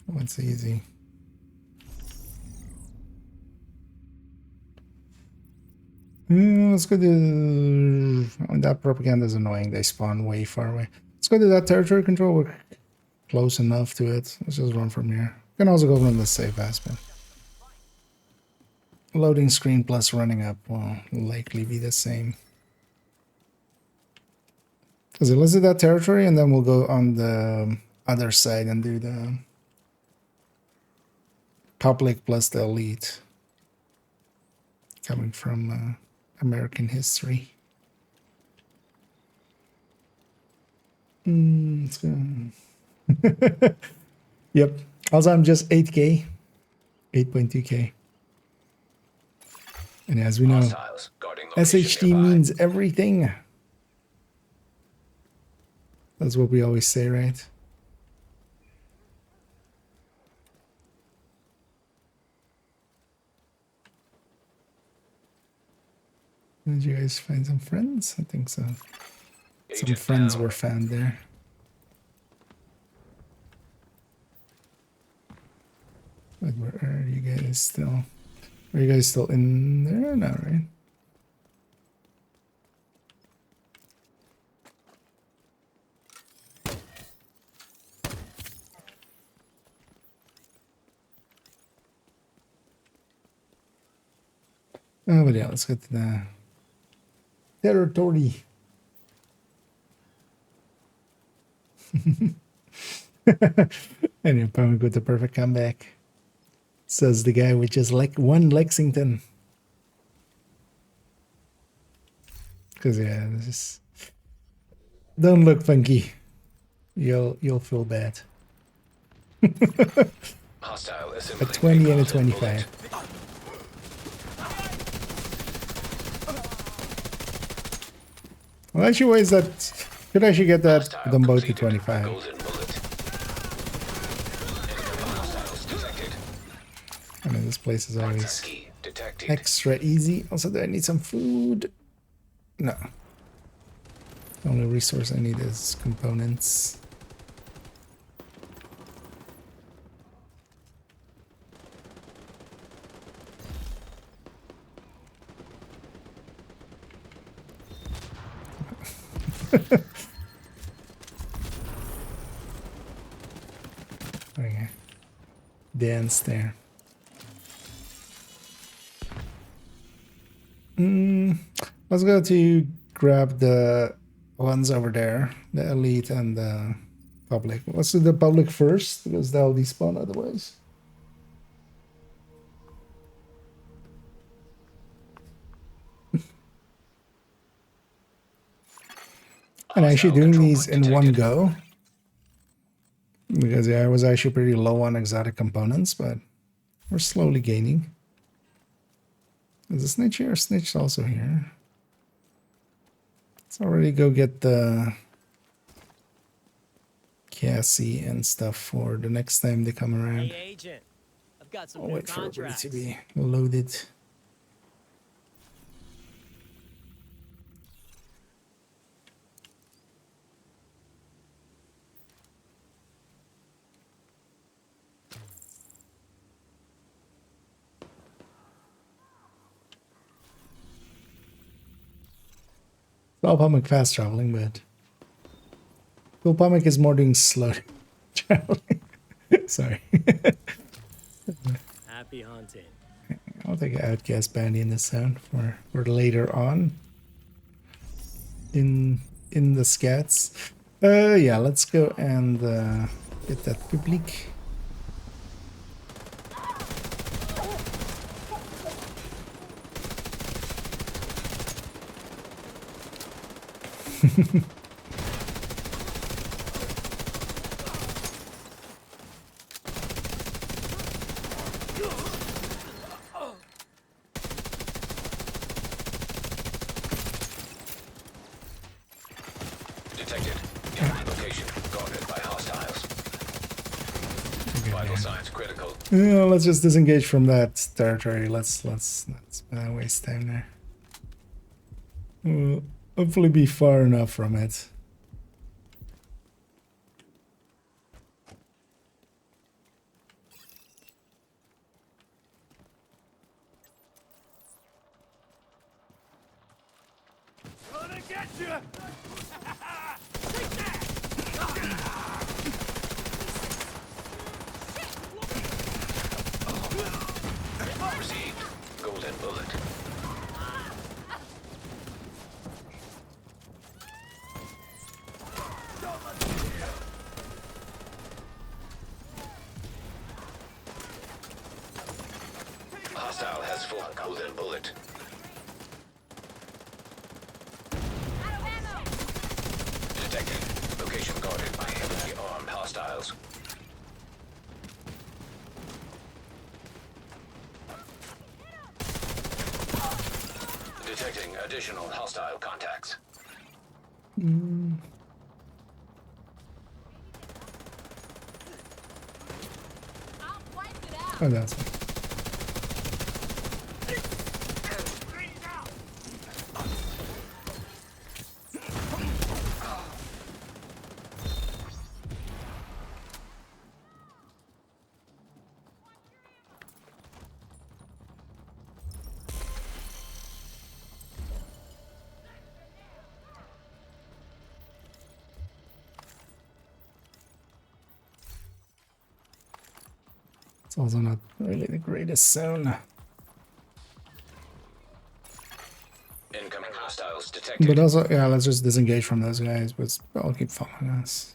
What's easy? Let's go to... that propaganda is annoying. They spawn way far away. Let's go to that territory control. We're close enough to it. Let's just run from here. We can also go from the safe aspect. Loading screen plus running up will likely be the same. Because let's do that territory and then we'll go on the other side and do the public plus the elite. Coming from American history. Let's go. Yep. Also, I'm just 8K. 8.2K. And as we know, SHD means everything. That's what we always say, right? Did you guys find some friends? I think so. Some friends were found there. But where are you guys still? Are you guys still in there? No, right? Oh, but yeah, let's get to the territory. And your opponent with the perfect comeback. Says the guy with just like one Lexington. Because yeah, this is, don't look funky. You'll feel bad. Hostile A assembling 20 and a golden 25. Well, actually, why is that? Could actually get that them both to 25. golden bullet. Enemy hostiles detected. I mean, this place is always Access key detected. extra easy. Also, do I need some food? No. The only resource I need is components. Okay. Dance there. Let's go to grab the ones over there, the elite and the public. Let's do the public first because they'll despawn otherwise. And actually doing these in one go, because yeah, I was actually pretty low on exotic components, but we're slowly gaining. Is the snitch here? Snitch's also here. Let's already go get the Cassie and stuff for the next time they come around. Hey, agent. I've got some I'll new wait for everybody contracts. to be loaded. Philpomic fast traveling, but Philpomic is more doing slow traveling. Sorry. Happy hunting. I'll take an outcast bounty in this zone for later on in the scats. Yeah, let's go and get that public. Detected. Enemy location guarded by hostiles. Vital signs critical. Yeah, let's just disengage from that territory. Let's waste time there. We'll hopefully be far enough from it. Gonna get you! Received. Golden bullet. Hostile has full golden bullet. Detected. Location guarded by heavily armed hostiles. Detecting additional hostile contacts. Oh, that's it. It's also not really the greatest zone. Incoming hostiles detected. But also, yeah, let's just disengage from those guys, but I'll keep following us.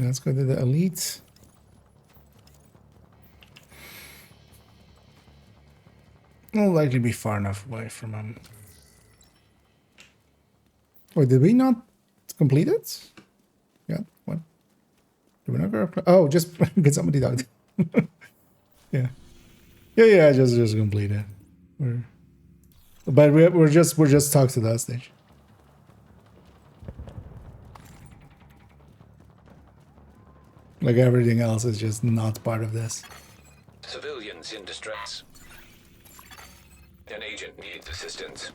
Let's go to the elite. Will likely be far enough away from him. Wait, did we not complete it? Yeah, what? Did we not go? Oh, just get somebody died. Yeah. Yeah, just complete it. But we're just stuck to that stage. Like everything else is just not part of this. Civilians in distress. An agent needs assistance.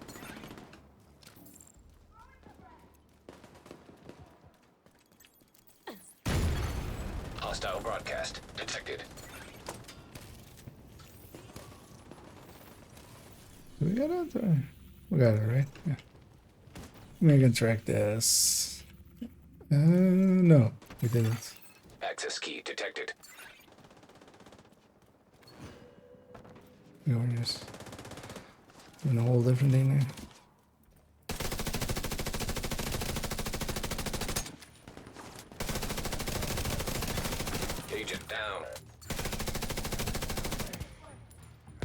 Hostile broadcast detected. Do we got it? We got it, right? Yeah. We can track this. No, we didn't. Access key detected. We're just doing a whole different thing now. Agent down.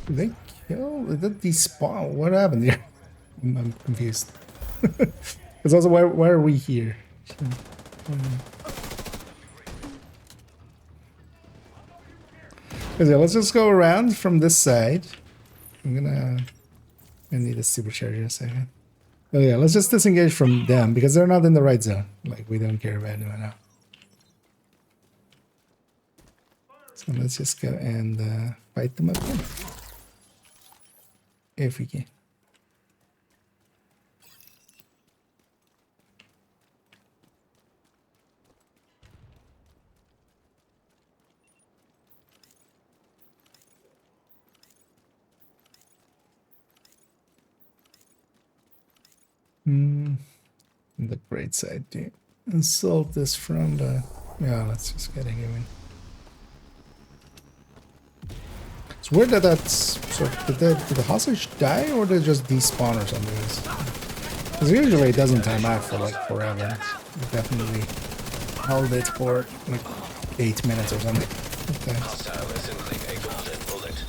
Did they kill? Did they despawn? What happened here? I'm confused. It's also why are we here? So, okay, let's just go around from this side. I'm gonna need a supercharger in a second. Oh yeah, let's just disengage from them because they're not in the right zone. Like we don't care about them right now. So let's just go and fight them up then. If we can. The great side to insult this from the... Yeah, let's just get it going. It's weird that that's... So, did the hostage die or did it just despawn or something? Because usually it doesn't time out for like forever. We definitely held it for like 8 minutes or something. Okay. Hostile assembling a golden bullet.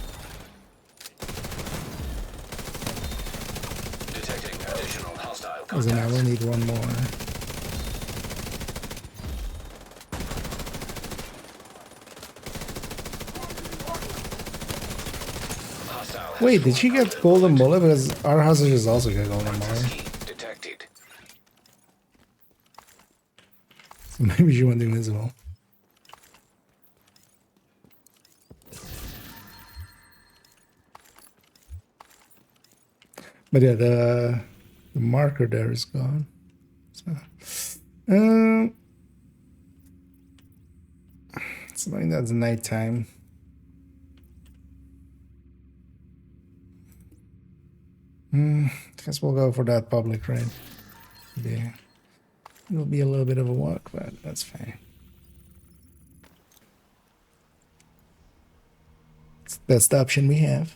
Detecting additional hostile Because then I contacts. will need one more. Wait, did she get golden bullet? Because our hostages also get golden bullet. Detected. So maybe she went invisible. But yeah, the marker there is gone. So, it's like that's nighttime. Guess we'll go for that public raid. Yeah, it'll be a little bit of a walk, but that's fine. That's the option we have.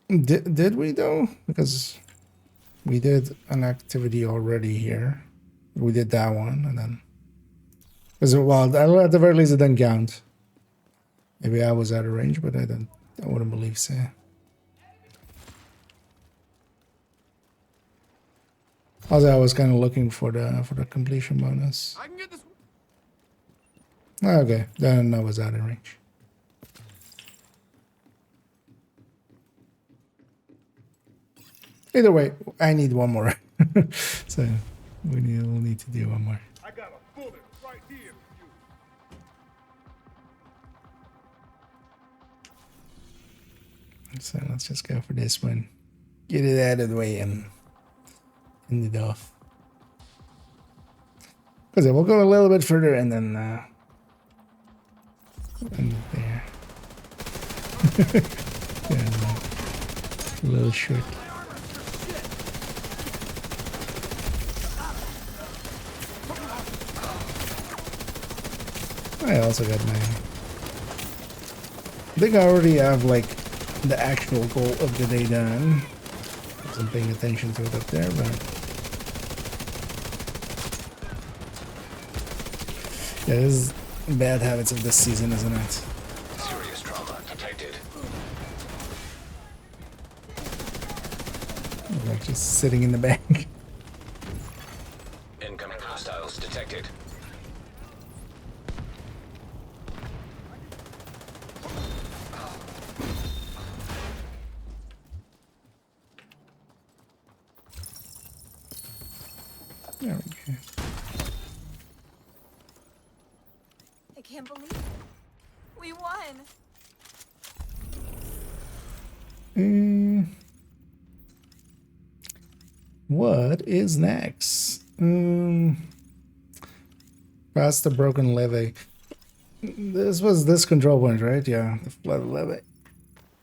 Did we though? Because we did an activity already here. We did that one, and then because well, at the very least, it didn't count. Maybe I was out of range, but I wouldn't believe so. Also, I was kind of looking for the completion bonus. I can get this. Okay, then I was out of range. Either way, I need one more. So we'll need to do one more. I got a bullet right here for you. So let's just go for this one. Get it out of the way and end it off. Because we'll go a little bit further and then end it there. Yeah, a little short. I also got my... I think I already have like the actual goal of the day done. I wasn't paying attention to it up there, but... Yeah, this is bad habits of this season, isn't it? Serious trauma detected. Like just sitting in the bank. Incoming hostiles detected. There we go. I can't believe it. We won. What is next? Past the broken levee. This was this control point, right? Yeah, the flood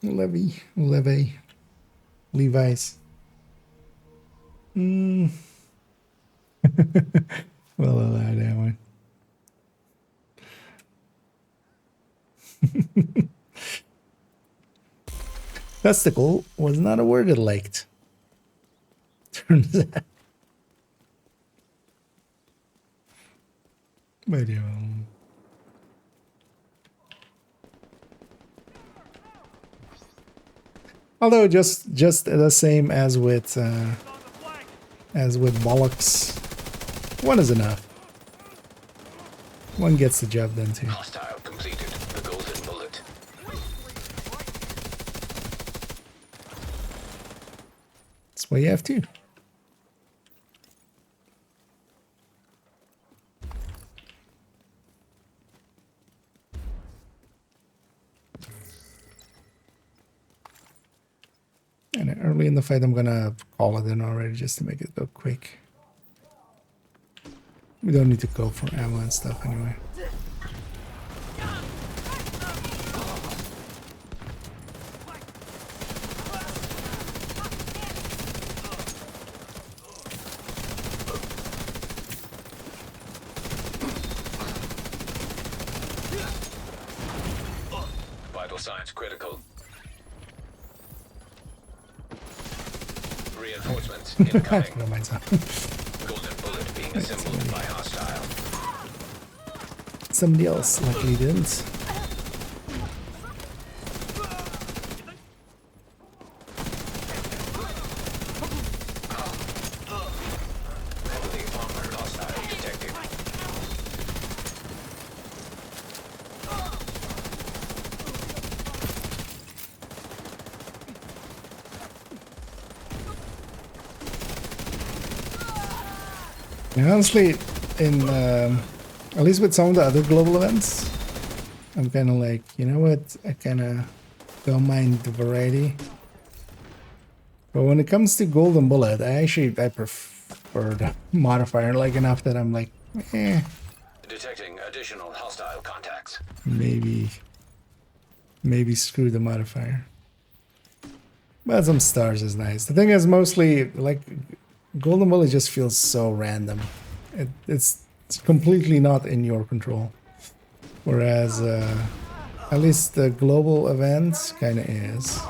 levee. Levi's. Well, allow that one. Festival was not a word it liked. Turns out. But yeah. Although just the same as with Bollocks, one is enough. One gets the job done too. Hostile completed the golden bullet. That's why you have to. And early in the fight, I'm gonna call it in already just to make it go quick. We don't need to go for ammo and stuff anyway. Vital signs critical. Reinforcements incoming. No, mine's not. Golden bullet being assembled by hostile. Somebody else luckily didn't. Heavily armored hostile detected. And honestly, in at least with some of the other global events, I'm kind of like, you know what? I kind of don't mind the variety. But when it comes to Golden Bullet, I prefer the modifier like enough that I'm like, Detecting additional hostile contacts. maybe screw the modifier. But some stars is nice. The thing is, mostly like Golden Bullet just feels so random. It's completely not in your control. Whereas at least the global events kind of is.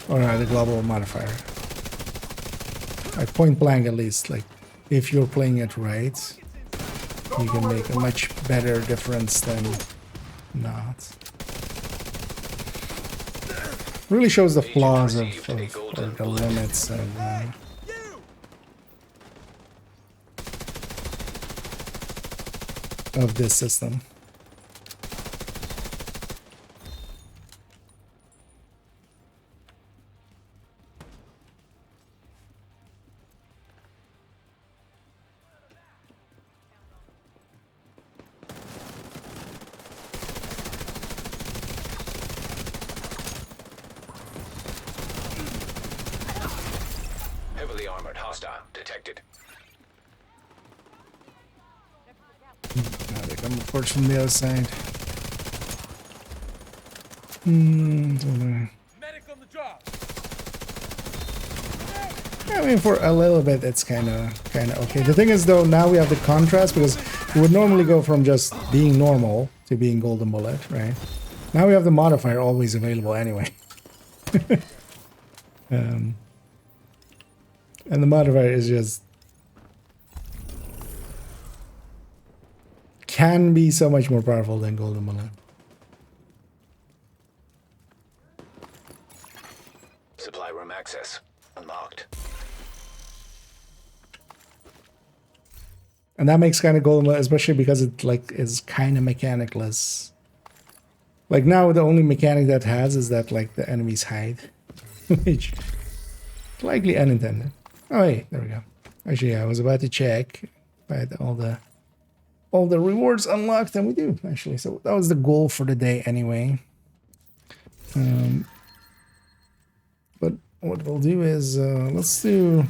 Or the global modifier. Like point blank at least, like if you're playing it right, you can make a much better difference than not. Really shows the flaws of or the limits of this system. Heavily armored hostile detected. Now they come force from the other side. Medic on the job. I mean, for a little bit, it's kind of okay. The thing is, though, now we have the contrast because we would normally go from just being normal to being golden bullet, right? Now we have the modifier always available anyway. And the modifier is just can be so much more powerful than golden bullet. Supply room access unlocked. And that makes kind of golden bullet, especially because it like is kind of mechanicless. Like now, the only mechanic that has is that like the enemies hide, which likely unintended. Oh, hey, there we go. Actually, I was about to check if I had all the rewards unlocked, and we do actually. So that was the goal for the day anyway. But what we'll do is let's do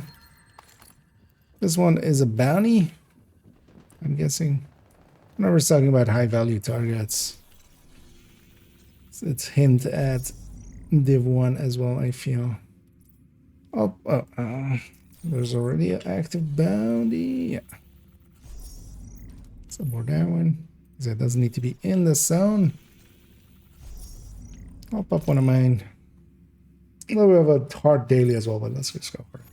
this one is a bounty. I'm guessing. Whenever it's talking about high value targets, it's hint at Div 1 as well, I feel. Oh, there's already an active bounty. Yeah. So more that one. Because it doesn't need to be in the zone. I'll pop one of mine. Well, we have a hard daily as well, but let's just go for it.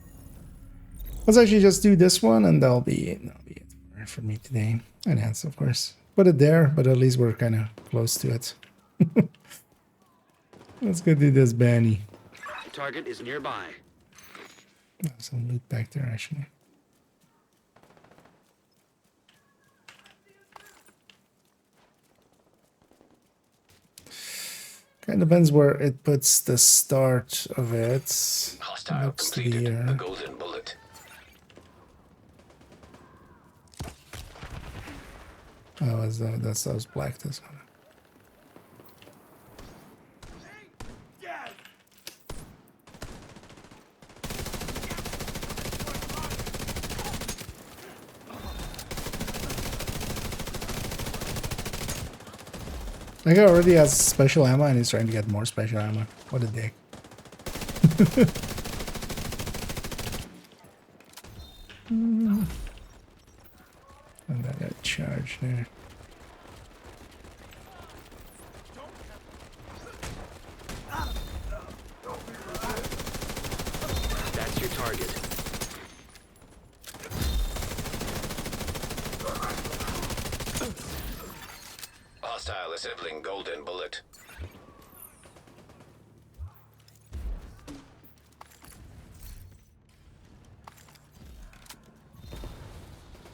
Let's actually just do this one, and that'll be it for me today. Enhance, of course. Put it there, but at least we're kind of close to it. Let's go do this Banny. The target is nearby. There's some loot back there, actually. Kind of depends where it puts the start of it. Hostile Looks to completed. be The here. golden bullet. Oh, that's those black. This one. That guy already has special ammo and he's trying to get more special ammo. What a dick. And I got charged there. That's your target. Hostile assembling golden bullet.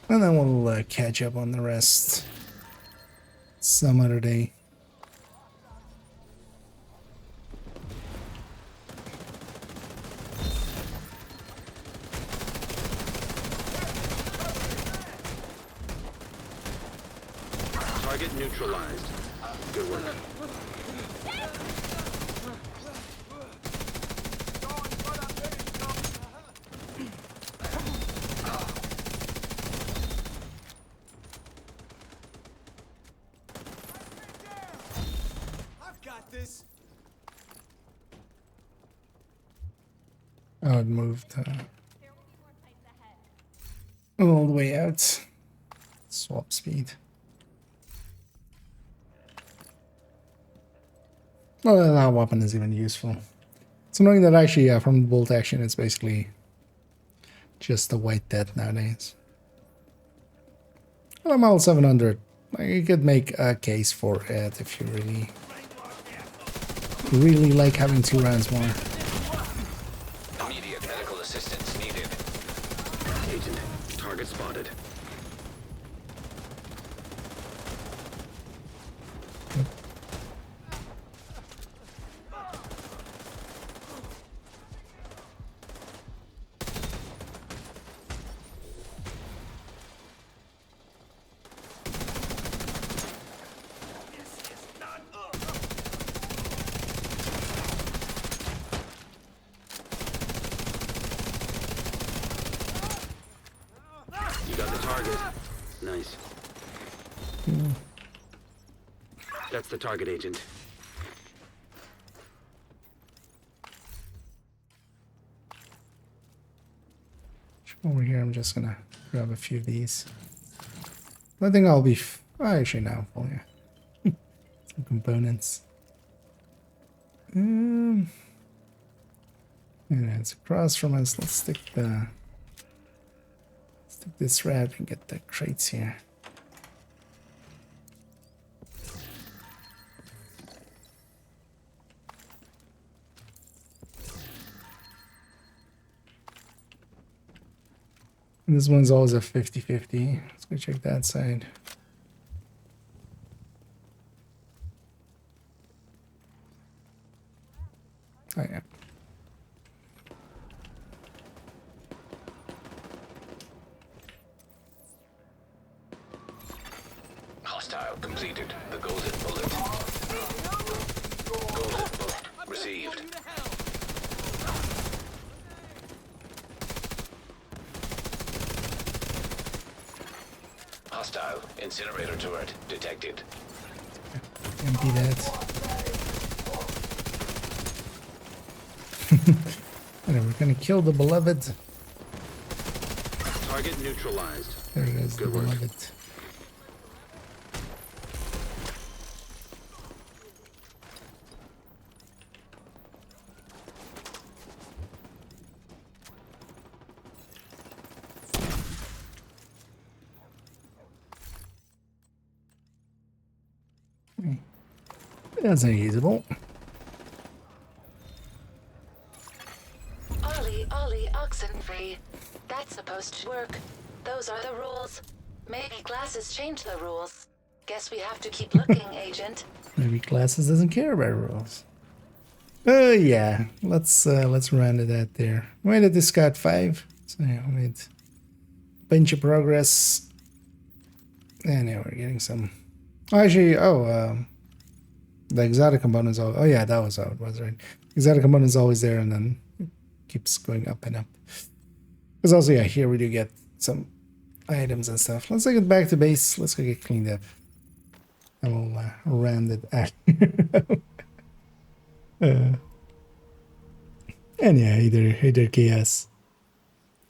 And then we'll catch up on the rest some other day. Target neutralized. Good work. I've got this. Oh, it moved all the way out. Swap speed. Well, that weapon is even useful. It's annoying that actually, yeah, from the bolt action, it's basically just a white death nowadays. Well, I'm all 700. You could make a case for it if you really like having 2 rounds more. Immediate medical assistance needed. Agent, target spotted. You got the target. Nice. That's the target, Agent. over here. I'm just gonna grab a few of these. I think I'll be. Actually, now full. Yeah, some components. And it's across from us. Let's stick this route and get the crates here. And this one's always a 50-50. Let's go check that side. Oh yeah. Hostile completed. The golden bullet. Golden bullet received. Hostile incinerator turret detected. Empty that. And we're gonna kill the beloved. Target neutralized. There it is, Good the work. beloved. That's unusable. Ollie, oxen-free. That's supposed to work. Those are the rules. Maybe glasses change the rules. Guess we have to keep looking, Agent. Maybe Glasses doesn't care about rules. Oh yeah, let's round it out there. We made it to Scout 5, so yeah, we made a bunch of progress. And now we're getting some. Actually, the exotic component's all. Oh yeah, that was how it was, right? Exotic component's always there, and then it keeps going up and up. Because also, yeah, here we do get some items and stuff. Let's take it back to base. Let's go get cleaned up. And we'll round it out. And yeah, either chaos.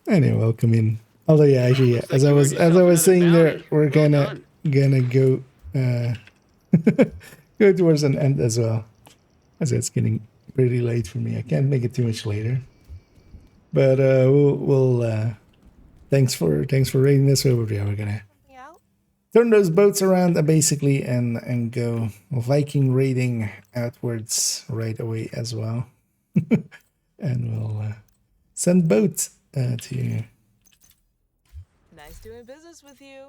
Anyway, welcome in. Although yeah, actually, yeah, as I was saying there, we're gonna go go towards an end as well, as it's getting pretty late for me. I can't make it too much later. But we'll thanks for raiding this over. Yeah, we're gonna turn those boats around basically and go Viking raiding outwards right away as well. And we'll send boats to you. Nice doing business with you.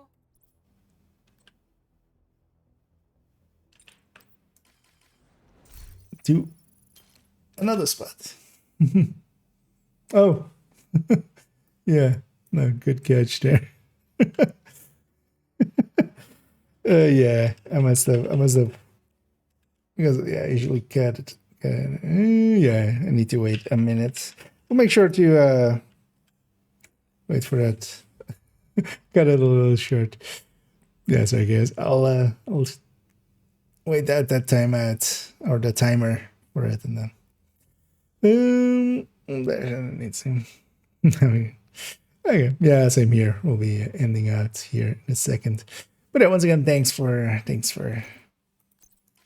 To another spot. Oh. Yeah, no, good catch there. Yeah, I must have because yeah, I usually cut it. Yeah, I need to wait a minute. We'll make sure to wait for that. Cut it a little short. Yeah, sorry guys. I'll wait at that time or the timer for it, and then there needs him. Okay, yeah, same here. We'll be ending out here in a second. But yeah, once again, thanks for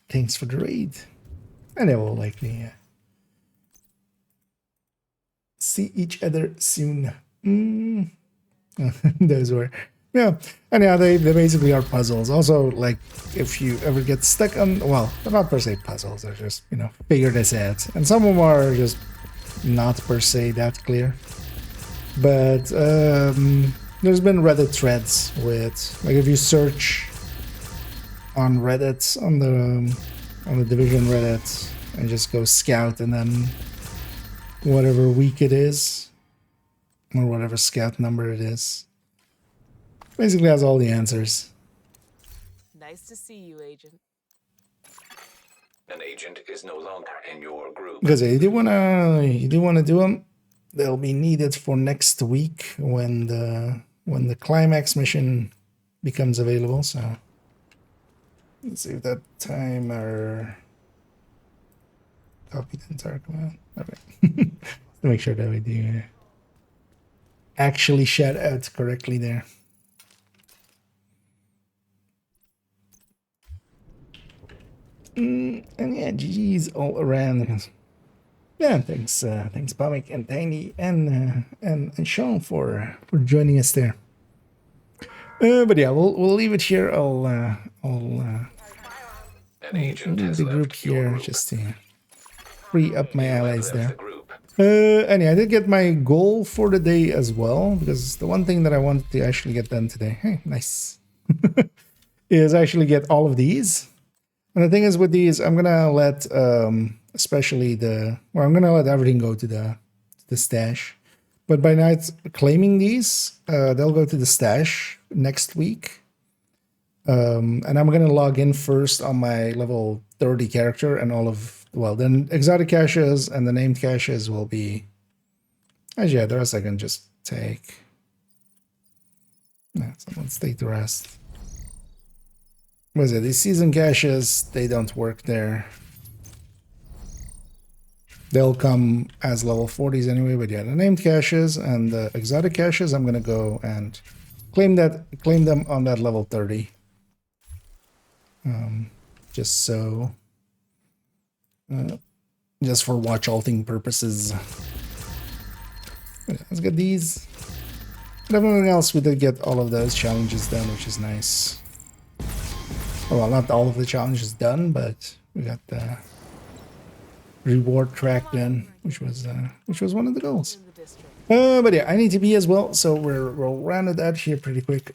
the raid, and I will likely see each other soon. Those were, yeah, and yeah, they basically are puzzles. Also, like if you ever get stuck on, well, they're not per se puzzles. They're just figure this out, and some of them are just not per se that clear. But there's been Reddit threads with, like, if you search on Reddit, on the Division Reddit, and just go scout, and then whatever week it is, or whatever scout number it is, basically has all the answers. Nice to see you, Agent. An agent is no longer in your group. Because you do wanna do them. They'll be needed for next week when the climax mission becomes available. So let's see if that timer copy the entire command. All right. To make sure that we do actually shout out correctly there. And yeah, GG's all around. Yeah, thanks, thanks, Pamik and Tiny and Sean for joining us there. But yeah, we'll leave it here. I'll leave the group here just to free up my allies there. And yeah, I did get my goal for the day as well, because the one thing that I wanted to actually get done today, hey, nice, is actually get all of these. And the thing is with these, I'm gonna let especially I'm gonna let everything go to the stash. But by not claiming these, they'll go to the stash next week. And I'm gonna log in first on my level 30 character, and all of, well, then exotic caches and the named caches will be, actually, yeah, the rest I can just take. Yeah, so let's take the rest. What is it? These season caches, they don't work there. They'll come as level 40s anyway, but yeah, the named caches and the exotic caches, I'm gonna go and claim them on that level 30. Just so, just for watch alting purposes. Let's get these. But everything else, we did get all of those challenges done, which is nice. Well, not all of the challenges done, but we got the reward track done, which was one of the goals. But yeah, I need to be as well, so we'll round it out here pretty quick.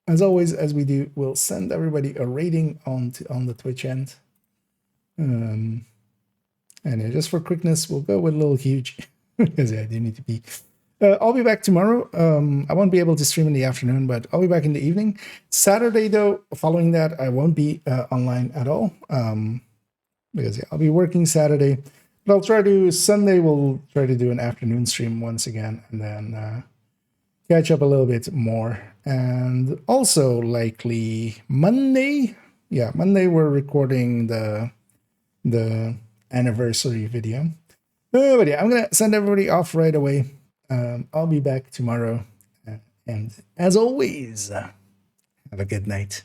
As always, as we do, we'll send everybody a rating on the Twitch end. And yeah, just for quickness, we'll go with a little huge, because yeah, I do need to be. I'll be back tomorrow. I won't be able to stream in the afternoon, but I'll be back in the evening. Saturday, though, following that, I won't be online at all, because yeah, I'll be working Saturday. But I'll try to, Sunday, we'll try to do an afternoon stream once again, and then catch up a little bit more. And also, likely Monday, yeah, Monday we're recording the anniversary video. But yeah, I'm going to send everybody off right away. I'll be back tomorrow. And as always, have a good night.